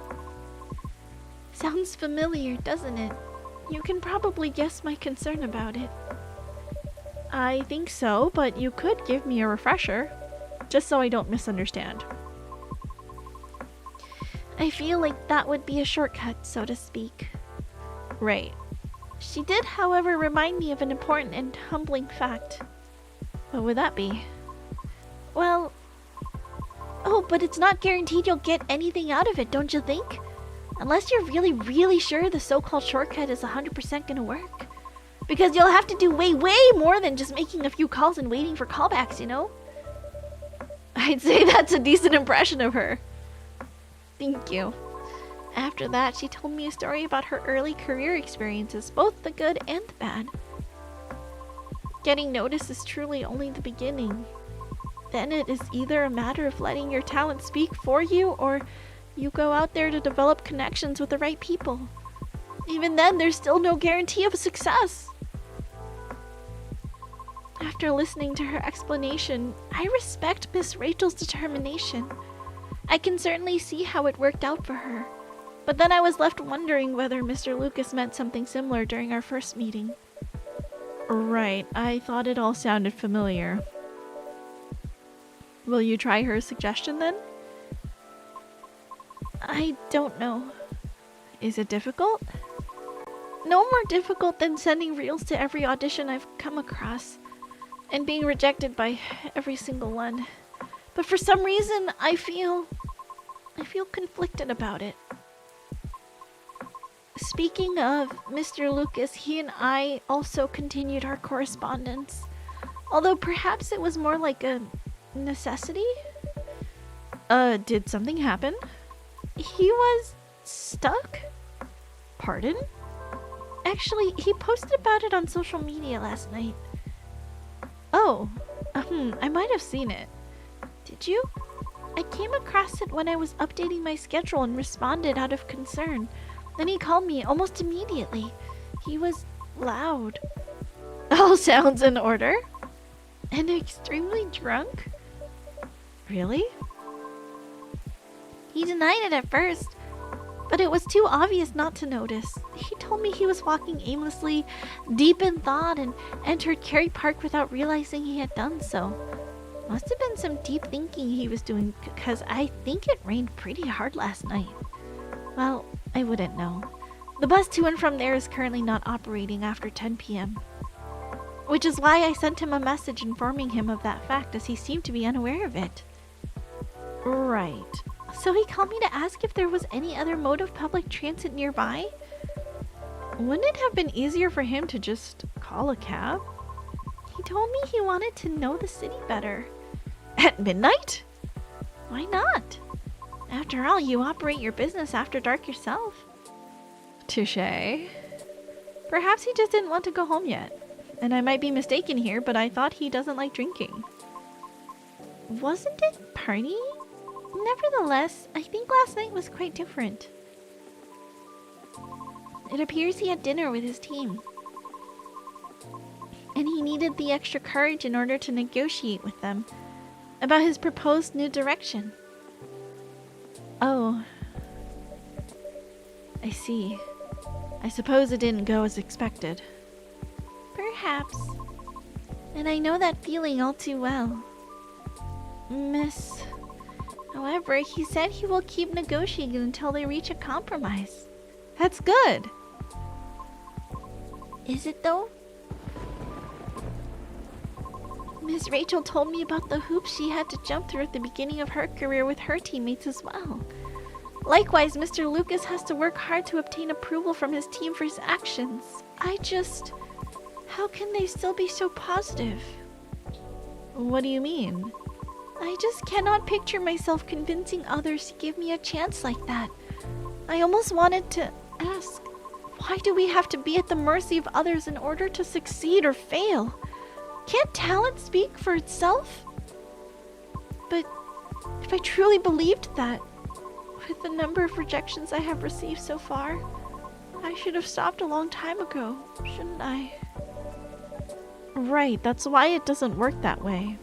Sounds familiar, doesn't it? You can probably guess my concern about it. I think so, but you could give me a refresher, just so I don't misunderstand. I feel like that would be a shortcut, so to speak. Right. She did, however, remind me of an important and humbling fact. What would that be? Well... Oh, but it's not guaranteed you'll get anything out of it, don't you think? Unless you're really, really sure the so-called shortcut is 100% gonna work. Because you'll have to do way, way more than just making a few calls and waiting for callbacks, you know? I'd say that's a decent impression of her. Thank you. After that, she told me a story about her early career experiences, both the good and the bad. Getting noticed is truly only the beginning. Then it is either a matter of letting your talent speak for you, or you go out there to develop connections with the right people. Even then, there's still no guarantee of success. After listening to her explanation, I respect Miss Rachel's determination. I can certainly see how it worked out for her. But then I was left wondering whether Mr. Lucas meant something similar during our first meeting. Right, I thought it all sounded familiar. Will you try her suggestion then? I don't know. Is it difficult? No more difficult than sending reels to every audition I've come across and being rejected by every single one. But for some reason, I feel conflicted about it. Speaking of Mr. Lucas, he and I also continued our correspondence, although perhaps it was more like a necessity. Did something happen? He was stuck? Pardon? Actually, he posted about it on social media last night. Oh, I might have seen it. Did you? I came across it when I was updating my schedule and responded out of concern. Then he called me almost immediately. He was loud. All sounds in order. And extremely drunk? Really? He denied it at first, but it was too obvious not to notice. He told me he was walking aimlessly, deep in thought, and entered Cary Park without realizing he had done so. Must have been some deep thinking he was doing, because I think it rained pretty hard last night. Well, I wouldn't know. The bus to and from there is currently not operating after 10 p.m. Which is why I sent him a message informing him of that fact, as he seemed to be unaware of it. Right. So he called me to ask if there was any other mode of public transit nearby? Wouldn't it have been easier for him to just call a cab? He told me he wanted to know the city better. At midnight? Why not? After all, you operate your business after dark yourself. Touché. Perhaps he just didn't want to go home yet. And I might be mistaken here, but I thought he doesn't like drinking. Wasn't it partying? Nevertheless, I think last night was quite different. It appears he had dinner with his team. And he needed the extra courage in order to negotiate with them about his proposed new direction. Oh. I see. I suppose it didn't go as expected. Perhaps. And I know that feeling all too well. However, he said he will keep negotiating until they reach a compromise. That's good. Is it though? Miss Rachel told me about the hoops she had to jump through at the beginning of her career with her teammates as well. Likewise, Mr. Lucas has to work hard to obtain approval from his team for his actions. How can they still be so positive? What do you mean? I just cannot picture myself convincing others to give me a chance like that. I almost wanted to ask, why do we have to be at the mercy of others in order to succeed or fail? Can't talent speak for itself? But if I truly believed that, with the number of rejections I have received so far, I should have stopped a long time ago, shouldn't I? Right, that's why it doesn't work that way.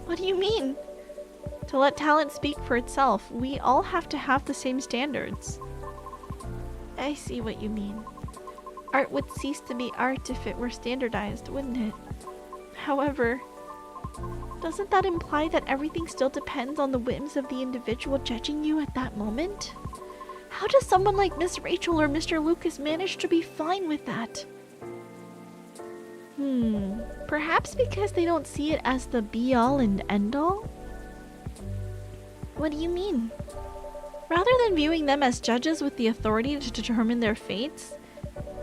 What do you mean? To let talent speak for itself, we all have to have the same standards. I see what you mean. Art would cease to be art if it were standardized, wouldn't it? However, doesn't that imply that everything still depends on the whims of the individual judging you at that moment? How does someone like Miss Rachel or Mr. Lucas manage to be fine with that? Perhaps because they don't see it as the be-all and end-all? What do you mean? Rather than viewing them as judges with the authority to determine their fates,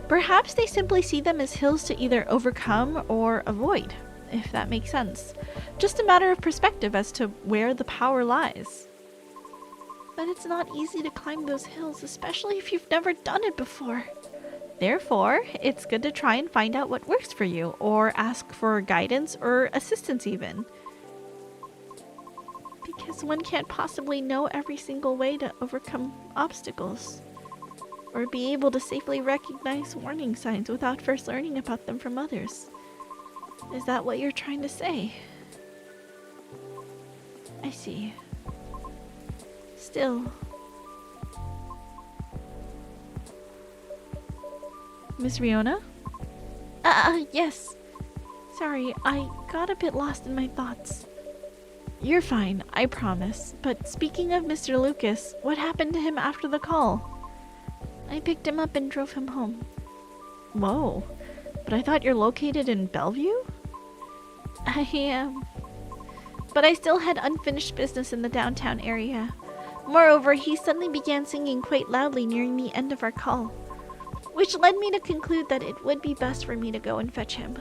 perhaps they simply see them as hills to either overcome or avoid, if that makes sense. Just a matter of perspective as to where the power lies. But it's not easy to climb those hills, especially if you've never done it before. Therefore, it's good to try and find out what works for you, or ask for guidance or assistance even. Because one can't possibly know every single way to overcome obstacles, or be able to safely recognize warning signs without first learning about them from others. Is that what you're trying to say? I see. Still... Miss Riona? Yes. Sorry, I got a bit lost in my thoughts. You're fine, I promise. But speaking of Mr. Lucas, what happened to him after the call? I picked him up and drove him home. Whoa. But I thought you're located in Bellevue? I am. But I still had unfinished business in the downtown area. Moreover, he suddenly began singing quite loudly nearing the end of our call, which led me to conclude that it would be best for me to go and fetch him.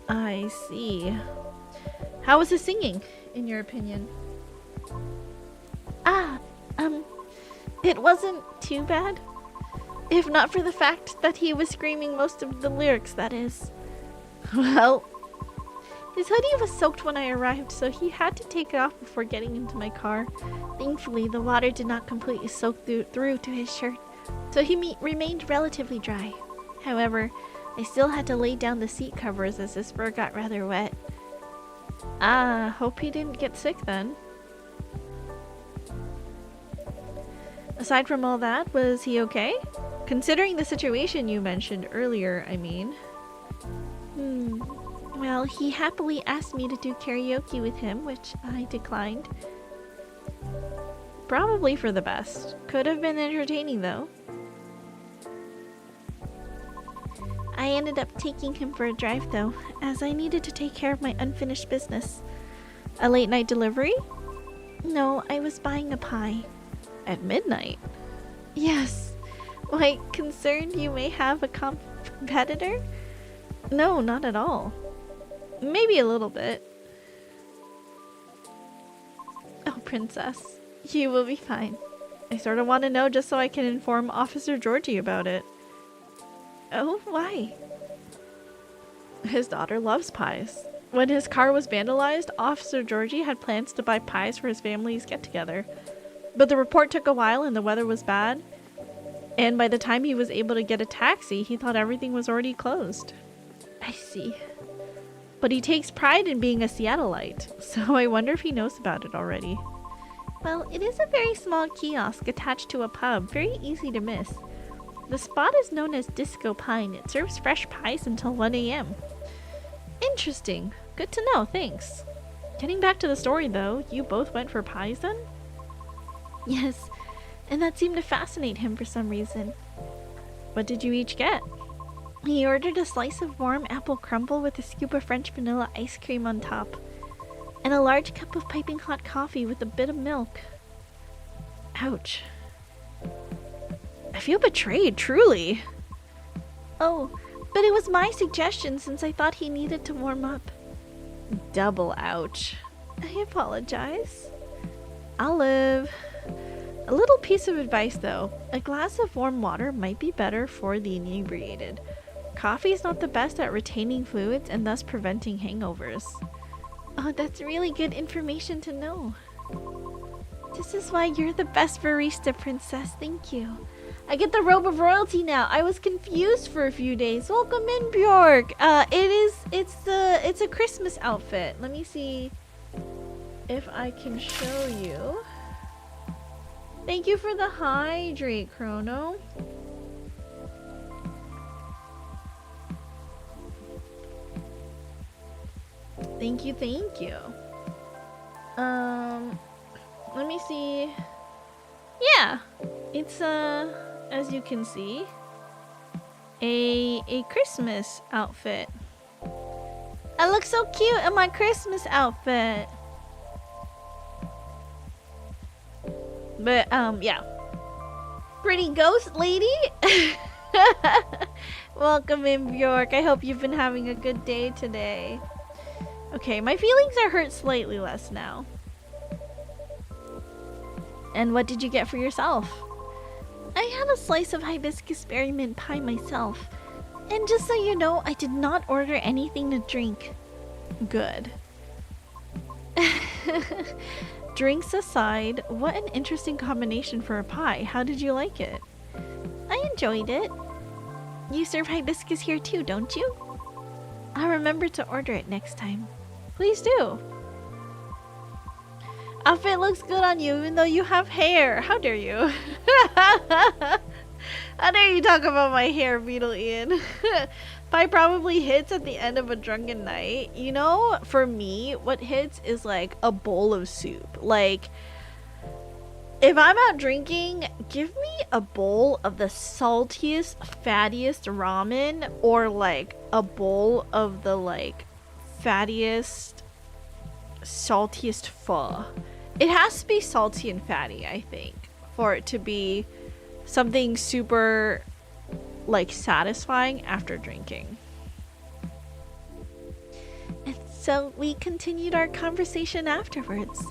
I see. How was his singing, in your opinion? It wasn't too bad. If not for the fact that he was screaming most of the lyrics, that is. Well, his hoodie was soaked when I arrived, so he had to take it off before getting into my car. Thankfully, the water did not completely soak through to his shirt, so he remained relatively dry. However, I still had to lay down the seat covers as his fur got rather wet. Hope he didn't get sick then. Aside from all that, was he okay? Considering the situation you mentioned earlier, I mean. Well, he happily asked me to do karaoke with him, which I declined. Probably for the best. Could have been entertaining though. I ended up taking him for a drive though, as I needed to take care of my unfinished business. A late night delivery? No, I was buying a pie. At midnight? Yes. Why, concerned you may have a competitor? No, not at all. Maybe a little bit. Oh, princess, you will be fine. I sort of want to know just so I can inform Officer Georgie about it. Oh, why? His daughter loves pies. When his car was vandalized, Officer Georgie had plans to buy pies for his family's get-together. But the report took a while and the weather was bad. And by the time he was able to get a taxi, he thought everything was already closed. I see. But he takes pride in being a Seattleite, so I wonder if he knows about it already. Well, it is a very small kiosk attached to a pub, very easy to miss. The spot is known as Disco Pine. It serves fresh pies until 1 a.m. Interesting. Good to know, thanks. Getting back to the story though, you both went for pies then? Yes, and that seemed to fascinate him for some reason. What did you each get? He ordered a slice of warm apple crumble with a scoop of French vanilla ice cream on top, and a large cup of piping hot coffee with a bit of milk. Ouch. I feel betrayed, truly. Oh, but it was my suggestion since I thought he needed to warm up. Double ouch. I apologize. Olive. A little piece of advice though. A glass of warm water might be better for the inebriated. Coffee is not the best at retaining fluids and thus preventing hangovers. Oh, that's really good information to know. This is why you're the best barista, princess. Thank you. I get the robe of royalty now. I was confused for a few days. Welcome in, Bjork. It's a Christmas outfit. Let me see if I can show you. Thank you for the hydrate, Chrono. Thank you, thank you. Let me see. Yeah, it's as you can see, a Christmas outfit. I look so cute in my Christmas outfit. But yeah. Pretty ghost lady. Welcome in, Bjork. I hope you've been having a good day today. Okay, my feelings are hurt slightly less now. And what did you get for yourself? I had a slice of hibiscus berry mint pie myself. And just so you know, I did not order anything to drink. Good. Drinks aside, what an interesting combination for a pie. How did you like it? I enjoyed it. You serve hibiscus here too, don't you? I'll remember to order it next time. Please do. Outfit looks good on you even though you have hair. How dare you? How dare you talk about my hair, Beetle Ian? Pie probably hits at the end of a drunken night. You know, for me, what hits is like a bowl of soup. Like, if I'm out drinking, give me a bowl of the saltiest, fattiest ramen, or like a bowl of the like fattiest, saltiest pho. It has to be salty and fatty, I think, for it to be something super like satisfying after drinking. And so we continued our conversation afterwards.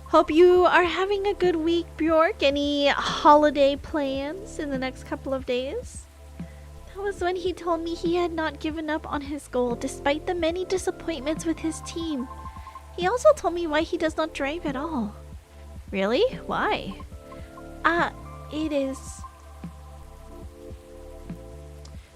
Hope you are having a good week, Bjork. Any holiday plans in the next couple of days? That was when he told me he had not given up on his goal despite the many disappointments with his team. He also told me why he does not drive at all. Really? Why? It is...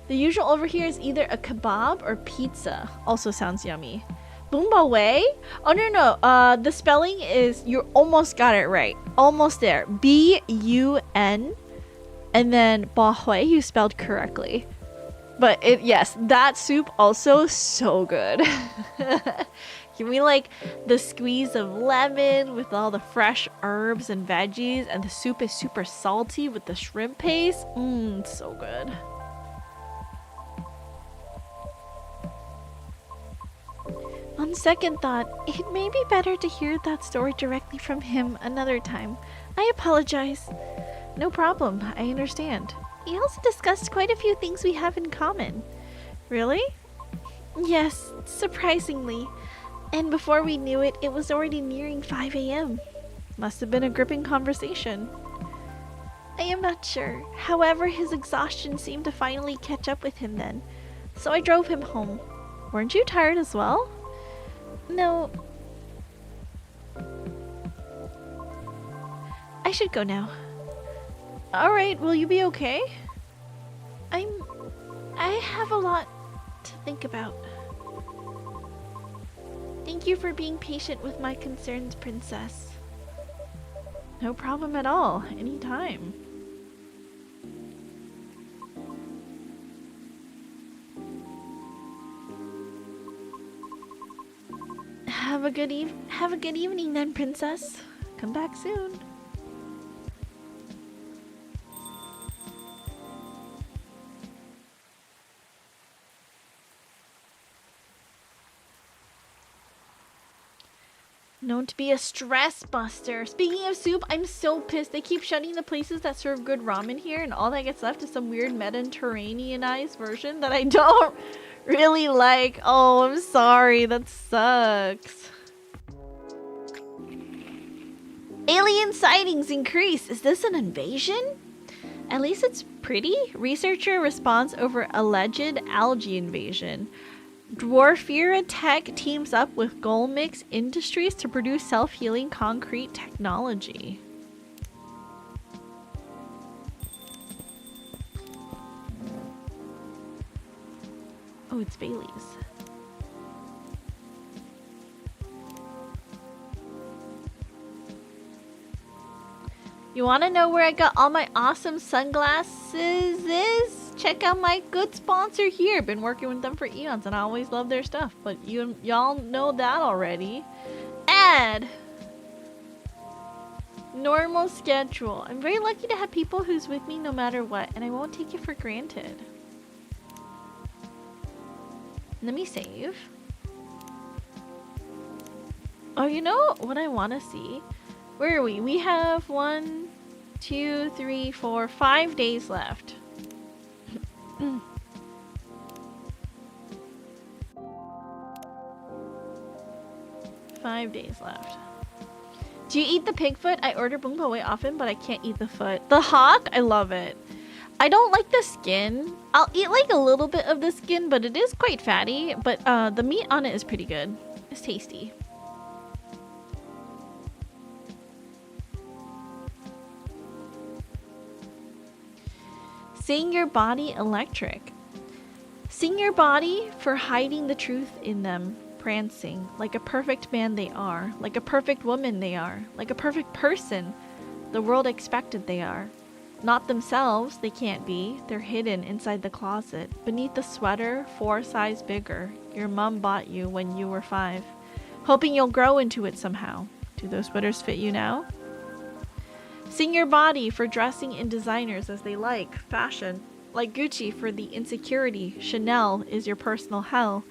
The usual over here is either a kebab or pizza. Also sounds yummy. Boomba Way? Oh, no. The spelling is... You almost got it right. Almost there. B-U-N. And then Ba Hui, you spelled correctly. But yes, that soup also so good. Give me like the squeeze of lemon with all the fresh herbs and veggies, and the soup is super salty with the shrimp paste. So good. On second thought, it may be better to hear that story directly from him another time. I apologize. No problem, I understand. We also discussed quite a few things we have in common. Really? Yes, surprisingly. And before we knew it, it was already nearing 5 a.m. Must have been a gripping conversation. I am not sure. However, his exhaustion seemed to finally catch up with him then. So I drove him home. Weren't you tired as well? No. I should go now. Alright, will you be okay? I have a lot to think about. Thank you for being patient with my concerns, Princess. No problem at all. Anytime. Have a good evening then, Princess. Come back soon. Known to be a stress buster. Speaking of soup, I'm so pissed. They keep shutting the places that serve good ramen here, and all that gets left is some weird Mediterraneanized version that I don't really like. Oh, I'm sorry. That sucks. Alien sightings increase. Is this an invasion? At least it's pretty. Researcher responds over alleged algae invasion. Dwarfira Tech teams up with Golmix Industries to produce self-healing concrete technology. Oh, it's Bailey's. You want to know where I got all my awesome sunglasses is? Check out my good sponsor here. Been working with them for eons and I always love their stuff. But y'all know that already. Add normal schedule. I'm very lucky to have people who's with me no matter what, and I won't take it for granted. Let me save. Oh, you know what I want to see? Where are we? We have 1, 2, 3, 4, 5 days left. 5 days left. Do you eat the pig foot? I order bungpa way often, but I can't eat the foot. The hawk? I love it. I don't like the skin. I'll eat like a little bit of the skin, but it is quite fatty. But the meat on it is pretty good. It's tasty. Sing your body electric. Sing your body for hiding the truth in them, prancing like a perfect man they are, like a perfect woman they are, like a perfect person the world expected they are. Not themselves, they can't be. They're hidden inside the closet, beneath the sweater 4 size bigger your mom bought you when you were 5, hoping you'll grow into it somehow. Do those sweaters fit you now? Sing your body for dressing in designers as they like, fashion, like Gucci for the insecurity, Chanel is your personal hell,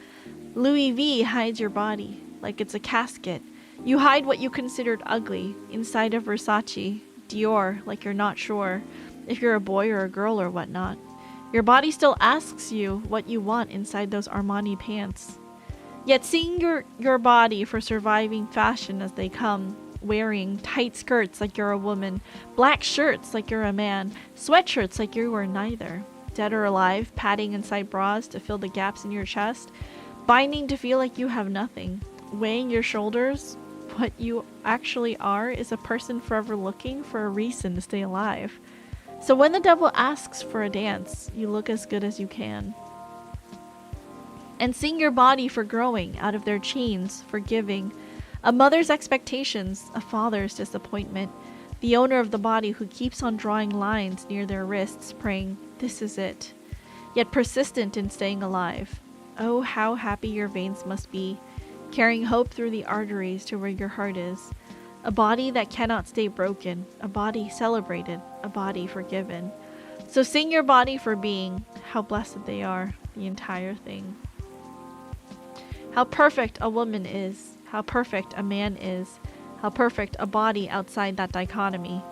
Louis V hides your body, like it's a casket. You hide what you considered ugly, inside of Versace, Dior, like you're not sure, if you're a boy or a girl or whatnot. Your body still asks you what you want inside those Armani pants. Yet sing your body for surviving fashion as they come, wearing tight skirts like you're a woman, black shirts like you're a man, sweatshirts like you were neither, dead or alive, padding inside bras to fill the gaps in your chest, binding to feel like you have nothing, weighing your shoulders. What you actually are is a person forever looking for a reason to stay alive. So when the devil asks for a dance, you look as good as you can. And sing your body for growing out of their chains, for giving, a mother's expectations, a father's disappointment, the owner of the body who keeps on drawing lines near their wrists, praying, this is it, yet persistent in staying alive. Oh, how happy your veins must be, carrying hope through the arteries to where your heart is. A body that cannot stay broken, a body celebrated, a body forgiven. So sing your body for being, how blessed they are, the entire thing. How perfect a woman is, how perfect a man is, how perfect a body outside that dichotomy,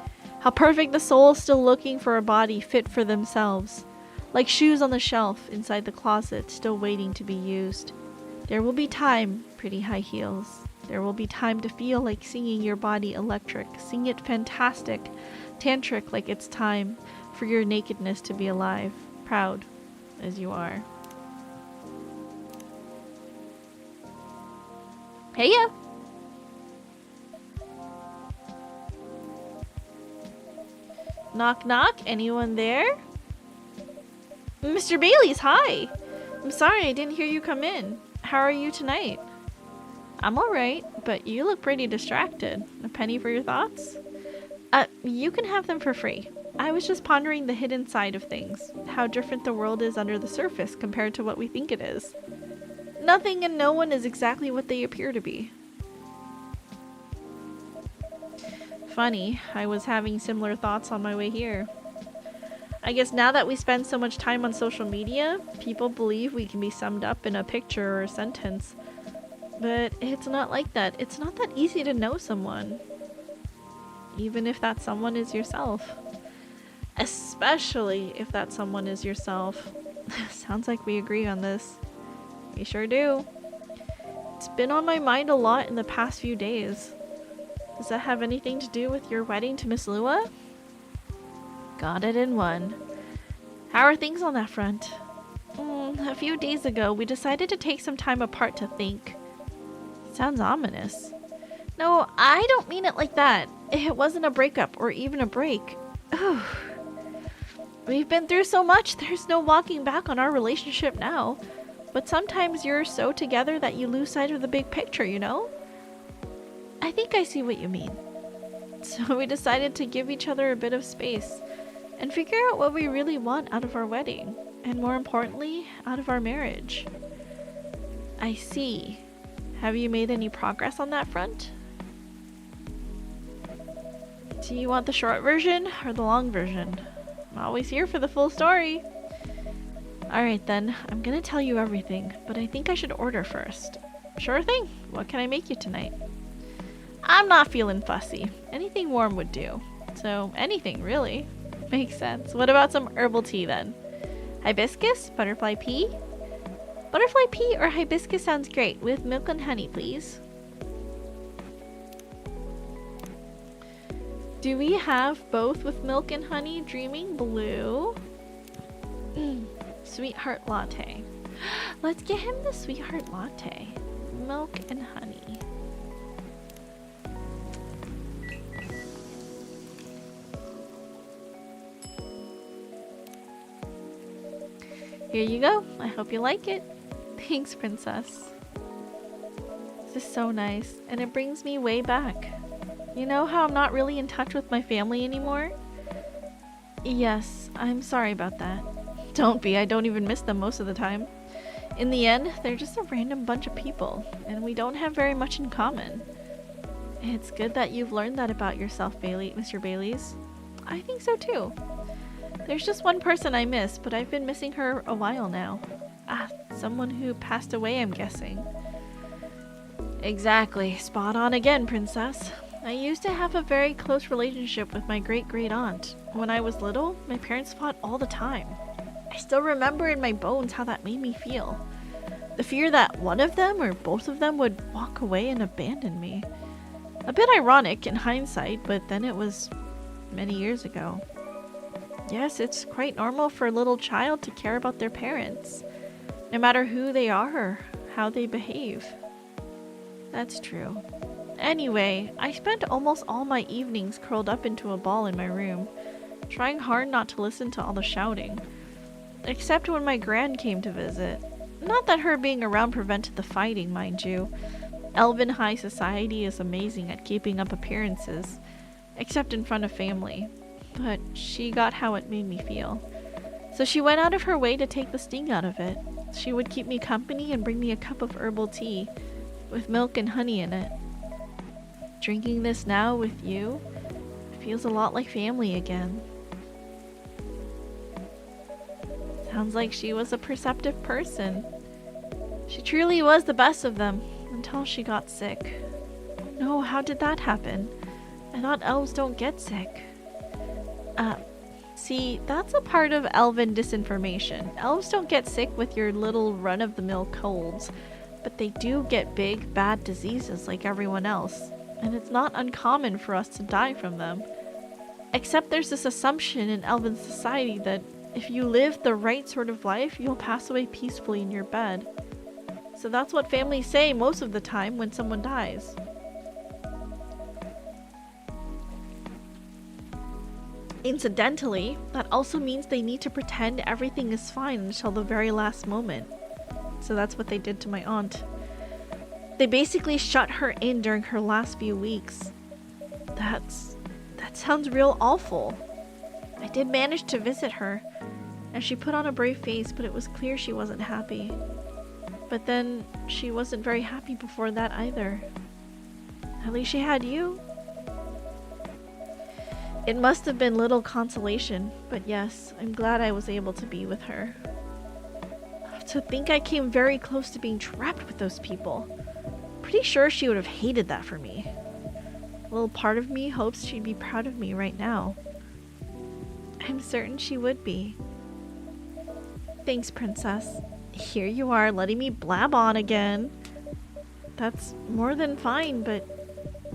How perfect the soul is still looking for a body fit for themselves. Like shoes on the shelf inside the closet, still waiting to be used. There will be time, pretty high heels. There will be time to feel like singing your body electric, sing it fantastic, tantric like it's time for your nakedness to be alive, proud as you are. Hey ya! Knock knock, anyone there? Mr. Bailey's, hi! I'm sorry I didn't hear you come in. How are you tonight? I'm alright, but you look pretty distracted. A penny for your thoughts? You can have them for free. I was just pondering the hidden side of things. How different the world is under the surface compared to what we think it is. Nothing and no one is exactly what they appear to be. Funny, I was having similar thoughts on my way here. I guess now that we spend so much time on social media, people believe we can be summed up in a picture or a sentence. But it's not like that. It's not that easy to know someone. Even if that someone is yourself. Especially if that someone is yourself. Sounds like we agree on this. We sure do. It's been on my mind a lot in the past few days. Does that have anything to do with your wedding to Miss Lua? Got it in one. How are things on that front? A few days ago, we decided to take some time apart to think. Sounds ominous. No, I don't mean it like that. It wasn't a breakup or even a break. We've been through so much, there's no walking back on our relationship now. But sometimes you're so together that you lose sight of the big picture, you know? I think I see what you mean. So we decided to give each other a bit of space and figure out what we really want out of our wedding, and more importantly, out of our marriage. I see. Have you made any progress on that front? Do you want the short version or the long version? I'm always here for the full story. Alright then, I'm gonna tell you everything, but I think I should order first. Sure thing. What can I make you tonight? I'm not feeling fussy. Anything warm would do. So, anything, really. Makes sense. What about some herbal tea then? Hibiscus? Butterfly pea? Butterfly pea or hibiscus sounds great. With milk and honey, please. Do we have both with milk and honey? Dreaming blue. Sweetheart latte. Let's get him the sweetheart latte. Milk and honey. Here you go. I hope you like it. Thanks, princess. This is so nice, and it brings me way back. You know how I'm not really in touch with my family anymore? Yes, I'm sorry about that. Don't be, I don't even miss them most of the time. In the end, they're just a random bunch of people, and we don't have very much in common. It's good that you've learned that about yourself, Mr. Bailey's. I think so too. There's just one person I miss, but I've been missing her a while now. Someone who passed away, I'm guessing. Exactly. Spot on again, princess. I used to have a very close relationship with my great-great-aunt. When I was little, my parents fought all the time. I still remember in my bones how that made me feel. The fear that one of them or both of them would walk away and abandon me. A bit ironic in hindsight, but then it was many years ago. Yes, it's quite normal for a little child to care about their parents, no matter who they are or how they behave. That's true. Anyway, I spent almost all my evenings curled up into a ball in my room, trying hard not to listen to all the shouting. Except when my gran came to visit. Not that her being around prevented the fighting, mind you. Elven high society is amazing at keeping up appearances, except in front of family. But she got how it made me feel. So she went out of her way to take the sting out of it. She would keep me company and bring me a cup of herbal tea, with milk and honey in it. Drinking this now with you feels a lot like family again. Sounds like she was a perceptive person. She truly was the best of them, until she got sick. No, how did that happen? I thought elves don't get sick. See, that's a part of elven disinformation. Elves don't get sick with your little run-of-the-mill colds, but they do get big, bad diseases like everyone else, and it's not uncommon for us to die from them. Except there's this assumption in elven society that if you live the right sort of life, you'll pass away peacefully in your bed. So that's what families say most of the time when someone dies. Incidentally, that also means they need to pretend everything is fine until the very last moment. So that's what they did to my aunt. They basically shut her in during her last few weeks. That sounds real awful. I did manage to visit her, and she put on a brave face, but it was clear she wasn't happy. But then, she wasn't very happy before that either. At least she had you. It must have been little consolation, but yes, I'm glad I was able to be with her. To think I came very close to being trapped with those people. Pretty sure she would have hated that for me. A little part of me hopes she'd be proud of me right now. I'm certain she would be. Thanks, Princess. Here you are, letting me blab on again. That's more than fine, but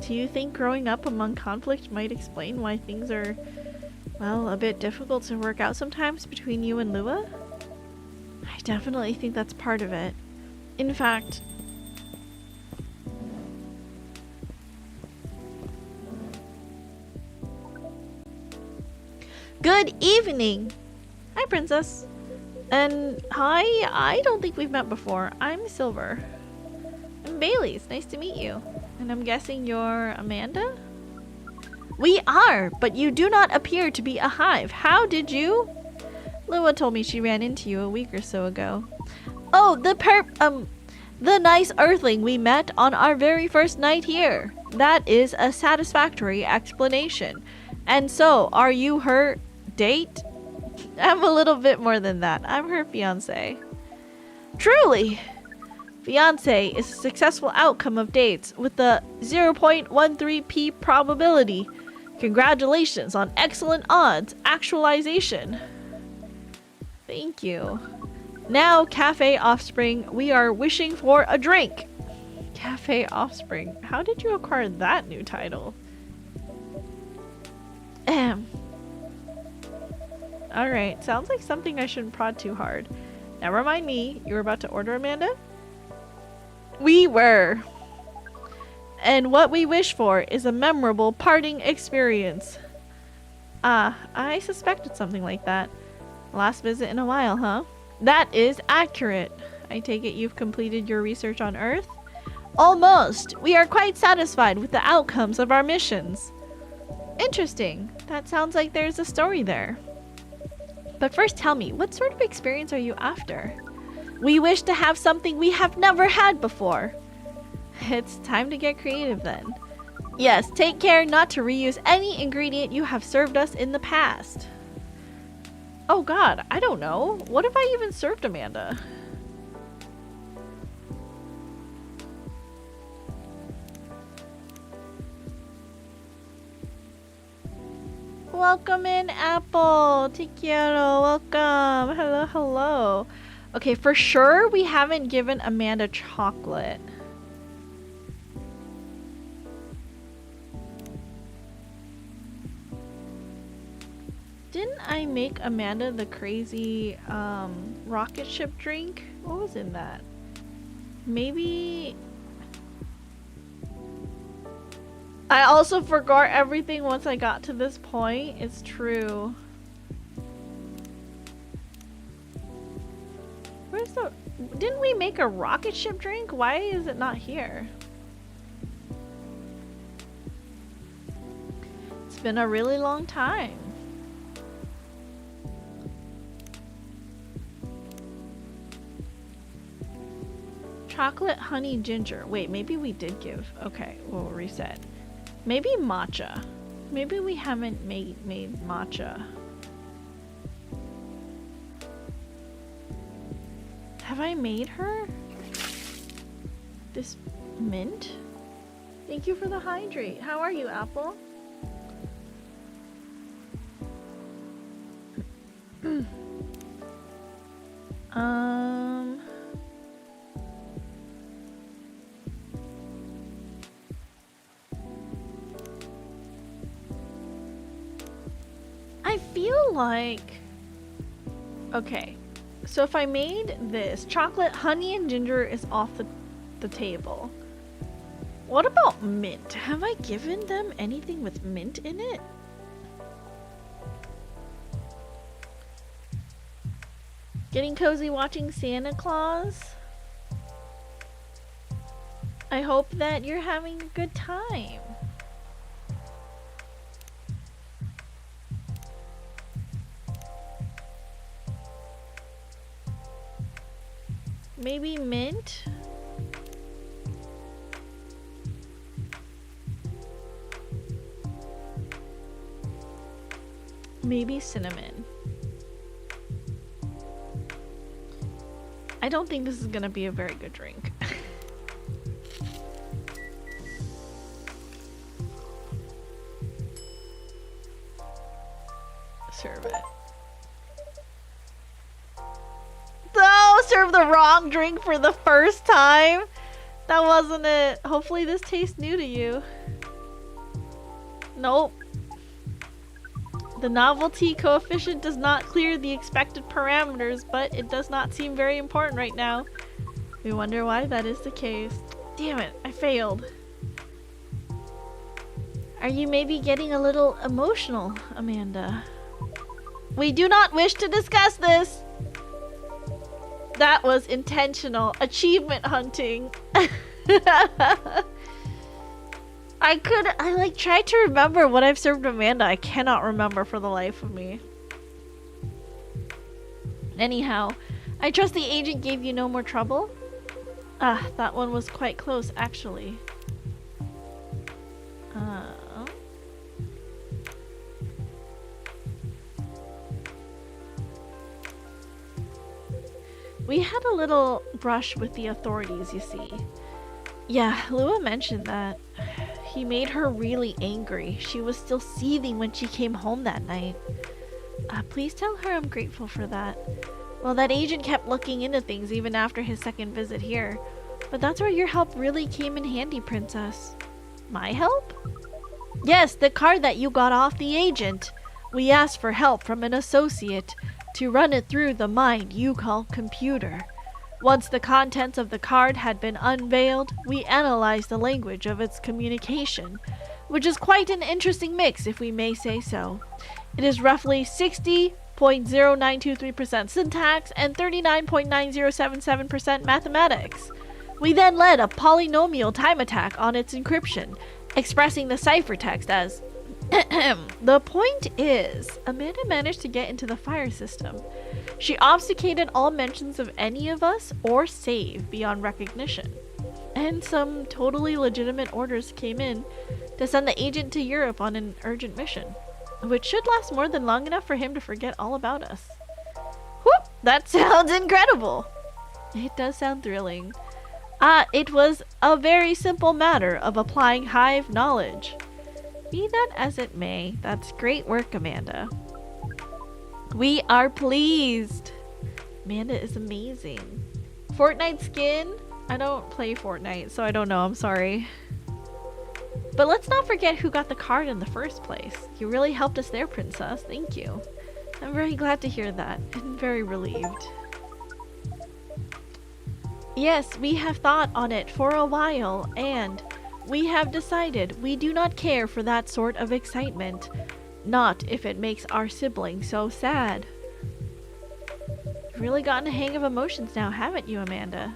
do you think growing up among conflict might explain why things are, well, a bit difficult to work out sometimes between you and Lua? I definitely think that's part of it. In fact, good evening! Hi, Princess. And hi, I don't think we've met before. I'm Silver. I'm Bailey. It's nice to meet you. And I'm guessing you're Amanda? We are, but you do not appear to be a hive. How did you? Lua told me she ran into you a week or so ago. Oh, the nice earthling we met on our very first night here. That is a satisfactory explanation. And so, are you her date? I'm a little bit more than that. I'm her fiance. Truly! Fiance is a successful outcome of dates with the 0.13p probability. Congratulations on excellent odds actualization. Thank you. Now, Cafe Offspring, we are wishing for a drink. Cafe Offspring, how did you acquire that new title? Alright, sounds like something I shouldn't prod too hard. Never mind me, you were about to order, Amanda? We were. And what we wish for is a memorable parting experience. Ah, I suspected something like that. Last visit in a while, huh? That is accurate. I take it you've completed your research on Earth? Almost. We are quite satisfied with the outcomes of our missions. Interesting. That sounds like there's a story there. But first tell me, what sort of experience are you after? We wish to have something we have never had before. It's time to get creative then. Yes, take care not to reuse any ingredient you have served us in the past. Oh god, I don't know. What have I even served Amanda? Welcome in, Apple. Te quiero. Welcome. Hello, hello. Okay, for sure we haven't given Amanda chocolate. Didn't I make Amanda the crazy rocket ship drink? What was in that? Maybe... I also forgot everything once I got to this point. It's true. Where's the... Didn't we make a rocket ship drink? Why is it not here? It's been a really long time. Chocolate, honey, ginger. Wait, maybe we did give. Okay, we'll reset. Maybe matcha. Maybe we haven't made matcha. Have I made her? This mint? Thank you for the hydrate. How are you, Apple? I feel like... Okay, so if I made this, chocolate, honey, and ginger is off the table. What about mint? Have I given them anything with mint in it? Getting cozy watching Santa Claus? I hope that you're having a good time. Maybe mint? Maybe cinnamon. I don't think this is gonna be a very good drink. Serve it. No, serve the wrong drink for the first time. That wasn't it. Hopefully this tastes new to you. Nope. The novelty coefficient does not clear the expected parameters, but it does not seem very important right now. We wonder why that is the case. Damn it, I failed. Are you maybe getting a little emotional, Amanda? We do not wish to discuss this. That was intentional. Achievement hunting. I like tried to remember what I've served Amanda. I cannot remember for the life of me. Anyhow, I trust the agent gave you no more trouble? Ah, that one was quite close, actually. We had a little brush with the authorities, you see. Yeah, Lua mentioned that. He made her really angry. She was still seething when she came home that night. Please tell her I'm grateful for that. Well, that agent kept looking into things even after his second visit here. But that's where your help really came in handy, Princess. My help? Yes, the card that you got off the agent. We asked for help from an associate to run it through the mind you call computer. Once the contents of the card had been unveiled, we analyzed the language of its communication, which is quite an interesting mix, if we may say so. It is roughly 60.0923% syntax and 39.9077% mathematics. We then led a polynomial time attack on its encryption, expressing the ciphertext as The point is, Amanda managed to get into the fire system. She obfuscated all mentions of any of us or save beyond recognition. And some totally legitimate orders came in to send the agent to Europe on an urgent mission, which should last more than long enough for him to forget all about us. Whoop! That sounds incredible! It does sound thrilling. It was a very simple matter of applying hive knowledge. Be that as it may, that's great work, Amanda. We are pleased. Amanda is amazing. Fortnite skin? I don't play Fortnite, so I don't know. I'm sorry. But let's not forget who got the card in the first place. You really helped us there, Princess. Thank you. I'm very glad to hear that, and very relieved. Yes, we have thought on it for a while, and we have decided we do not care for that sort of excitement. Not if it makes our sibling so sad. You've really gotten a hang of emotions now, haven't you, Amanda?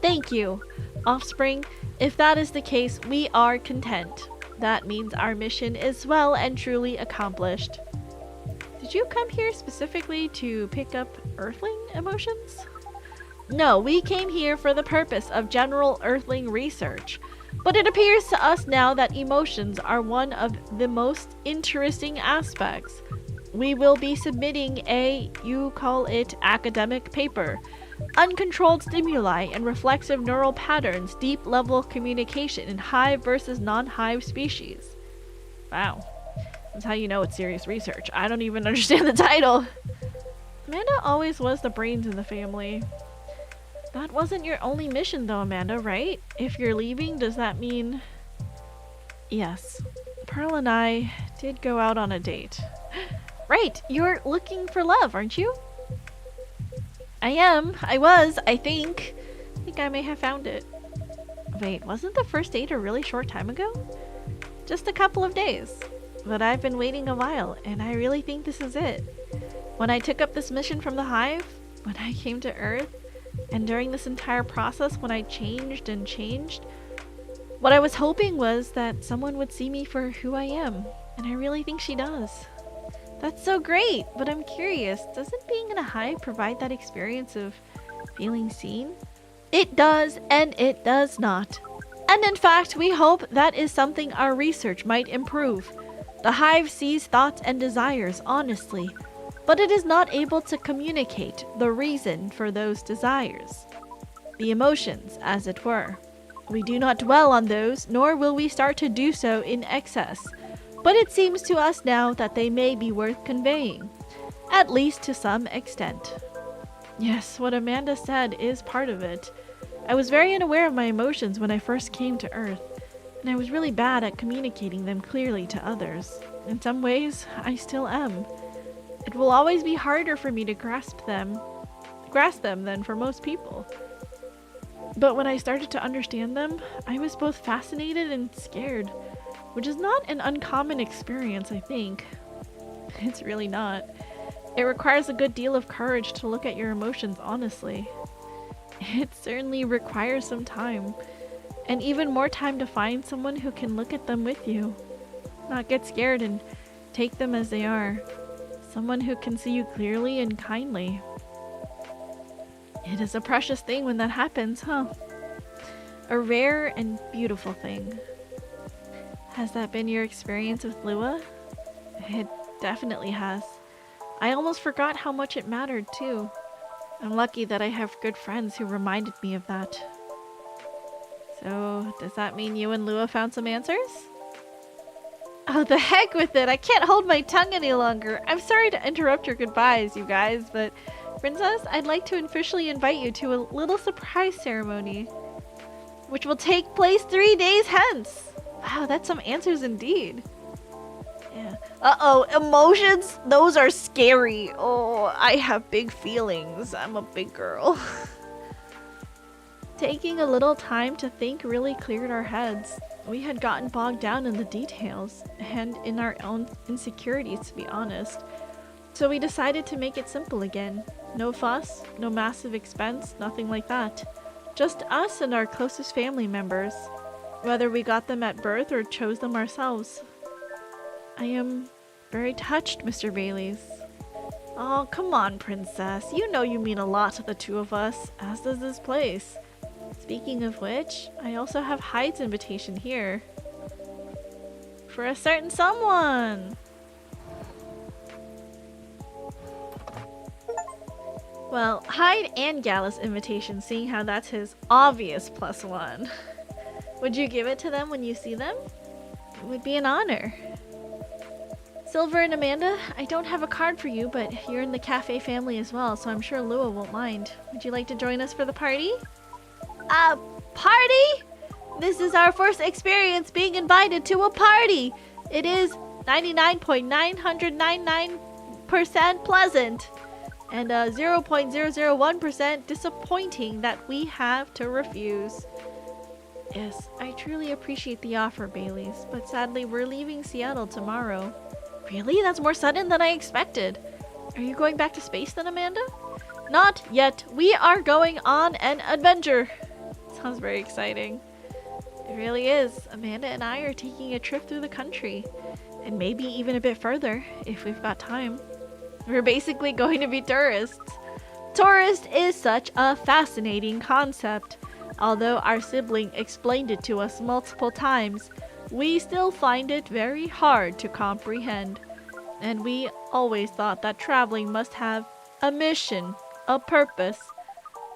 Thank you, Offspring. If that is the case, we are content. That means our mission is well and truly accomplished. Did you come here specifically to pick up Earthling emotions? No, we came here for the purpose of general Earthling research. But it appears to us now that emotions are one of the most interesting aspects. We will be submitting a, you call it, academic paper. Uncontrolled stimuli and reflexive neural patterns, deep level communication in hive versus non-hive species. Wow. That's how you know it's serious research. I don't even understand the title. Amanda always was the brains in the family. That wasn't your only mission though, Amanda, right? If you're leaving, does that mean... Yes. Pearl and I did go out on a date. Right, you're looking for love, aren't you? I am. I think. I think I may have found it. Wait, wasn't the first date a really short time ago? Just a couple of days. But I've been waiting a while, and I really think this is it. When I took up this mission from the Hive, when I came to Earth, and during this entire process when I changed and changed, what I was hoping was that someone would see me for who I am, and I really think she does. That's so great, but I'm curious, doesn't being in a hive provide that experience of feeling seen? It does, and it does not. And in fact, we hope that is something our research might improve. The hive sees thoughts and desires honestly, but it is not able to communicate the reason for those desires. The emotions, as it were. We do not dwell on those, nor will we start to do so in excess. But it seems to us now that they may be worth conveying, at least to some extent. Yes, what Amanda said is part of it. I was very unaware of my emotions when I first came to Earth, and I was really bad at communicating them clearly to others. In some ways, I still am. It will always be harder for me to grasp them than for most people. But when I started to understand them, I was both fascinated and scared. Which is not an uncommon experience, I think. It's really not. It requires a good deal of courage to look at your emotions honestly. It certainly requires some time, and even more time to find someone who can look at them with you. Not get scared and take them as they are. Someone who can see you clearly and kindly. It is a precious thing when that happens, huh? A rare and beautiful thing. Has that been your experience with Lua? It definitely has. I almost forgot how much it mattered too. I'm lucky that I have good friends who reminded me of that. So, does that mean you and Lua found some answers? Oh, the heck with it! I can't hold my tongue any longer! I'm sorry to interrupt your goodbyes, you guys, but Princess, I'd like to officially invite you to a little surprise ceremony, which will take place 3 days hence! Wow, that's some answers indeed. Yeah. Uh-oh, emotions? Those are scary. Oh, I have big feelings. I'm a big girl. Taking a little time to think really cleared our heads. We had gotten bogged down in the details and in our own insecurities, to be honest. So we decided to make it simple again. No fuss, no massive expense, nothing like that. Just us and our closest family members. Whether we got them at birth or chose them ourselves. I am very touched, Mr. Baileys. Oh, come on, Princess. You know you mean a lot to the two of us, as does this place. Speaking of which, I also have Hyde's invitation here. For a certain someone! Well, Hyde and Gallus' invitation, seeing how that's his obvious +1. Would you give it to them when you see them? It would be an honor. Silver and Amanda, I don't have a card for you, but you're in the cafe family as well, so I'm sure Lua won't mind. Would you like to join us for the party? A party? This is our first experience being invited to a party. It is 99.999% pleasant and 0.001% disappointing that we have to refuse. Yes, I truly appreciate the offer, Baileys, but sadly we're leaving Seattle tomorrow. Really? That's more sudden than I expected. Are you going back to space then, Amanda? Not yet. We are going on an adventure. Sounds very exciting. It really is. Amanda and I are taking a trip through the country, and maybe even a bit further if we've got time. We're basically going to be tourists. Tourist is such a fascinating concept. Although our sibling explained it to us multiple times, we still find it very hard to comprehend. And we always thought that traveling must have a mission, a purpose.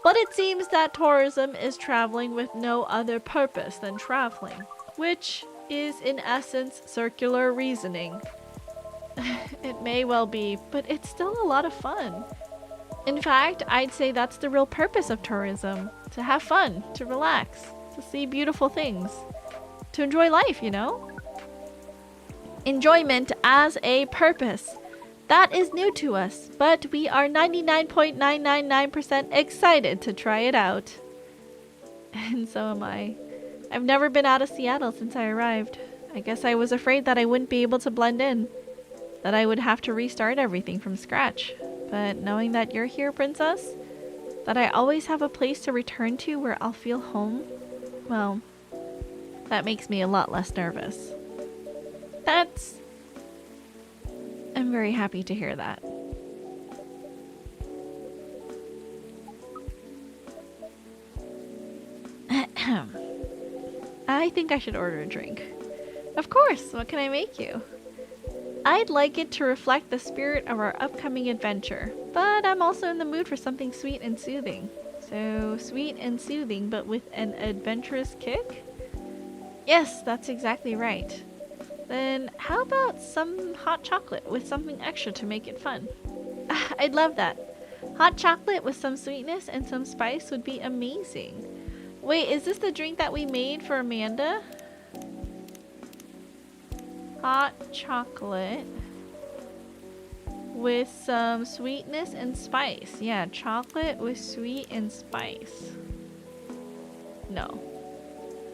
But it seems that tourism is traveling with no other purpose than traveling, which is in essence circular reasoning. It may well be, but it's still a lot of fun. In fact, I'd say that's the real purpose of tourism. To have fun, to relax, to see beautiful things, to enjoy life, you know? Enjoyment as a purpose. That is new to us, but we are 99.999% excited to try it out. And so am I. I've never been out of Seattle since I arrived. I guess I was afraid that I wouldn't be able to blend in, that I would have to restart everything from scratch. But knowing that you're here, Princess, that I always have a place to return to where I'll feel home, well, that makes me a lot less nervous. I'm very happy to hear that. I think I should order a drink. Of course, what can I make you? I'd like it to reflect the spirit of our upcoming adventure, but I'm also in the mood for something sweet and soothing. So, sweet and soothing, but with an adventurous kick? Yes, that's exactly right. Then how about some hot chocolate with something extra to make it fun? I'd love that. Hot chocolate with some sweetness and some spice would be amazing. Wait, is this the drink that we made for Amanda? Hot chocolate with some sweetness and spice. Yeah, chocolate with sweet and spice. No.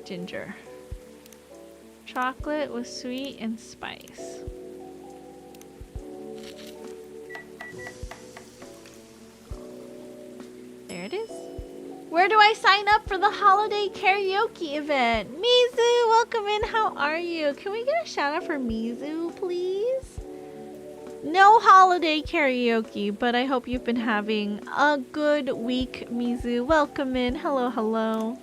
Ginger. Chocolate with sweet and spice. There it is. Where do I sign up for the holiday karaoke event? Mizu, welcome in. How are you? Can we get a shout out for Mizu, please? No holiday karaoke, but I hope you've been having a good week, Mizu. Welcome in. Hello, hello.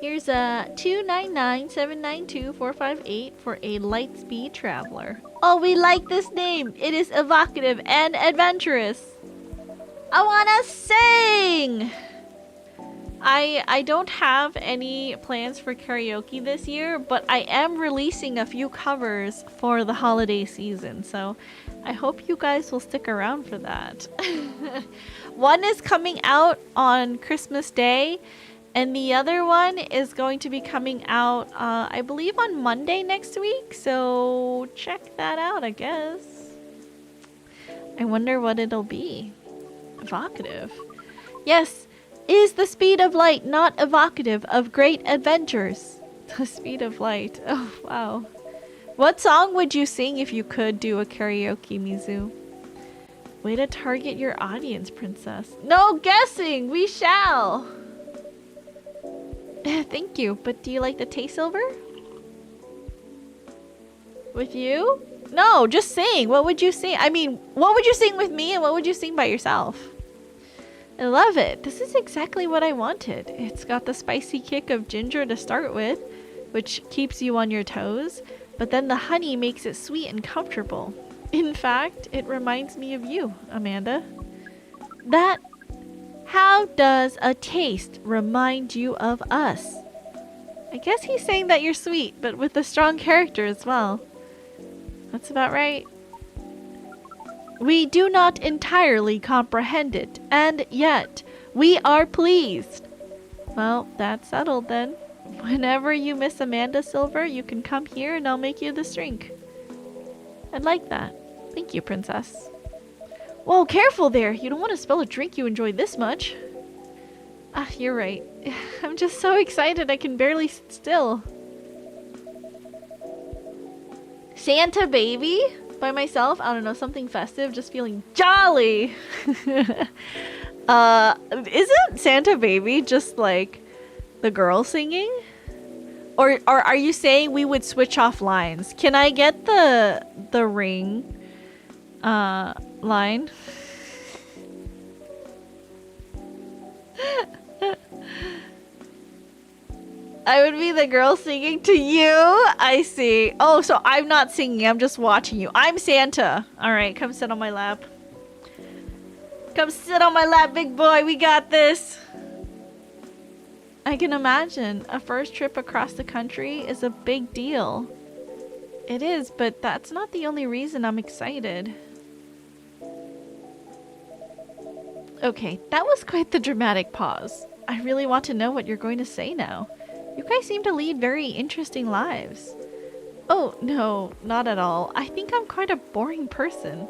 Here's a 299792458 for a Lightspeed Traveler. Oh, we like this name. It is evocative and adventurous. I wanna sing! I don't have any plans for karaoke this year, but I am releasing a few covers for the holiday season, so I hope you guys will stick around for that. One is coming out on Christmas Day, and the other one is going to be coming out, I believe on Monday next week, so check that out, I guess. I wonder what it'll be. Evocative. Yes, is the speed of light not evocative of great adventures? The speed of light. Oh, wow. What song would you sing if you could do a karaoke, Mizu? Way to target your audience, Princess. No guessing! We shall! Thank you, but do you like the Tay Silver? With you? No, just sing. What would you sing? I mean, what would you sing with me and what would you sing by yourself? I love it. This is exactly what I wanted. It's got the spicy kick of ginger to start with, which keeps you on your toes, but then the honey makes it sweet and comfortable. In fact, it reminds me of you, Amanda. How does a taste remind you of us? I guess he's saying that you're sweet, but with a strong character as well. That's about right. We do not entirely comprehend it, and yet we are pleased. Well, that's settled then. Whenever you miss Amanda Silver, you can come here and I'll make you this drink. I'd like that. Thank you, Princess. Whoa, careful there. You don't want to spill a drink you enjoy this much. Ah, you're right. I'm just so excited I can barely sit still. Santa Baby? By myself? I don't know, something festive, just feeling jolly. Isn't Santa Baby just like the girl singing? Or are you saying we would switch off lines? Can I get the ring line? I would be the girl singing to you? I see. Oh, so I'm not singing. I'm just watching you. I'm Santa. All right, come sit on my lap. Come sit on my lap, big boy. We got this. I can imagine. A first trip across the country is a big deal. It is, but that's not the only reason I'm excited. Okay, that was quite the dramatic pause. I really want to know what you're going to say now. You guys seem to lead very interesting lives. Oh, no, not at all. I think I'm quite a boring person.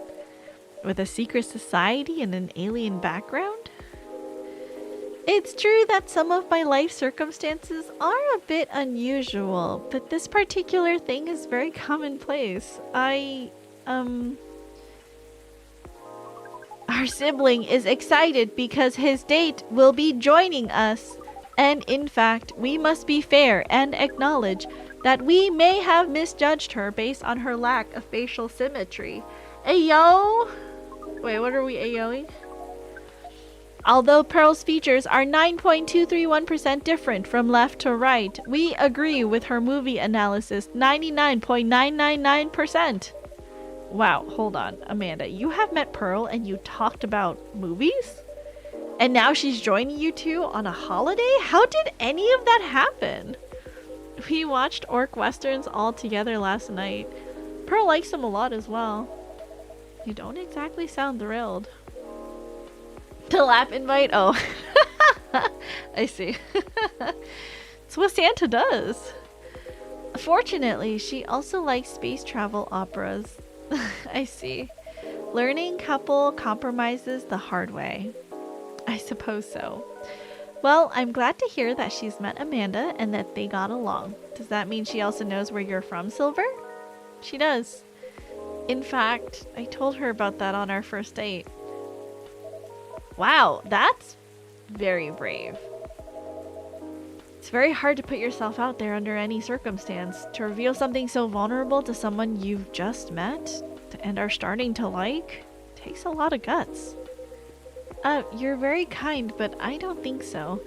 With a secret society and an alien background? It's true that some of my life circumstances are a bit unusual, but this particular thing is very commonplace. Our sibling is excited because his date will be joining us. And in fact, we must be fair and acknowledge that we may have misjudged her based on her lack of facial symmetry. Ayo! Wait, what are we ayoing? Although Pearl's features are 9.231% different from left to right, we agree with her movie analysis 99.999%. Wow, hold on, Amanda. You have met Pearl and you talked about movies? And now she's joining you two on a holiday? How did any of that happen? We watched Orc Westerns all together last night. Pearl likes them a lot as well. You don't exactly sound thrilled. The lap invite? Oh. I see. It's what Santa does. Fortunately, she also likes space travel operas. I see. Learning couple compromises the hard way. I suppose so. Well, I'm glad to hear that she's met Amanda and that they got along. Does that mean she also knows where you're from, Silver? She does. In fact, I told her about that on our first date. Wow, that's very brave. It's very hard to put yourself out there under any circumstance. To reveal something so vulnerable to someone you've just met and are starting to like takes a lot of guts. You're very kind, but I don't think so.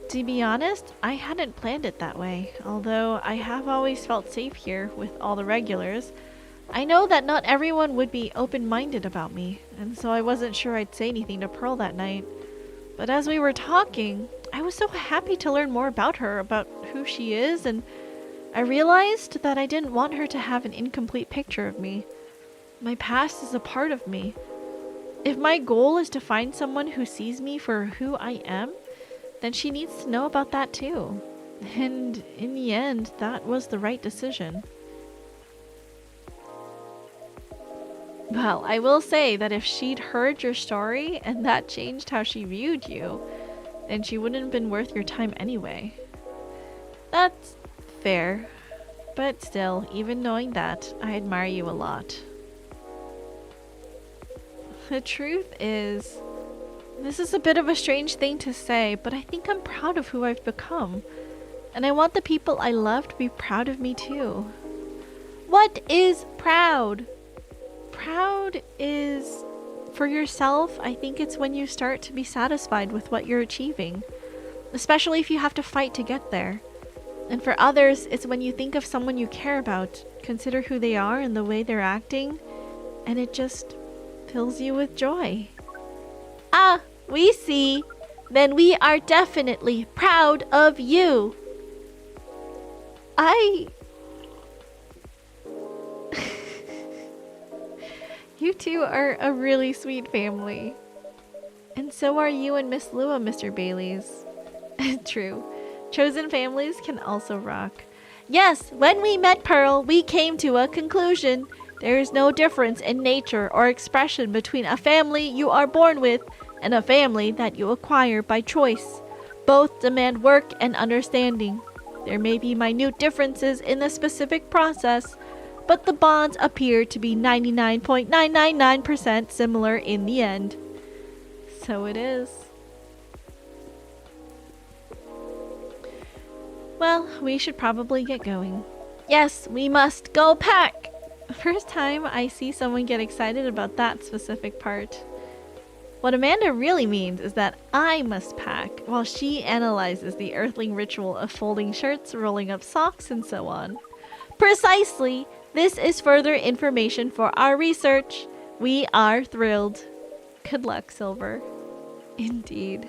To be honest, I hadn't planned it that way. Although I have always felt safe here with all the regulars, I know that not everyone would be open-minded about me, and so I wasn't sure I'd say anything to Pearl that night. But as we were talking, I was so happy to learn more about her, about who she is, and I realized that I didn't want her to have an incomplete picture of me. My past is a part of me. If my goal is to find someone who sees me for who I am, then she needs to know about that too. And in the end, that was the right decision. Well, I will say that if she'd heard your story and that changed how she viewed you, then she wouldn't have been worth your time anyway. That's fair. But still, even knowing that, I admire you a lot. The truth is, this is a bit of a strange thing to say, but I think I'm proud of who I've become. And I want the people I love to be proud of me too. What is proud? Proud is, for yourself, I think it's when you start to be satisfied with what you're achieving. Especially if you have to fight to get there. And for others, it's when you think of someone you care about, consider who they are and the way they're acting, and it just fills you with joy. Ah, we see. Then we are definitely proud of you. You two are a really sweet family. And so are you and Miss Lua, Mr. Bailey's. True. Chosen families can also rock. Yes, when we met Pearl, we came to a conclusion. There is no difference in nature or expression between a family you are born with and a family that you acquire by choice. Both demand work and understanding. There may be minute differences in the specific process, but the bonds appear to be 99.999% similar in the end. So it is. Well, we should probably get going. Yes, we must go pack! First time I see someone get excited about that specific part. What Amanda really means is that I must pack, while she analyzes the earthling ritual of folding shirts, rolling up socks, and so on. Precisely! This is further information for our research. We are thrilled. Good luck, Silver. Indeed.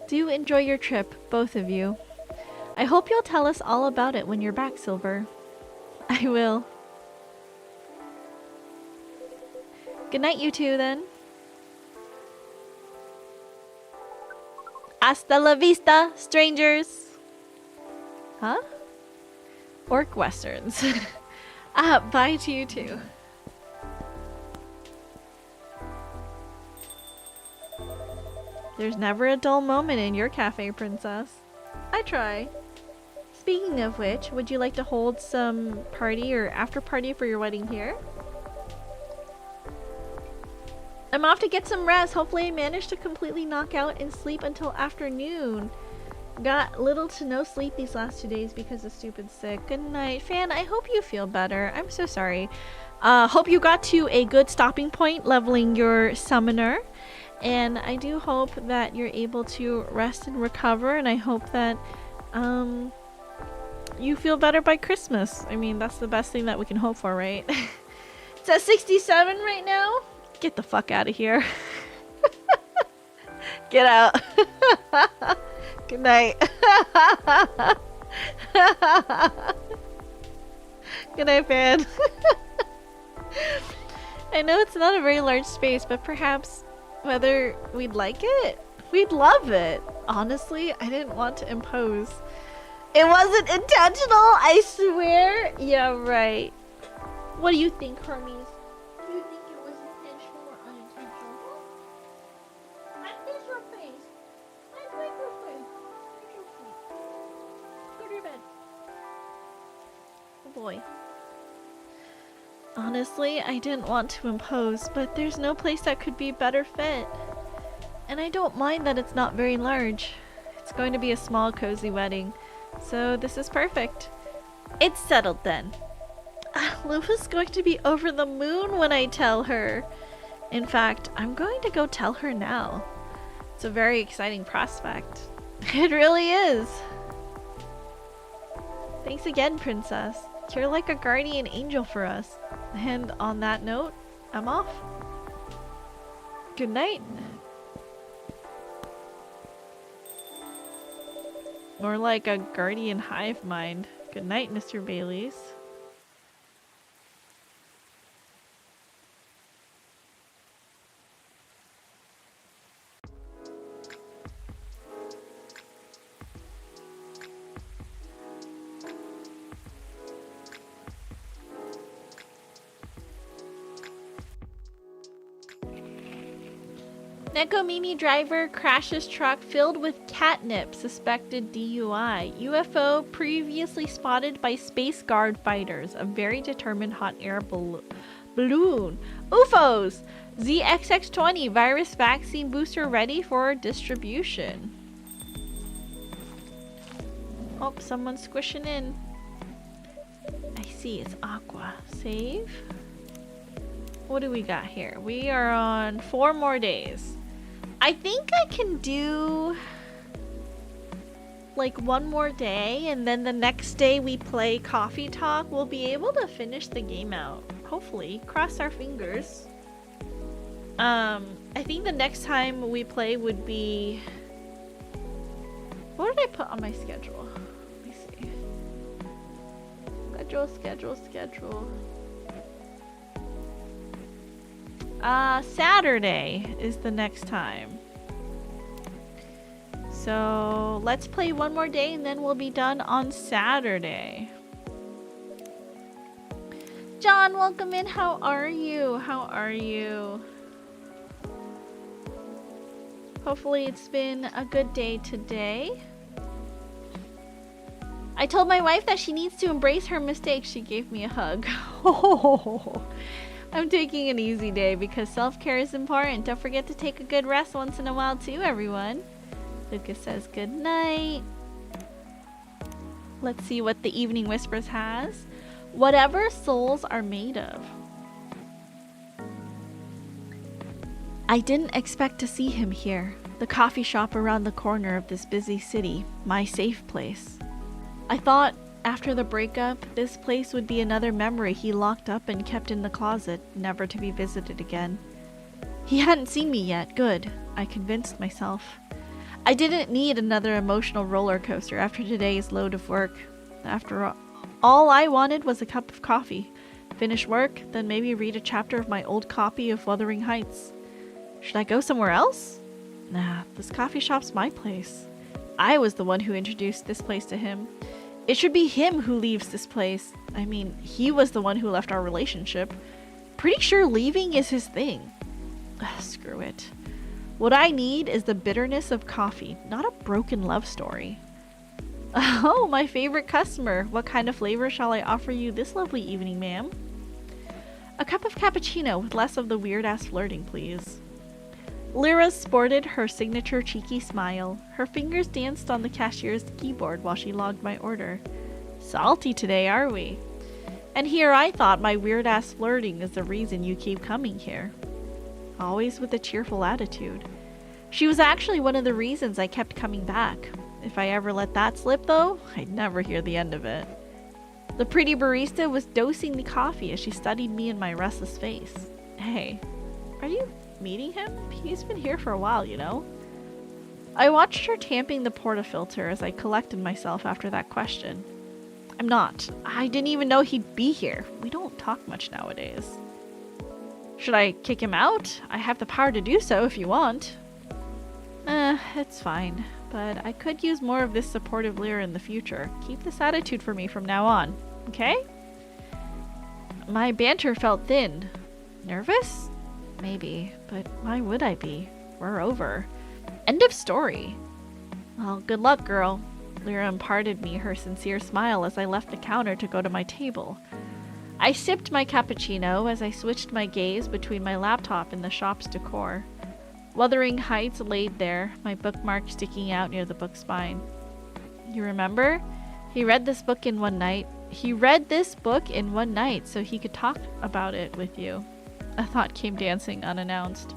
Do enjoy your trip, both of you. I hope you'll tell us all about it when you're back, Silver. I will. Good night, you two, then. Hasta la vista, strangers. Huh? Orc westerns. Bye to you too. There's never a dull moment in your cafe, princess. I try. Speaking of which, would you like to hold some party or after party for your wedding here? I'm off to get some rest. Hopefully I managed to completely knock out and sleep until afternoon. Got little to no sleep these last 2 days because of stupid sick. Good night, Fan. I hope you feel better. I'm so sorry. Hope you got to a good stopping point leveling your summoner. And I do hope that you're able to rest and recover. And I hope that you feel better by Christmas. I mean, that's the best thing that we can hope for, right? It's at 67 right now. Get the fuck out of here. Get out. Good night. Good night, Fan. I know it's not a very large space, but perhaps whether we'd like it, we'd love it. Honestly, I didn't want to impose. It wasn't intentional, I swear. Yeah, right. What do you think, Hermes? Do you think it was intentional or unintentional? I miss your face. I like your face. You're so sweet. Go to your bed. Oh boy. Honestly, I didn't want to impose, but there's no place that could be better fit. And I don't mind that it's not very large. It's going to be a small, cozy wedding. So this is perfect. It's settled then. Lufa's going to be over the moon when I tell her. In fact, I'm going to go tell her now. It's a very exciting prospect. It really is. Thanks again, Princess. You're like a guardian angel for us. And on that note, I'm off. Good night. More like a guardian hive mind. Good night, Mr. Baileys. Neko Mimi driver crashes truck filled with catnip, suspected DUI. UFO previously spotted by Space Guard fighters. A very determined hot air balloon. UFOs! ZXX20 virus vaccine booster ready for distribution. Oh, someone's squishing in. I see, it's Aqua. Save. What do we got here? We are on 4 more days. I think I can do like 1 more day, and then the next day we play Coffee Talk. We'll be able to finish the game out. Hopefully. Cross our fingers. I think the next time we play would be... What did I put on my schedule? Let me see. Schedule. Saturday is the next time. So let's play 1 more day and then we'll be done on Saturday. John, welcome in. How are you? Hopefully it's been a good day today. I told my wife that she needs to embrace her mistakes. She gave me a hug. I'm taking an easy day because self-care is important. Don't forget to take a good rest once in a while too, everyone. Lucas says good night. Let's see what the Evening Whispers has. Whatever souls are made of. I didn't expect to see him here. The coffee shop around the corner of this busy city. My safe place. I thought after the breakup, this place would be another memory he locked up and kept in the closet, never to be visited again. He hadn't seen me yet. Good. I convinced myself. I didn't need another emotional roller coaster after today's load of work. After all I wanted was a cup of coffee. Finish work, then maybe read a chapter of my old copy of Wuthering Heights. Should I go somewhere else? Nah, this coffee shop's my place. I was the one who introduced this place to him. It should be him who leaves this place. I mean, he was the one who left our relationship. Pretty sure leaving is his thing. Ugh, screw it. What I need is the bitterness of coffee, not a broken love story. Oh, my favorite customer. What kind of flavor shall I offer you this lovely evening, ma'am? A cup of cappuccino with less of the weird-ass flirting, please. Lyra sported her signature cheeky smile. Her fingers danced on the cashier's keyboard while she logged my order. Salty today, are we? And here I thought my weird-ass flirting is the reason you keep coming here. Always with a cheerful attitude. She was actually one of the reasons I kept coming back. If I ever let that slip, though, I'd never hear the end of it. The pretty barista was dosing the coffee as she studied me and my restless face. Hey, are you meeting him? He's been here for a while, you know? I watched her tamping the portafilter as I collected myself after that question. I'm not. I didn't even know he'd be here. We don't talk much nowadays. Should I kick him out? I have the power to do so if you want. It's fine. But I could use more of this supportive Lyra in the future. Keep this attitude for me from now on, okay? My banter felt thin. Nervous? Maybe, but why would I be? We're over. End of story. Well, good luck, girl. Lyra imparted me her sincere smile as I left the counter to go to my table. I sipped my cappuccino as I switched my gaze between my laptop and the shop's decor. Wuthering Heights laid there, my bookmark sticking out near the book spine. You remember? He read this book in one night. So he could talk about it with you. A thought came dancing unannounced.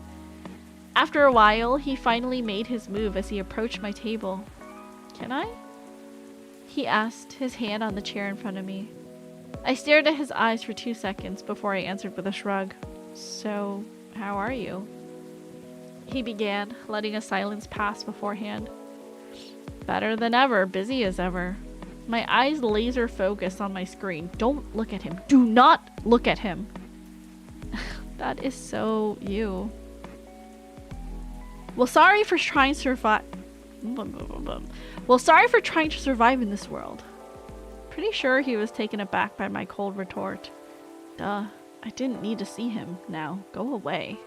After a while, he finally made his move as he approached my table. Can I? He asked, his hand on the chair in front of me. I stared at his eyes for 2 seconds before I answered with a shrug. So, how are you? He began, letting a silence pass beforehand. Better than ever, busy as ever. My eyes laser focused on my screen. Don't look at him. Do not look at him. That is so you. Well, sorry for trying to survive. Well, sorry for trying to survive in this world. Pretty sure he was taken aback by my cold retort. Duh, I didn't need to see him. Now, go away.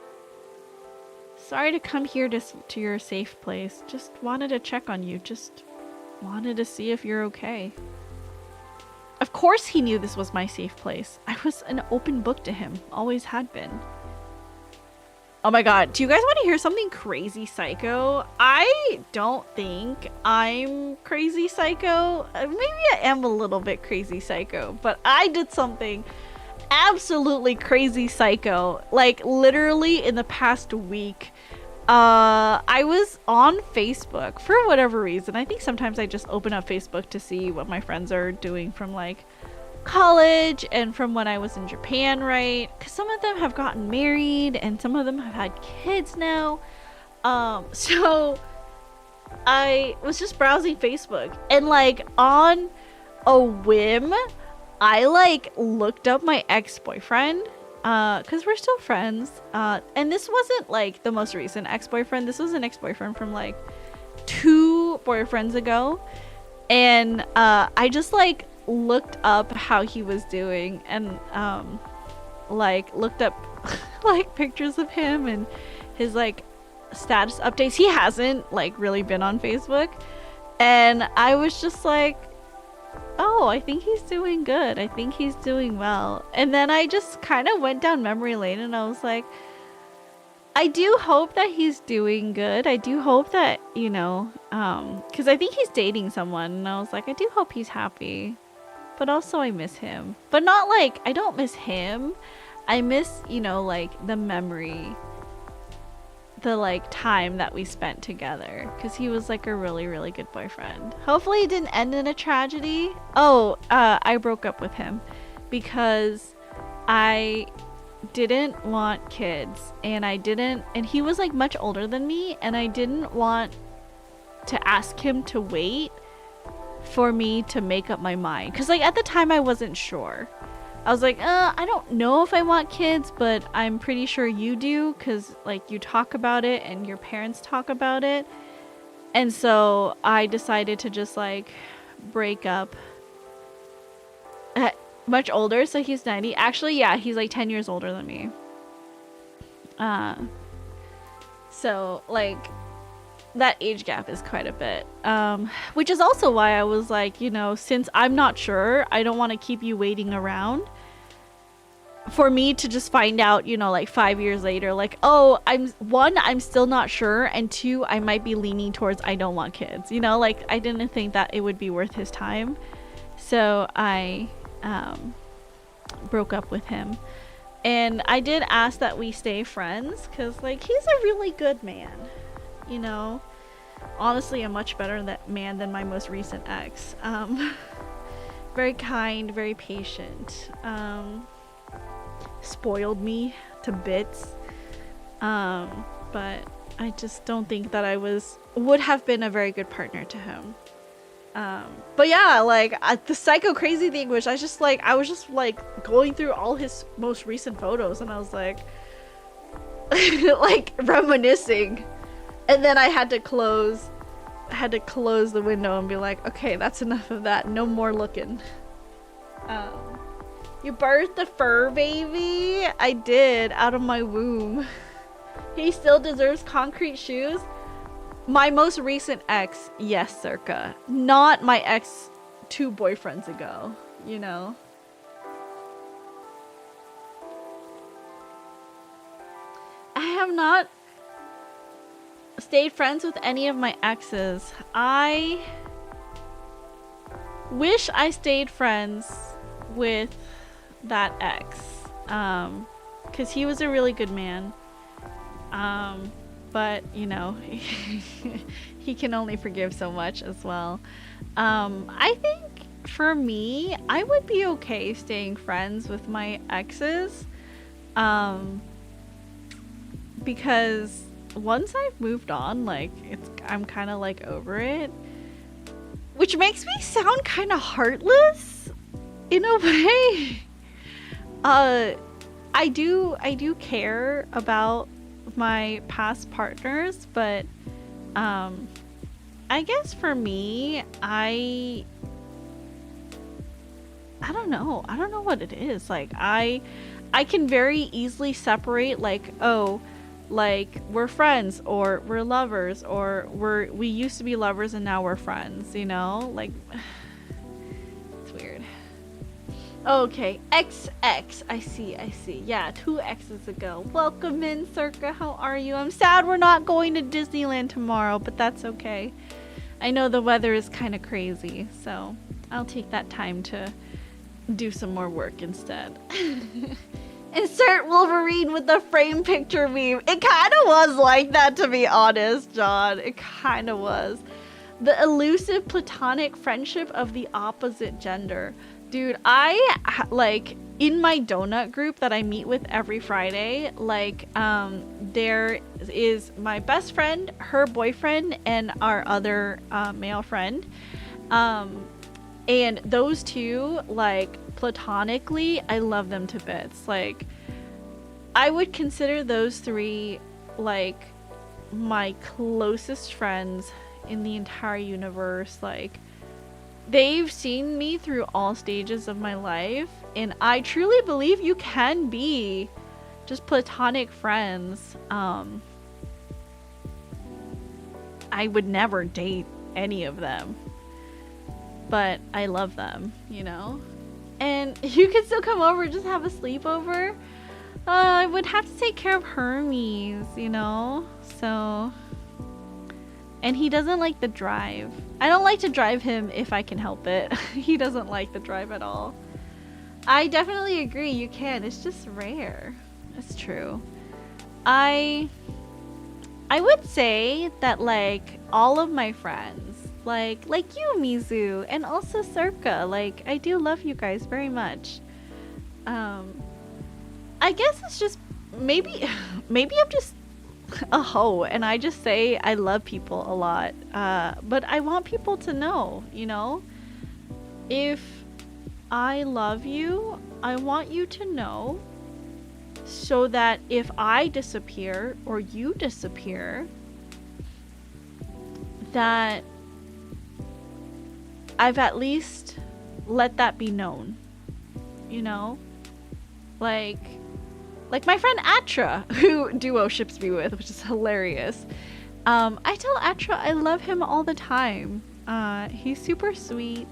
Sorry to come here to your safe place. Just wanted to check on you. Just wanted to see if you're okay. Of course he knew this was my safe place. I was an open book to him. Always had been. Oh my god, do you guys want to hear something crazy psycho? I don't think I'm crazy psycho. Maybe I am a little bit crazy psycho, but I did something absolutely crazy psycho. Like literally in the past week, I was on Facebook for whatever reason. I think sometimes I just open up Facebook to see what my friends are doing from like college and from when I was in Japan, right? Because some of them have gotten married and some of them have had kids now. So I was just browsing Facebook and like on a whim, I like looked up my ex-boyfriend because we're still friends. And this wasn't like the most recent ex-boyfriend. This was an ex-boyfriend from like 2 boyfriends ago. And I just like looked up how he was doing and like looked up like pictures of him and his like status updates. He hasn't like really been on Facebook. And I was just like, oh, I think he's doing good. I think he's doing well. And then I just kind of went down memory lane and I was like, I do hope that he's doing good. I do hope that, you know, because I think he's dating someone. And I was like, I do hope he's happy. But also I miss him. But not like, I don't miss him. I miss, you know, like the memory. The like time that we spent together. Because he was like a really, really good boyfriend. Hopefully it didn't end in a tragedy. Oh, I broke up with him. Because I didn't want kids. And he was like much older than me. And I didn't want to ask him to wait for me to make up my mind, because like at the time I wasn't sure. I was like, I don't know if I want kids, but I'm pretty sure you do, because like you talk about it and your parents talk about it. And so I decided to just like break up. Much older, so he's 90. Actually, yeah, he's like 10 years older than me. So like that age gap is quite a bit. Which is also why I was like, you know, since I'm not sure, I don't want to keep you waiting around for me to just find out, you know, like 5 years later, like, oh, I'm still not sure, and 2, I might be leaning towards I don't want kids, you know, like I didn't think that it would be worth his time. So I broke up with him. And I did ask that we stay friends, because like he's a really good man, you know, honestly a much better man than my most recent ex. Very kind, very patient, spoiled me to bits, but I just don't think that I would have been a very good partner to him. But yeah, like the psycho crazy thing was I was just like going through all his most recent photos, and I was like like reminiscing, and then I had to close the window and be like, okay, that's enough of that, no more looking. You birthed the fur baby? I did, out of my womb. He still deserves concrete shoes. My most recent ex, yes, circa. Not my ex 2 boyfriends ago, you know? I have not stayed friends with any of my exes. I wish I stayed friends with that ex. 'Cause he was a really good man. But you know, he can only forgive so much as well. I think for me, I would be okay staying friends with my exes, because once I've moved on, like I'm kind of like over it, which makes me sound kind of heartless in a way. I do care about my past partners, but I guess for me, I don't know what it is. Like I can very easily separate, like, oh, like we're friends, or we're lovers, or we used to be lovers and now we're friends, you know, like it's weird. Okay, XX. I see. Yeah, 2 X's ago. Welcome in, Circa. How are you? I'm sad we're not going to Disneyland tomorrow, but that's okay. I know the weather is kind of crazy, so I'll take that time to do some more work instead. Insert Wolverine with the frame picture meme. It kind of was like that, to be honest, John. It kind of was. The elusive platonic friendship of the opposite gender. Dude, I like in my donut group that I meet with every Friday, like there is my best friend, her boyfriend, and our other male friend, and those 2, like platonically, I love them to bits. Like I would consider those 3 like my closest friends in the entire universe. Like they've seen me through all stages of my life, and I truly believe you can be just platonic friends. I would never date any of them, but I love them, you know? And you can still come over and just have a sleepover. I would have to take care of Hermes, you know? So... And he doesn't like the drive. I don't like to drive him if I can help it. He doesn't like the drive at all. I definitely agree, you can. It's just rare. It's true. I would say that like all of my friends, like you, Mizu, and also Circa, like I do love you guys very much. I guess it's just maybe I'm just a hoe and I just say I love people a lot, but I want people to know, you know, if I love you. I want you to know so that if I disappear or you disappear, that I've at least let that be known, you know? Like my friend Atra, who duo ships me with, which is hilarious. I tell Atra I love him all the time. He's super sweet,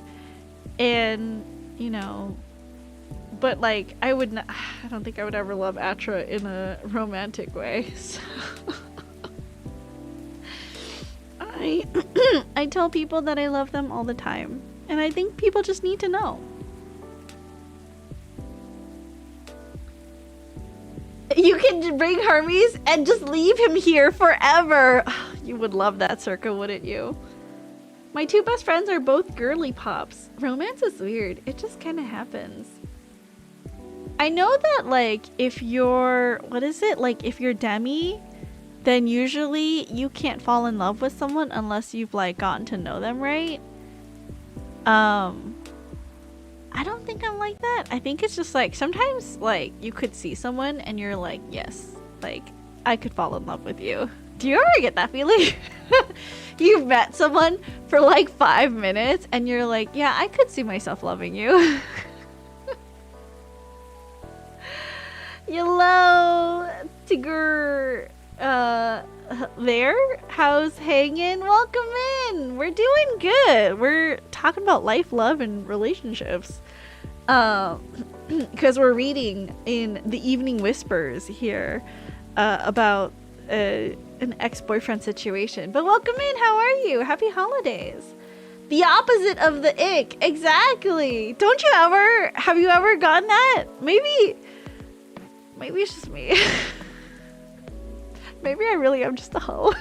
and you know, but like I don't think I would ever love Atra in a romantic way. So I tell people that I love them all the time, and I think people just need to know. You can bring Hermes and just leave him here forever. You would love that, Circa, wouldn't you? My two best friends are both girly pops. Romance is weird. It just kind of happens. I know that, like, if you're... What is it? Like, if you're demi, then usually you can't fall in love with someone unless you've, like, gotten to know them, right? I don't think I'm like that. I think it's just like sometimes like you could see someone and you're like, yes, like I could fall in love with you. Do you ever get that feeling? You've met someone for like 5 minutes and you're like, yeah, I could see myself loving you. Hello, Tigger. There? How's hanging? Welcome in. We're doing good. We're talking about life, love, and relationships. Because we're reading in the Evening Whispers here about an ex-boyfriend situation. But welcome in. How are you? Happy holidays. The opposite of the ick. Exactly. Have you ever gotten that? Maybe it's just me. Maybe I really am just a hoe.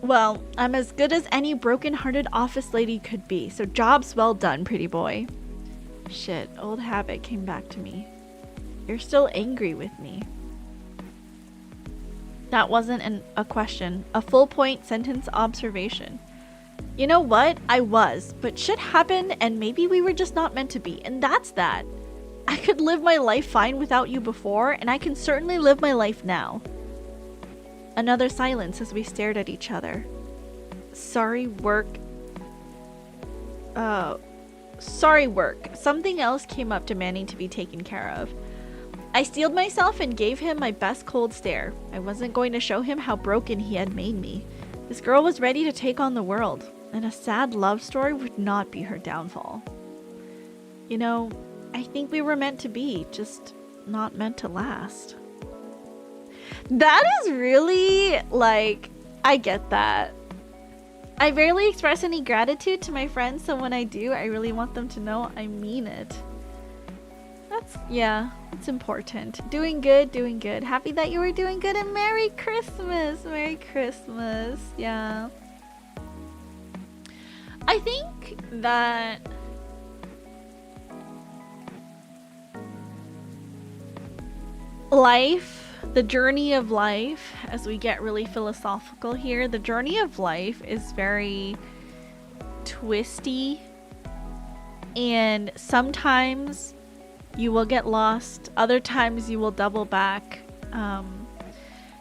Well, I'm as good as any broken-hearted office lady could be, so job's well done, pretty boy. Shit, old habit came back to me. You're still angry with me. That wasn't a question, a full-point sentence observation. You know what? I was, but shit happened and maybe we were just not meant to be, and that's that. I could live my life fine without you before, and I can certainly live my life now. Another silence as we stared at each other. Sorry, work. Something else came up demanding to be taken care of. I steeled myself and gave him my best cold stare. I wasn't going to show him how broken he had made me. This girl was ready to take on the world, and a sad love story would not be her downfall. You know, I think we were meant to be, just not meant to last. That is really, like, I get that. I rarely express any gratitude to my friends, so when I do, I really want them to know I mean it. It's important. Doing good, doing good. Happy that you were doing good, and Merry Christmas! Merry Christmas, yeah. I think that life, the journey of life, as we get really philosophical here, the journey of life is very twisty, and sometimes you will get lost, other times you will double back.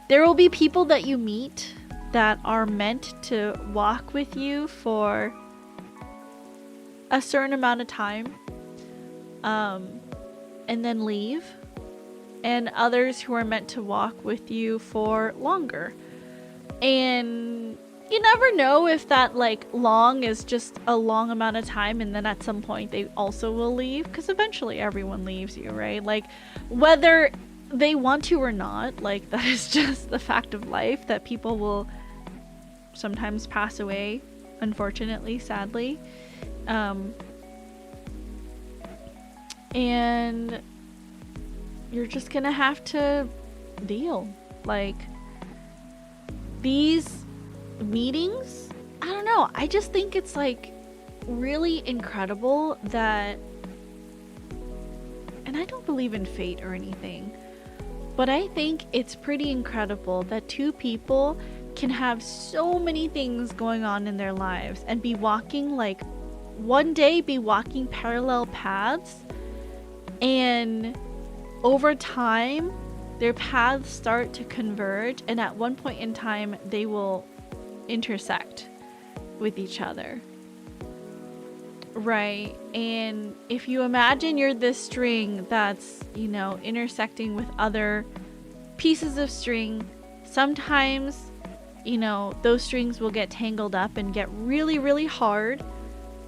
There will be people that you meet that are meant to walk with you for a certain amount of time, and then leave. And others who are meant to walk with you for longer. And you never know if that like long is just a long amount of time and then at some point they also will leave, because eventually everyone leaves you, right? Like whether they want to or not, like that is just the fact of life, that people will sometimes pass away, unfortunately, sadly. And you're just gonna have to deal. Like, these meetings, I don't know, I just think it's like really incredible that, and I don't believe in fate or anything, but I think it's pretty incredible that two people can have so many things going on in their lives and be walking like one day be walking parallel paths, and over time their paths start to converge, and at one point in time they will intersect with each other. Right. And if you imagine you're this string that's, you know, intersecting with other pieces of string, sometimes, you know, those strings will get tangled up and get really, really hard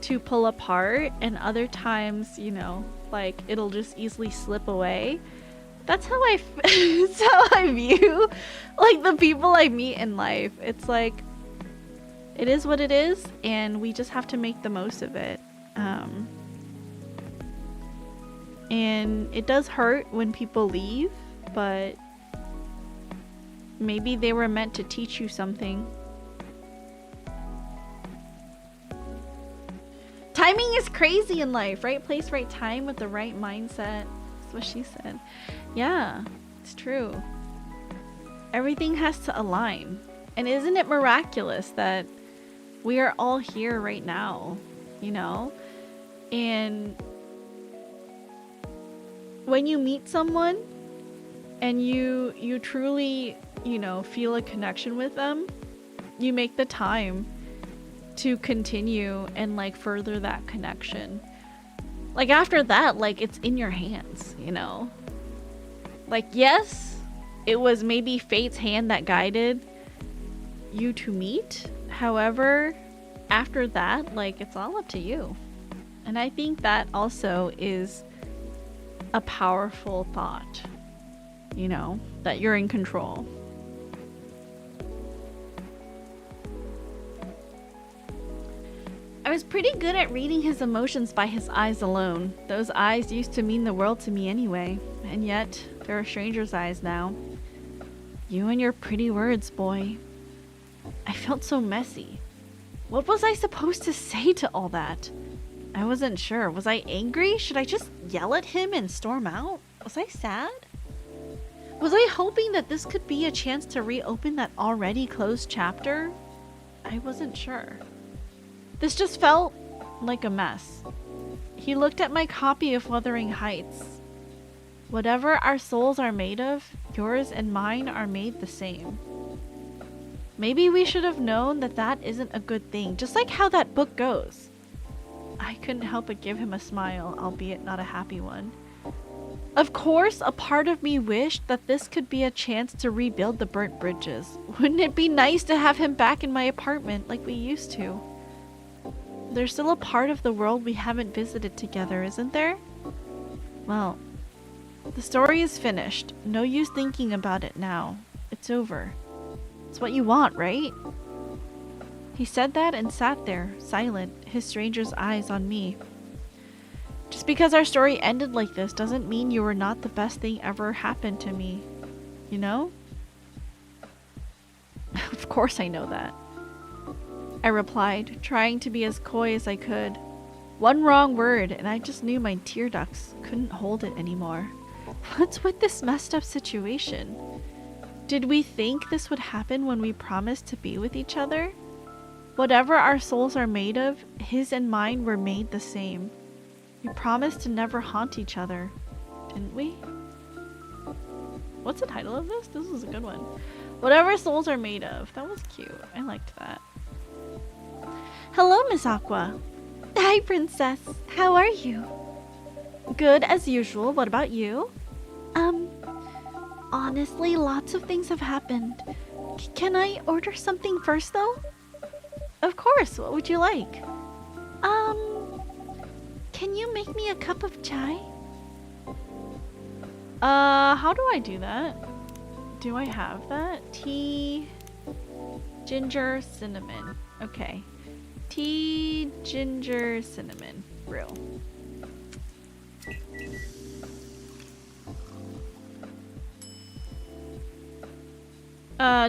to pull apart, and other times, you know, like it'll just easily slip away. That's how that's how I view like the people I meet in life. It's like, it is what it is, and we just have to make the most of it. And it does hurt when people leave, but maybe they were meant to teach you something. Timing is crazy in life. Right place, right time with the right mindset. That's what she said. Yeah, it's true. Everything has to align. And isn't it miraculous that we are all here right now, you know? And when you meet someone and you truly, you know, feel a connection with them, you make the time to continue and like further that connection. Like after that, like it's in your hands, you know? Like, yes, it was maybe fate's hand that guided you to meet. However, after that, like it's all up to you. And I think that also is a powerful thought, you know, that you're in control. I was pretty good at reading his emotions by his eyes alone. Those eyes used to mean the world to me anyway, and yet they're a stranger's eyes now. You and your pretty words, boy. I felt so messy. What was I supposed to say to all that? I wasn't sure. Was I angry? Should I just yell at him and storm out? Was I sad? Was I hoping that this could be a chance to reopen that already closed chapter? I wasn't sure. This just felt like a mess. He looked at my copy of Wuthering Heights. Whatever our souls are made of, yours and mine are made the same. Maybe we should have known that that isn't a good thing, just like how that book goes. I couldn't help but give him a smile, albeit not a happy one. Of course, a part of me wished that this could be a chance to rebuild the burnt bridges. Wouldn't it be nice to have him back in my apartment like we used to? There's still a part of the world we haven't visited together, isn't there? Well, the story is finished. No use thinking about it now. It's over. It's what you want, right? He said that and sat there, silent, his stranger's eyes on me. Just because our story ended like this doesn't mean you were not the best thing ever happened to me. You know? Of course I know that. I replied, trying to be as coy as I could. One wrong word, and I just knew my tear ducts couldn't hold it anymore. What's with this messed up situation? Did we think this would happen when we promised to be with each other? Whatever our souls are made of, his and mine were made the same. We promised to never haunt each other, didn't we? What's the title of this? This is a good one. Whatever souls are made of. That was cute. I liked that. Hello, Miss Aqua. Hi, Princess. How are you? Good as usual. What about you? Honestly, lots of things have happened. Can I order something first, though? Of course. What would you like? Can you make me a cup of chai? How do I do that? Do I have that? Tea, ginger, cinnamon. Okay. Tea, ginger, cinnamon. Brew.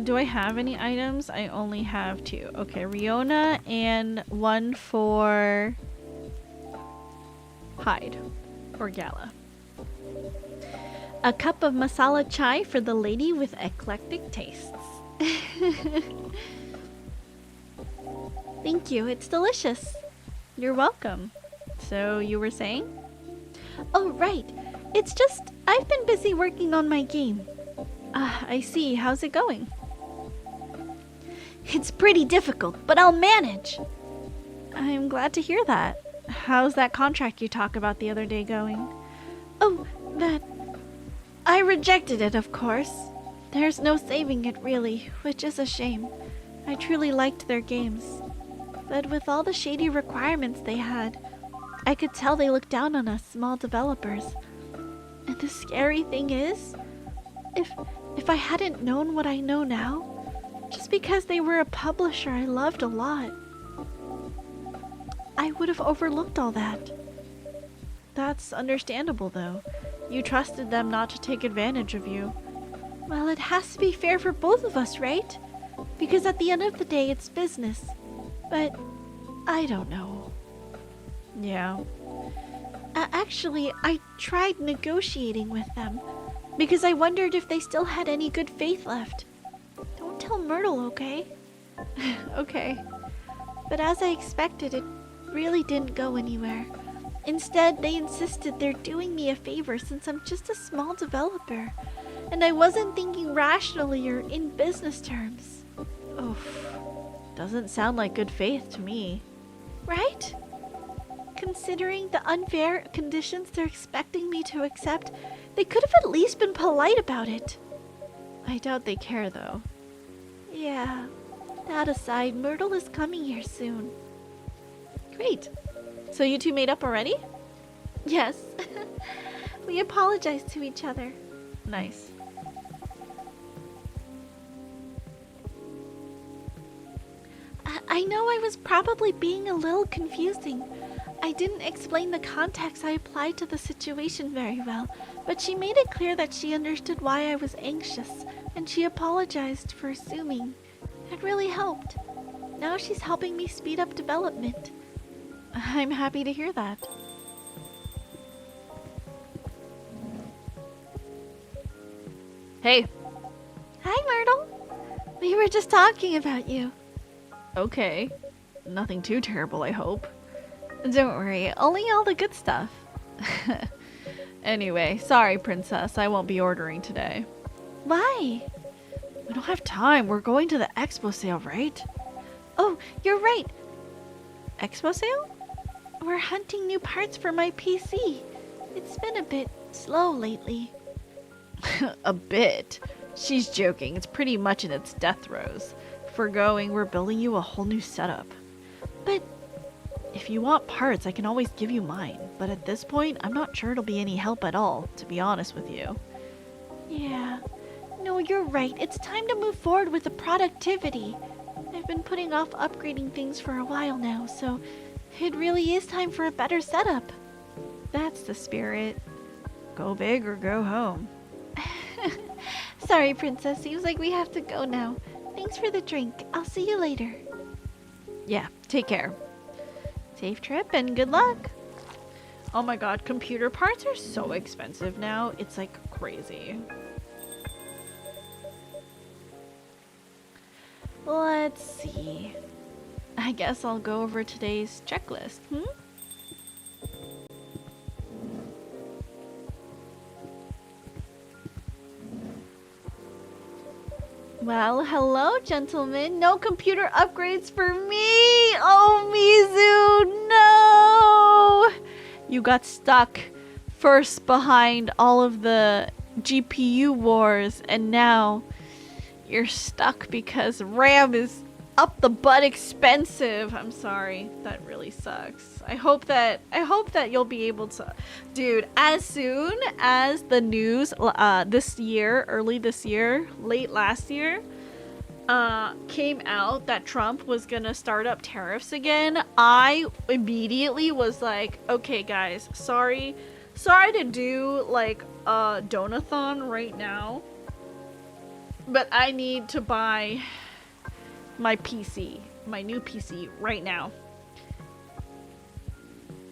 Do I have any items? I only have 2. Okay, Riona and 1 for Hyde or Gala. A cup of masala chai for the lady with eclectic tastes. Thank you, it's delicious. You're welcome. So you were saying? Oh, right. It's just, I've been busy working on my game. I see. How's it going? It's pretty difficult, but I'll manage. I'm glad to hear that. How's that contract you talked about the other day going? Oh, that... I rejected it, of course. There's no saving it, really, which is a shame. I truly liked their games. But with all the shady requirements they had, I could tell they looked down on us small developers. And the scary thing is, if I hadn't known what I know now, just because they were a publisher I loved a lot, I would have overlooked all that. That's understandable, though. You trusted them not to take advantage of you. Well, it has to be fair for both of us, right? Because at the end of the day, it's business. But I don't know. Yeah. Actually, I tried negotiating with them because I wondered if they still had any good faith left. Don't tell Myrtle, okay? Okay. But as I expected, it really didn't go anywhere. Instead, they insisted they're doing me a favor since I'm just a small developer, and I wasn't thinking rationally or in business terms. Oof. Doesn't sound like good faith to me. Right? Considering the unfair conditions they're expecting me to accept, they could have at least been polite about it. I doubt they care, though. Yeah. That aside, Myrtle is coming here soon. Great. So you two made up already? Yes. We apologized to each other. Nice. I know I was probably being a little confusing. I didn't explain the context I applied to the situation very well, but she made it clear that she understood why I was anxious, and she apologized for assuming. It really helped. Now she's helping me speed up development. I'm happy to hear that. Hey. Hi, Myrtle. We were just talking about you. Okay. Nothing too terrible, I hope. Don't worry, only all the good stuff. Anyway, sorry, Princess. I won't be ordering today. Why? We don't have time. We're going to the expo sale, right? Oh, you're right. Expo sale? We're hunting new parts for my PC. It's been a bit slow lately. A bit? She's joking. It's pretty much in its death throes. For going, we're building you a whole new setup. But if you want parts, I can always give you mine. But at this point, I'm not sure it'll be any help at all, to be honest with you. Yeah. No, you're right. It's time to move forward with the productivity. I've been putting off upgrading things for a while now, so it really is time for a better setup. That's the spirit. Go big or go home. Sorry, Princess. Seems like we have to go now. Thanks for the drink. I'll see you later. Yeah, take care. Safe trip and good luck. Oh my god, computer parts are so expensive now. It's like crazy. Let's see. I guess I'll go over today's checklist. Well, hello, gentlemen. No computer upgrades for me. Oh, Mizu, no. You got stuck first behind all of the GPU wars, and now you're stuck because RAM is up the butt expensive. I'm sorry. That really sucks. I hope that you'll be able to, dude, as soon as the news this year, early this year, late last year, came out that Trump was gonna start up tariffs again, I immediately was like, okay guys, sorry to do like a donathon right now, but I need to buy my PC, my new PC right now.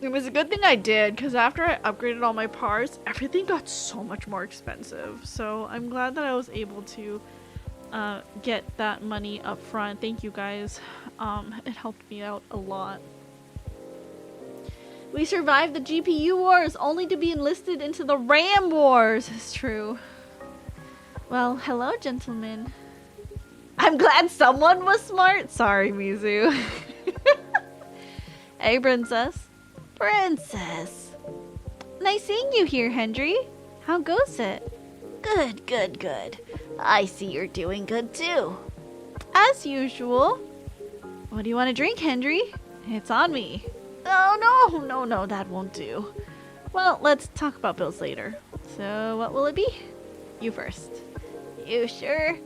It was a good thing I did, because after I upgraded all my parts, everything got so much more expensive. So I'm glad that I was able to get that money up front. Thank you guys. It helped me out a lot. We survived the GPU wars only to be enlisted into the RAM wars. It's true. Well, hello, gentlemen. I'm glad someone was smart. Sorry, Mizu. Hey, princess. Princess. Nice seeing you here, Hendry. How goes it? Good, good, good. I see you're doing good too. As usual. What do you want to drink, Hendry? It's on me. Oh, no, that won't do. Well, let's talk about bills later. So, what will it be? You first. You sure?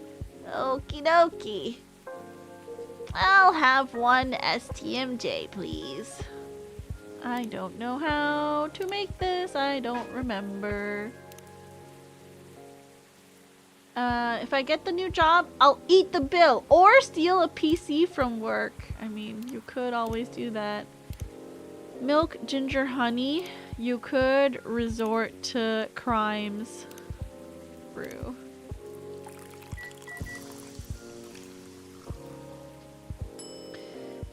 Okie dokie. I'll have one STMJ, please. I don't know how to make this. I don't remember. If I get the new job, I'll eat the bill or steal a PC from work. I mean, you could always do that. Milk, ginger, honey. You could resort to crimes. Brew.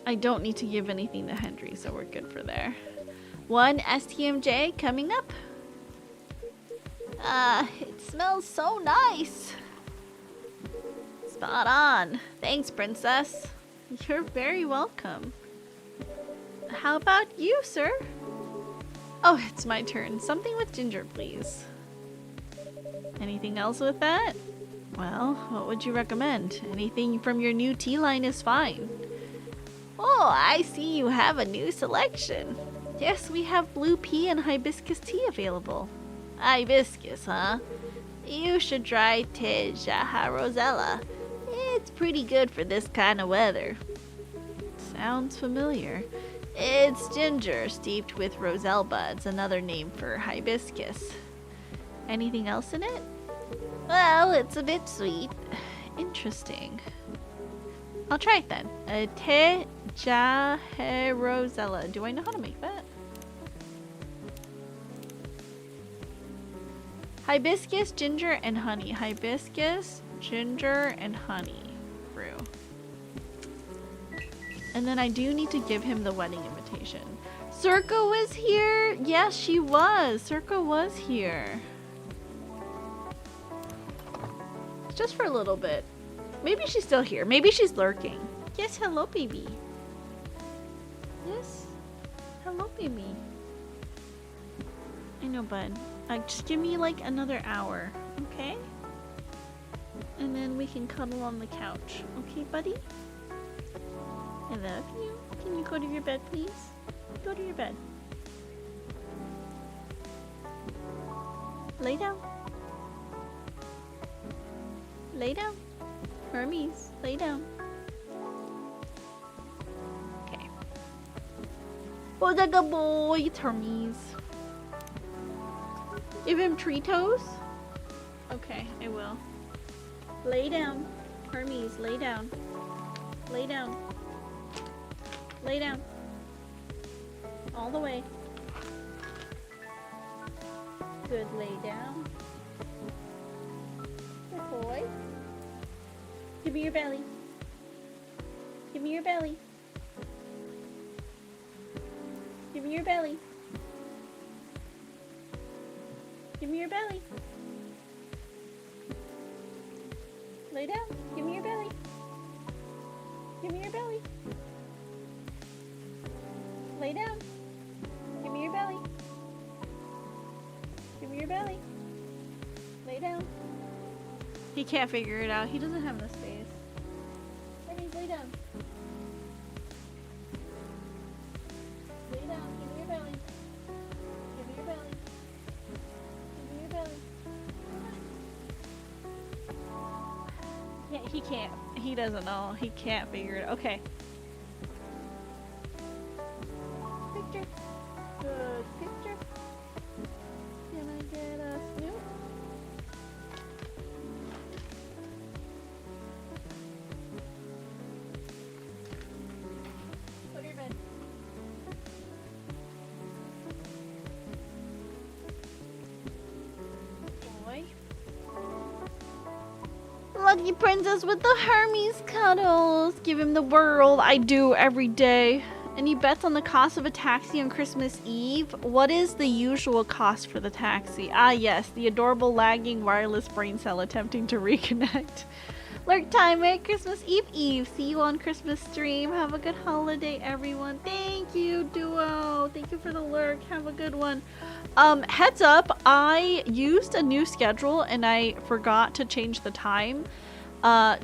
I don't need to give anything to Hendry, so we're good for there. One STMJ coming up. It smells so nice. Spot on. Thanks, princess. You're very welcome. How about you, sir? Oh, it's my turn. Something with ginger, please. Anything else with that? Well, what would you recommend? Anything from your new tea line is fine. Oh, I see you have a new selection. Yes, we have blue pea and hibiscus tea available. Hibiscus, huh? You should try Tejaha Rosella. It's pretty good for this kind of weather. Sounds familiar. It's ginger steeped with roselle buds, another name for hibiscus. Anything else in it? Well, it's a bit sweet. Interesting. I'll try it then. Tejaha Rosella. Do I know how to make that? Hibiscus, ginger, and honey. Hibiscus, ginger, and honey. Brew. And then I do need to give him the wedding invitation. Circa was here? Yes, she was. Circa was here. Just for a little bit. Maybe she's still here. Maybe she's lurking. Yes, hello, baby. Yes. Hello, baby. I know, bud. Just give me like another hour, okay? And then we can cuddle on the couch. Okay, buddy? I love you. Can you go to your bed, please? Go to your bed. Lay down. Lay down. Hermes, lay down. Okay. Oh, like a boy, Hermes. Give him tree toes? Okay, I will. Lay down. Hermes, lay down. Lay down. Lay down. All the way. Good, lay down. Good boy. Give me your belly. Give me your belly. Give me your belly. Give me your belly. Lay down. Give me your belly. Give me your belly. Lay down. Give me your belly. Give me your belly. Lay down. He can't figure it out. He doesn't have the space. Hermes, lay down. Lay down. Give me your belly. Give me your belly. Give me your belly. Yeah, he can't. He doesn't know. He can't figure it out. Okay. Picture. Good picture. Can I get a snoop? Go to your bed. Look Lucky princess with the Hermes cuddles. Give him the world. I do every day. Any bets on the cost of a taxi on Christmas Eve? What is the usual cost for the taxi? Ah, yes, the adorable lagging wireless brain cell attempting to reconnect. Lurk time, Merry Christmas Eve. See you on Christmas stream. Have a good holiday, everyone. Thank you, Duo. Thank you for the lurk. Have a good one. Heads up, I used a new schedule and I forgot to change the time.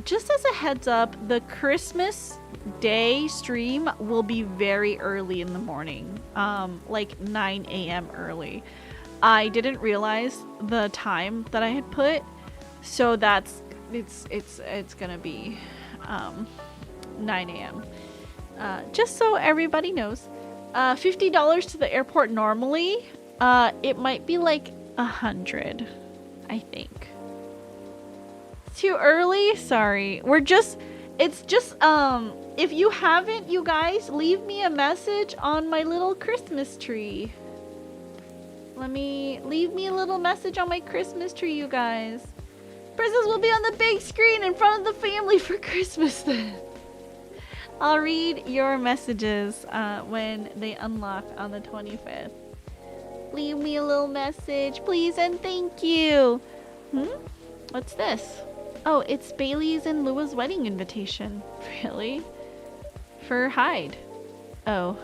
Just as a heads up, the Christmas Day stream will be very early in the morning, like 9 a.m. early. I didn't realize the time that I had put, so it's gonna be 9 a.m. Just so everybody knows. $50 to the airport normally. It might be like 100, I think. Too early? Sorry. It's just, if you haven't, you guys, leave me a message on my little Christmas tree. Leave me a little message on my Christmas tree, you guys. Princess will be on the big screen in front of the family for Christmas then. I'll read your messages when they unlock on the 25th. Leave me a little message, please, and thank you. What's this? Oh, it's Bailey's and Lua's wedding invitation. Really? For Hyde. Oh.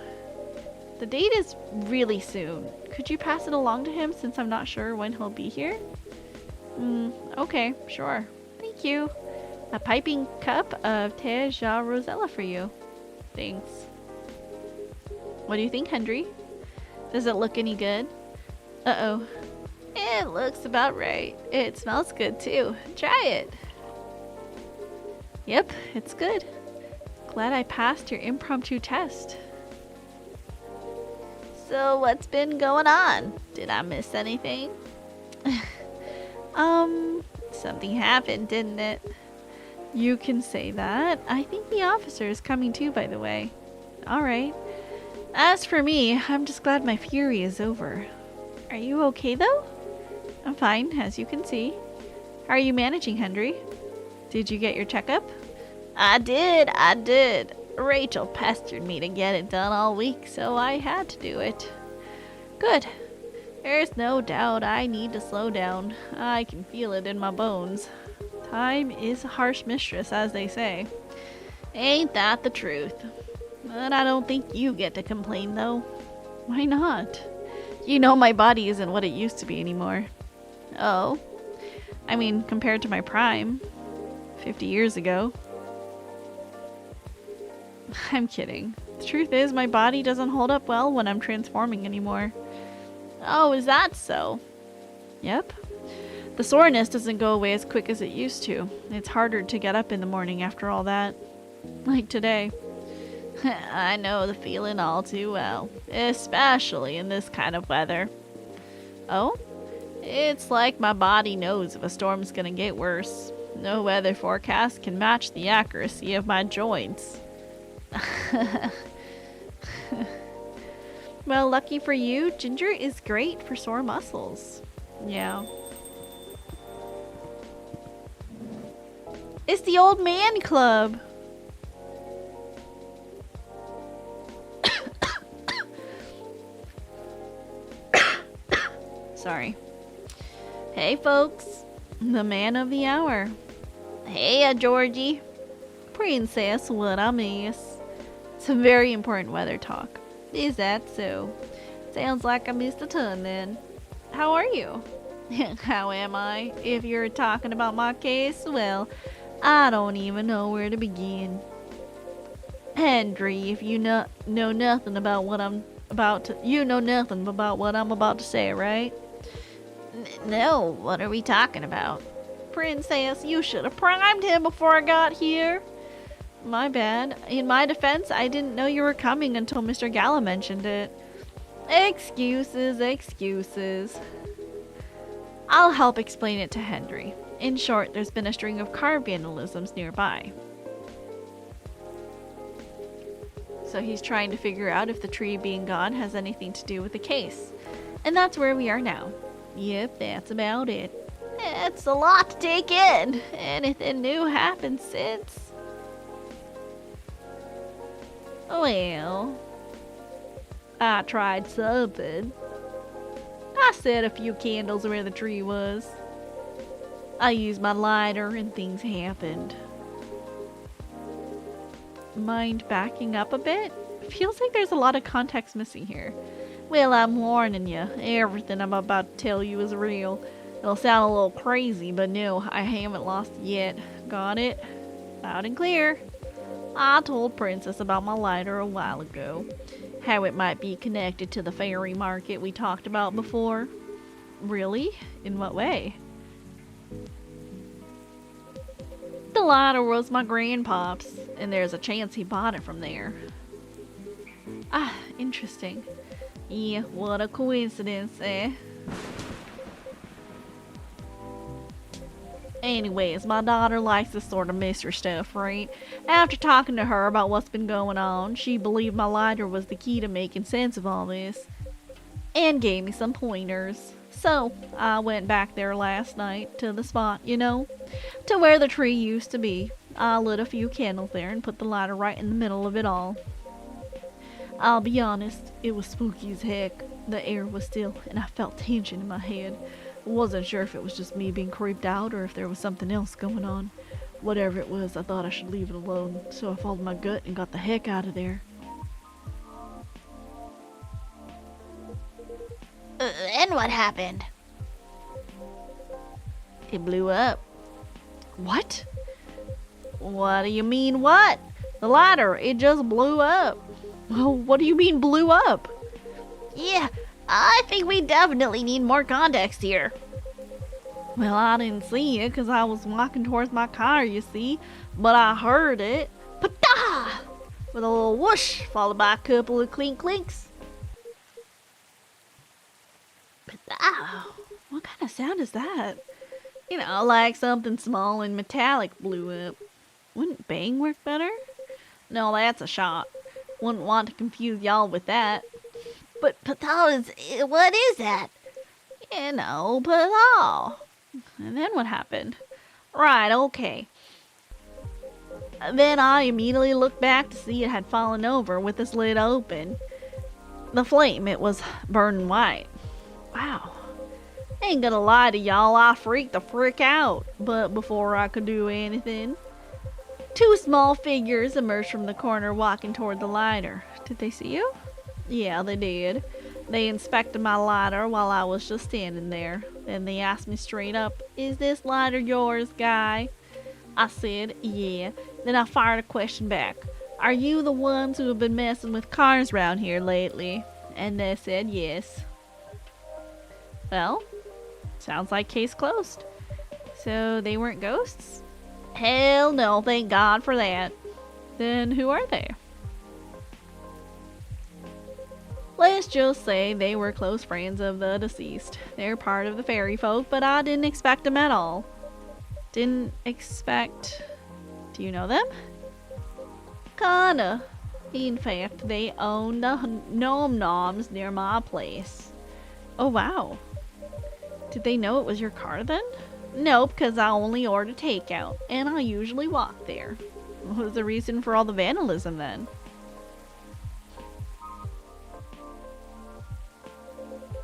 The date is really soon. Could you pass it along to him since I'm not sure when he'll be here? Okay, sure. Thank you. A piping cup of Te Ja Rosella for you. Thanks. What do you think, Henry? Does it look any good? Uh-oh. It looks about right. It smells good too. Try it. Yep, it's good. Glad I passed your impromptu test. So what's been going on? Did I miss anything? Something happened, didn't it? You can say that. I think the officer is coming too, by the way. Alright. As for me, I'm just glad my fury is over. Are you okay though? I'm fine, as you can see. How are you managing, Henry? Did you get your checkup? I did. Rachel pestered me to get it done all week, so I had to do it. Good. There's no doubt I need to slow down. I can feel it in my bones. Time is a harsh mistress, as they say. Ain't that the truth? But I don't think you get to complain, though. Why not? You know my body isn't what it used to be anymore. Oh? I mean, compared to my prime. 50 years ago. I'm kidding. The truth is, my body doesn't hold up well when I'm transforming anymore. Oh, is that so? Yep. The soreness doesn't go away as quick as it used to. It's harder to get up in the morning after all that. Like today. I know the feeling all too well. Especially in this kind of weather. Oh? It's like my body knows if a storm's gonna get worse. No weather forecast can match the accuracy of my joints. Well, lucky for you, ginger is great for sore muscles. Yeah. It's the old man club. Sorry. Hey folks, the man of the hour. Hey Georgie. Princess, what I miss. It's a very important weather talk. Is that so? Sounds like I missed a ton then. How are you? How am I? If you're talking about my case, well, I don't even know where to begin. Henry, if you know nothing about what I'm about to say, right? No, what are we talking about? Princess, you should have primed him before I got here. My bad. In my defense, I didn't know you were coming until Mr. Gala mentioned it. Excuses. I'll help explain it to Henry. In short, there's been a string of car vandalisms nearby. So he's trying to figure out if the tree being gone has anything to do with the case. And that's where we are now. Yep, that's about it. It's a lot to take in. Anything new happened since? Well, I tried something. I set a few candles where the tree was. I used my lighter and things happened. Mind backing up a bit? Feels like there's a lot of context missing here. Well, I'm warning you, everything I'm about to tell you is real. It'll sound a little crazy, but no, I haven't lost it yet. Got it? Loud and clear. I told Princess about my lighter a while ago. How it might be connected to the fairy market we talked about before. Really? In what way? The lighter was my grandpop's, and there's a chance he bought it from there. Ah, interesting. Yeah, what a coincidence, eh? Anyways, my daughter likes this sort of mystery stuff, right? After talking to her about what's been going on, she believed my lighter was the key to making sense of all this. And gave me some pointers. So, I went back there last night to the spot, to where the tree used to be. I lit a few candles there and put the lighter right in the middle of it all. I'll be honest, it was spooky as heck. The air was still, and I felt tension in my head. Wasn't sure if it was just me being creeped out or if there was something else going on. Whatever it was, I thought I should leave it alone, so I followed my gut and got the heck out of there. And what happened? It blew up. What? What do you mean, what? The lighter, it just blew up. Oh, what do you mean, blew up? Yeah, I think we definitely need more context here. Well, I didn't see it because I was walking towards my car, you see, but I heard it. Pata! With a little whoosh, followed by a couple of clink clinks. Pata! What kind of sound is that? Like something small and metallic blew up. Wouldn't bang work better? No, that's a shot. Wouldn't want to confuse y'all with that. But Pata what is that? Pata. And then what happened? Right, okay. Then I immediately looked back to see it had fallen over with its lid open. The flame, it was burning white. Wow. Ain't gonna lie to y'all, I freaked the frick out. But before I could do anything, two small figures emerged from the corner walking toward the lighter. Did they see you? Yeah, they did. They inspected my lighter while I was just standing there. Then they asked me straight up, "Is this lighter yours, guy?" I said, "Yeah." Then I fired a question back. "Are you the ones who have been messing with cars around here lately?" And they said yes. Well, sounds like case closed. So they weren't ghosts? Hell no, thank God for that. Then who are they? Let's just say they were close friends of the deceased. They're part of the fairy folk, but I didn't expect them at all. Didn't expect... Do you know them? Kinda. In fact, they own the gnome noms near my place. Oh wow. Did they know it was your car then? Nope, because I only order takeout, and I usually walk there. What was the reason for all the vandalism then?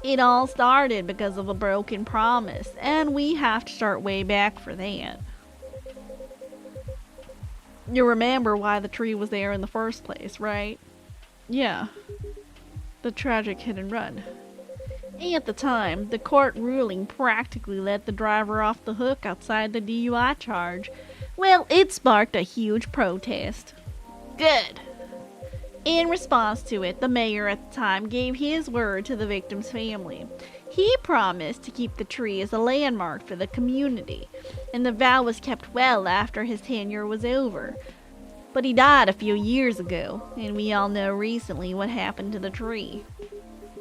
It all started because of a broken promise, and we have to start way back for that. You remember why the tree was there in the first place, right? Yeah. The tragic hit and run. At the time, the court ruling practically let the driver off the hook outside the DUI charge. Well, it sparked a huge protest. Good. In response to it, the mayor at the time gave his word to the victim's family. He promised to keep the tree as a landmark for the community, and the vow was kept well after his tenure was over. But he died a few years ago, and we all know recently what happened to the tree.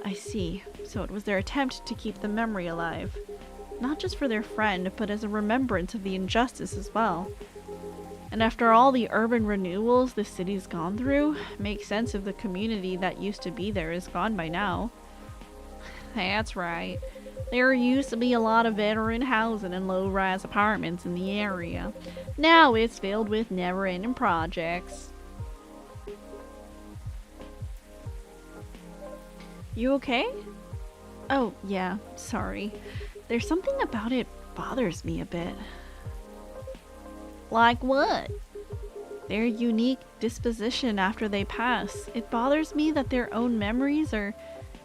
I see. So it was their attempt to keep the memory alive. Not just for their friend, but as a remembrance of the injustice as well. And after all the urban renewals the city's gone through, makes sense if the community that used to be there is gone by now. That's right. There used to be a lot of veteran housing and low-rise apartments in the area. Now it's filled with never-ending projects. You okay? Oh, yeah, sorry. There's something about it bothers me a bit. Like what? Their unique disposition after they pass. It bothers me that their own memories are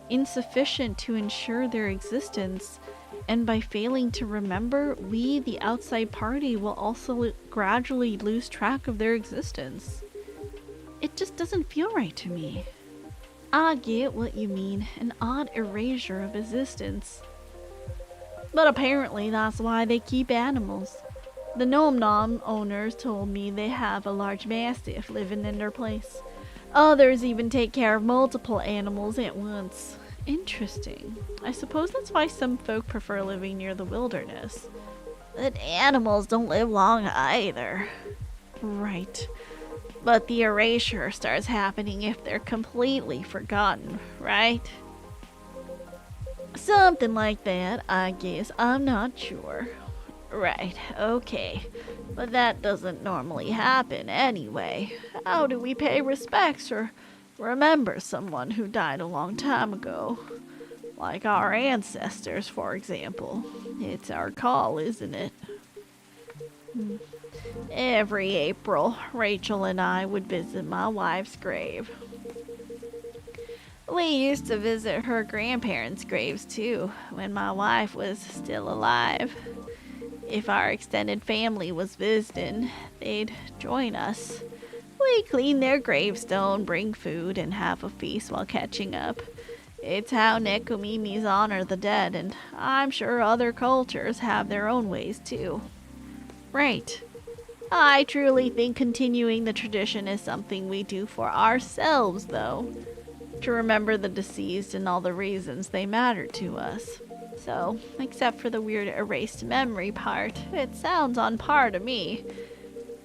insufficient to ensure their existence, and by failing to remember, we, the outside party, will also gradually lose track of their existence. It just doesn't feel right to me. I get what you mean, an odd erasure of existence. But apparently that's why they keep animals. The Nom Nom owners told me they have a large mastiff living in their place. Others even take care of multiple animals at once. Interesting. I suppose that's why some folk prefer living near the wilderness. But animals don't live long either. Right. But the erasure starts happening if they're completely forgotten, right? Something like that, I guess. I'm not sure. Right, okay. But that doesn't normally happen anyway. How do we pay respects or remember someone who died a long time ago? Like our ancestors, for example. It's our call, isn't it? Every April, Rachel and I would visit my wife's grave. We used to visit her grandparents' graves too, when my wife was still alive. If our extended family was visiting, they'd join us. We clean their gravestone, bring food, and have a feast while catching up. It's how Nekomimis honor the dead, and I'm sure other cultures have their own ways too. Right. I truly think continuing the tradition is something we do for ourselves, though. To remember the deceased and all the reasons they matter to us. So, except for the weird erased memory part, it sounds on par to me.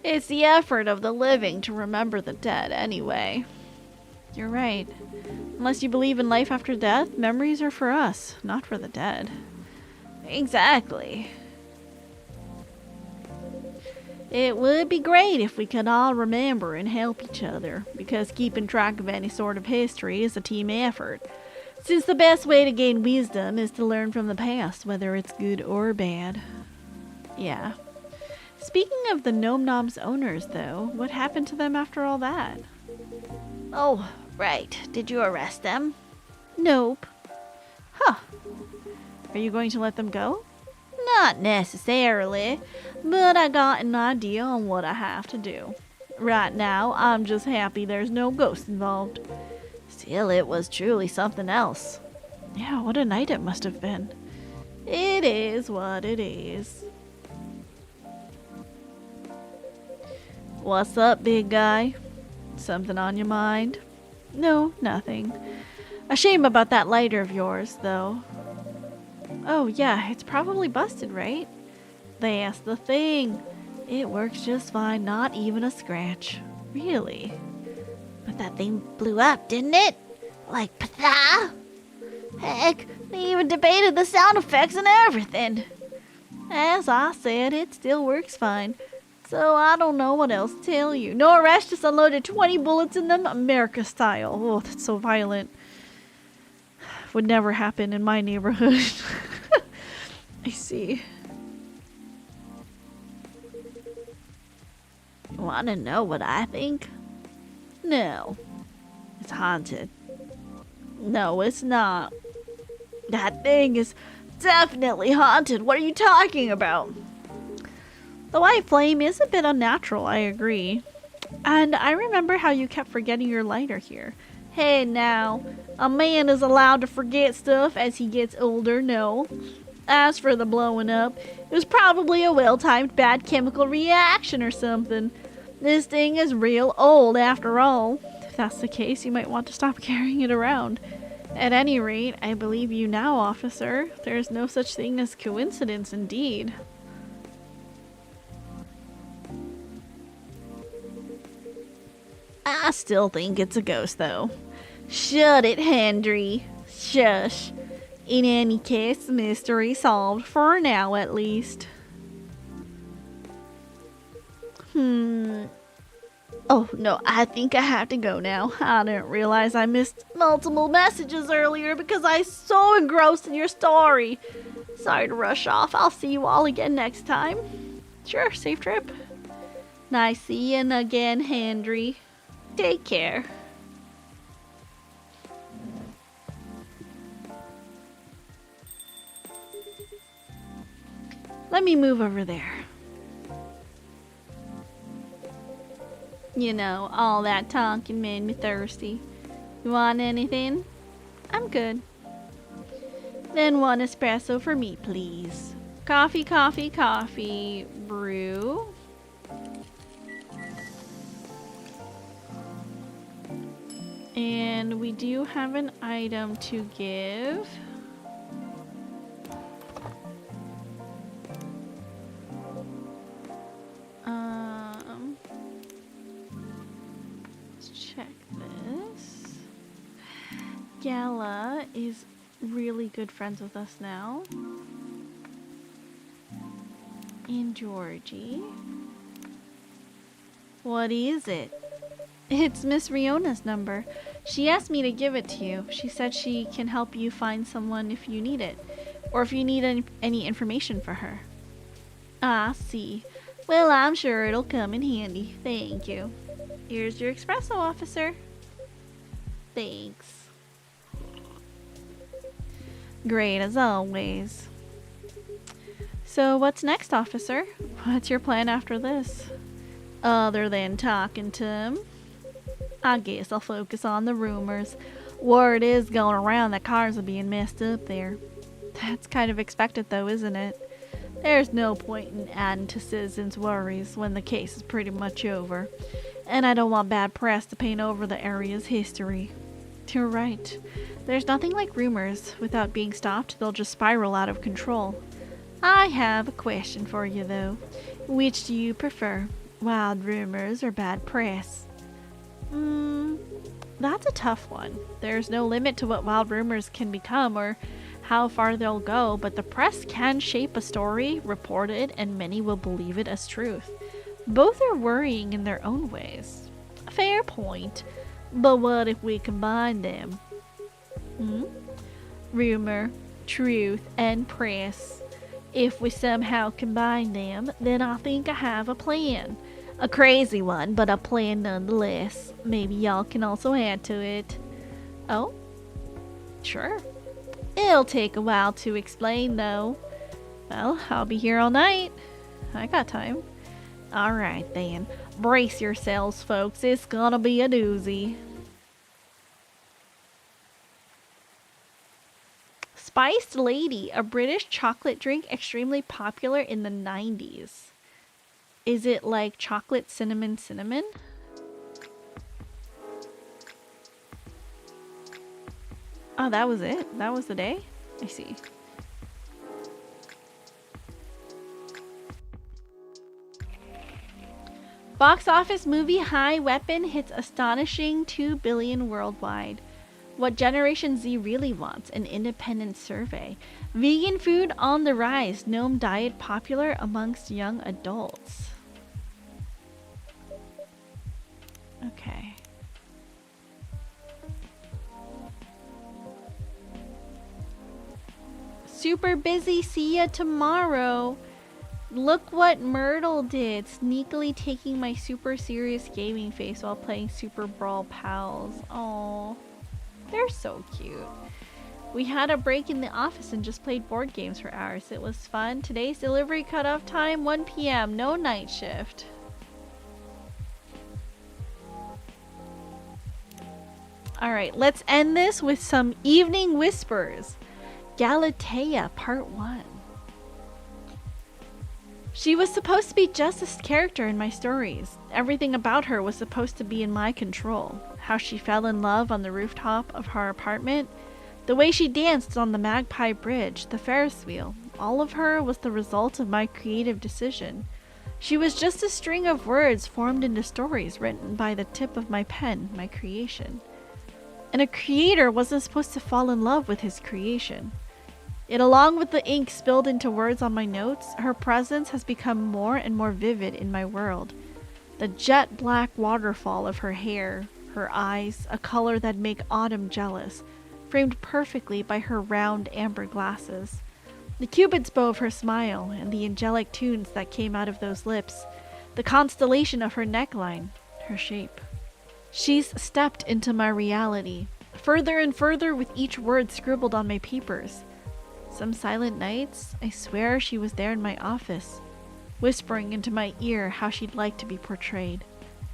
It's the effort of the living to remember the dead anyway. You're right. Unless you believe in life after death, memories are for us, not for the dead. Exactly. It would be great if we could all remember and help each other, because keeping track of any sort of history is a team effort. Since the best way to gain wisdom is to learn from the past, whether it's good or bad. Yeah. Speaking of the Nom Nom's owners, though, what happened to them after all that? Oh, right. Did you arrest them? Nope. Huh. Are you going to let them go? Not necessarily, but I got an idea on what I have to do. Right now, I'm just happy there's no ghosts involved. Still, it was truly something else. Yeah, what a night it must have been. It is what it is. What's up, big guy? Something on your mind? No, nothing. A shame about that lighter of yours, though. Oh, yeah, it's probably busted, right? That's the thing. It works just fine, not even a scratch. Really? But that thing blew up, didn't it? Like, patha! Heck, they even debated the sound effects and everything. As I said, it still works fine. So I don't know what else to tell you. No arrest, just unloaded 20 bullets in them, America style. Oh, that's so violent. Would never happen in my neighborhood. I see. Want to know what I think? No. It's haunted. No, it's not. That thing is definitely haunted. What are you talking about? The white flame is a bit unnatural, I agree. And I remember how you kept forgetting your lighter here. Hey now, a man is allowed to forget stuff as he gets older, no. As for the blowing up, it was probably a well-timed bad chemical reaction or something. This thing is real old after all. If that's the case, you might want to stop carrying it around. At any rate, I believe you now, officer. There's no such thing as coincidence indeed. I still think it's a ghost, though. Shut it, Hendry. Shush. In any case, mystery solved for now at least. Oh no, I think I have to go now. I didn't realize I missed multiple messages earlier because I was so engrossed in your story. Sorry to rush off. I'll see you all again next time. Sure, safe trip. Nice seeing again, Henry. Take care. Let me move over there. You know, all that talking made me thirsty. You want anything? I'm good. Then one espresso for me, please. Coffee, coffee, coffee. Brew. And we do have an item to give. Let's check this. Gala is really good friends with us now. And Georgie. What is it? It's Miss Riona's number. She asked me to give it to you. She said she can help you find someone if you need it, or if you need any information for her. Ah, see. Well, I'm sure it'll come in handy. Thank you. Here's your espresso, officer. Thanks. Great as always. So what's next, officer? What's your plan after this? Other than talking to him? I guess I'll focus on the rumors. Word is going around that cars are being messed up there. That's kind of expected though, isn't it? There's no point in adding to citizens' worries when the case is pretty much over. And I don't want bad press to paint over the area's history. You're right. There's nothing like rumors. Without being stopped, they'll just spiral out of control. I have a question for you though. Which do you prefer? Wild rumors or bad press? That's a tough one. There's no limit to what wild rumors can become or how far they'll go, but the press can shape a story, report it, and many will believe it as truth. Both are worrying in their own ways. Fair point. But what if we combine them? Rumor, truth, and press. If we somehow combine them, then I think I have a plan. A crazy one, but a plan nonetheless. Maybe y'all can also add to it. Oh? Sure. It'll take a while to explain, though. Well, I'll be here all night. I got time. Alright, then. Brace yourselves, folks. It's gonna be a doozy. Spiced Lady, a British chocolate drink extremely popular in the 90s. Is it like chocolate cinnamon? Oh, that was it? That was the day? I see. Box office movie High Weapon hits astonishing 2 billion worldwide. What Generation Z really wants, an independent survey. Vegan food on the rise, gnome diet popular amongst young adults. Okay. Super busy, see ya tomorrow. Look what Myrtle did, sneakily taking my super serious gaming face while playing Super Brawl Pals. Aww. They're so cute. We had a break in the office and just played board games for hours. It was fun. Today's delivery cutoff time, 1 p.m. No night shift. Alright, let's end this with some evening whispers. Galatea, Part 1. She was supposed to be just a character in my stories. Everything about her was supposed to be in my control. How she fell in love on the rooftop of her apartment, the way she danced on the Magpie Bridge, the Ferris wheel. All of her was the result of my creative decision. She was just a string of words formed into stories written by the tip of my pen, my creation. And a creator wasn't supposed to fall in love with his creation. Yet along with the ink spilled into words on my notes, her presence has become more and more vivid in my world. The jet black waterfall of her hair, her eyes, a color that'd make autumn jealous, framed perfectly by her round amber glasses. The cupid's bow of her smile and the angelic tunes that came out of those lips, the constellation of her neckline, her shape. She's stepped into my reality, further and further with each word scribbled on my papers. Some silent nights, I swear she was there in my office, whispering into my ear how she'd like to be portrayed.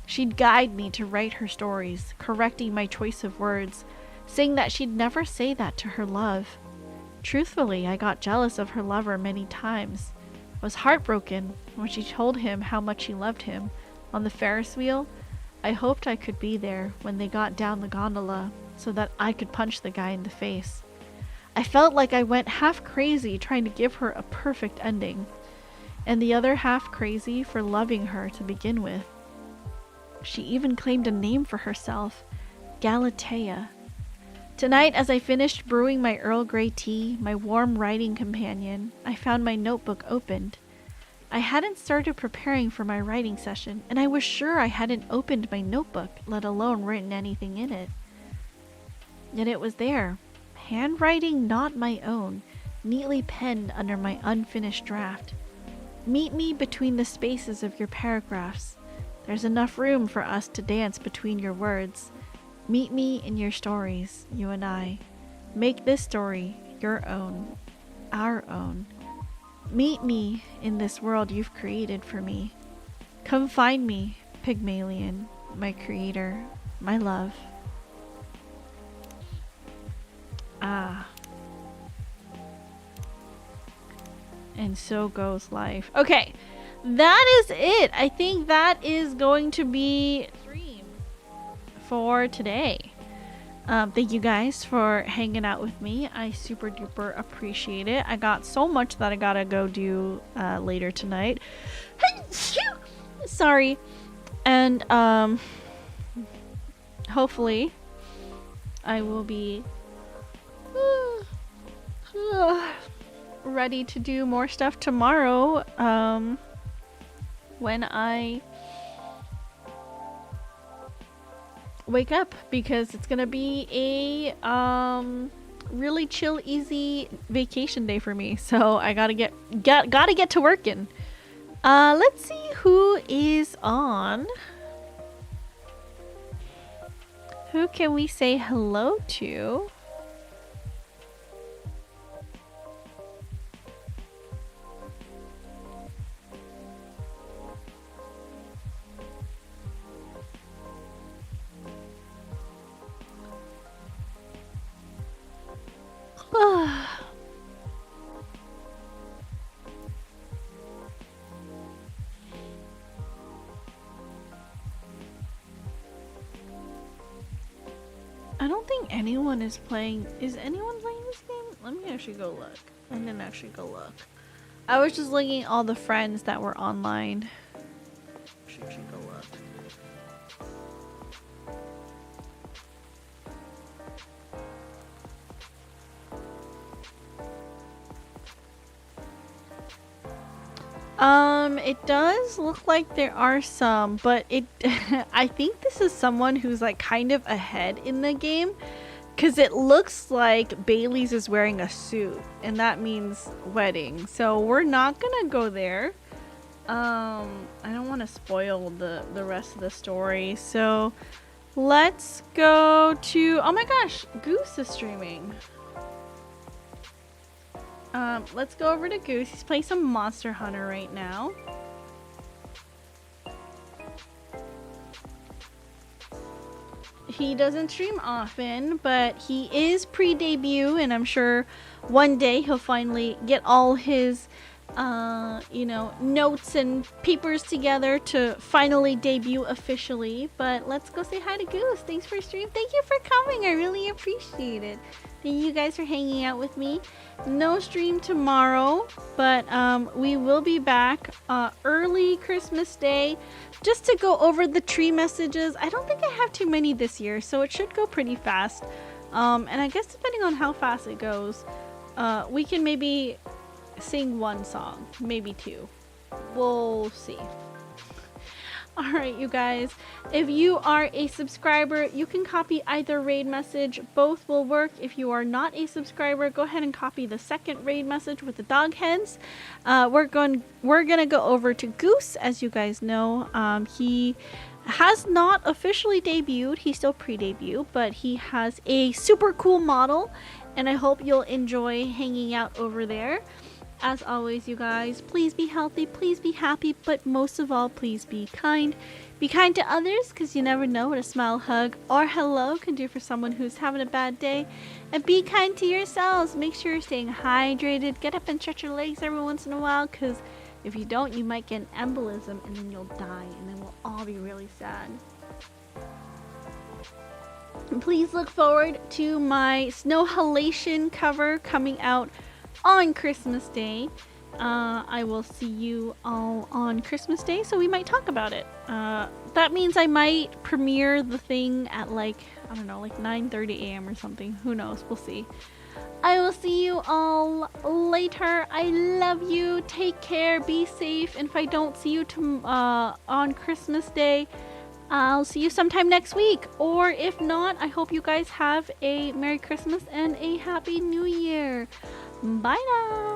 She'd guide me to write her stories, correcting my choice of words, saying that she'd never say that to her love. Truthfully, I got jealous of her lover many times, was heartbroken when she told him how much she loved him. On the Ferris wheel, I hoped I could be there when they got down the gondola so that I could punch the guy in the face. I felt like I went half crazy trying to give her a perfect ending, and the other half crazy for loving her to begin with. She even claimed a name for herself, Galatea. Tonight, as I finished brewing my Earl Grey tea, my warm writing companion, I found my notebook opened. I hadn't started preparing for my writing session, and I was sure I hadn't opened my notebook, let alone written anything in it. Yet it was there. Handwriting not my own, neatly penned under my unfinished draft. Meet me between the spaces of your paragraphs. There's enough room for us to dance between your words. Meet me in your stories, you and I. Make this story your own, our own. Meet me in this world you've created for me. Come find me, Pygmalion, my creator, my love. And so goes life. Okay, that is it. I think that is going to be stream for today. Thank you guys for hanging out with me. I super duper appreciate it. I got so much that I gotta go do later tonight. Sorry. And hopefully I will be ready to do more stuff tomorrow when I wake up, because it's gonna be a really chill, easy vacation day for me. So I gotta get to working. Let's see who is on. Who can we say hello to? I don't think anyone is playing. Is anyone playing this game? Let me actually go look. I didn't actually go look. I was just looking at all the friends that were online. Should go look. It does look like there are some, but I think this is someone who's like kind of ahead in the game, because it looks like Bailey's is wearing a suit, and that means wedding. So we're not gonna go there. I don't want to spoil the rest of the story. So let's go to, oh my gosh, Goose is streaming. Let's go over to Goose. He's playing some Monster Hunter right now. He doesn't stream often, but he is pre-debut, and I'm sure one day he'll finally get all his, notes and papers together to finally debut officially. But let's go say hi to Goose. Thanks for stream. Thank you for coming. I really appreciate it. Thank you guys for hanging out with me. No stream tomorrow, but we will be back early Christmas Day just to go over the tree messages. I don't think I have too many this year, so it should go pretty fast. And I guess depending on how fast it goes, We can maybe sing one song, maybe two. We'll see. Alright, you guys. If you are a subscriber, you can copy either raid message. Both will work. If you are not a subscriber, go ahead and copy the second raid message with the dog heads. We're gonna go over to Goose, as you guys know. He has not officially debuted. He's still pre-debut, but he has a super cool model, and I hope you'll enjoy hanging out over there. As always, you guys, please be healthy, please be happy, but most of all, please be kind. Be kind to others, because you never know what a smile, hug, or hello can do for someone who's having a bad day. And be kind to yourselves. Make sure you're staying hydrated. Get up and stretch your legs every once in a while, because if you don't, you might get an embolism, and then you'll die, and then we'll all be really sad. Please look forward to my Snow Halation cover coming out on Christmas Day. I will see you all on Christmas Day, so we might talk about it. That means I might premiere the thing at like, I don't know, like 9:30 a.m. or something. Who knows? We'll see. I will see you all later. I love you. Take care. Be safe. And if I don't see you on Christmas Day, I'll see you sometime next week. Or if not, I hope you guys have a Merry Christmas and a Happy New Year. Bye now.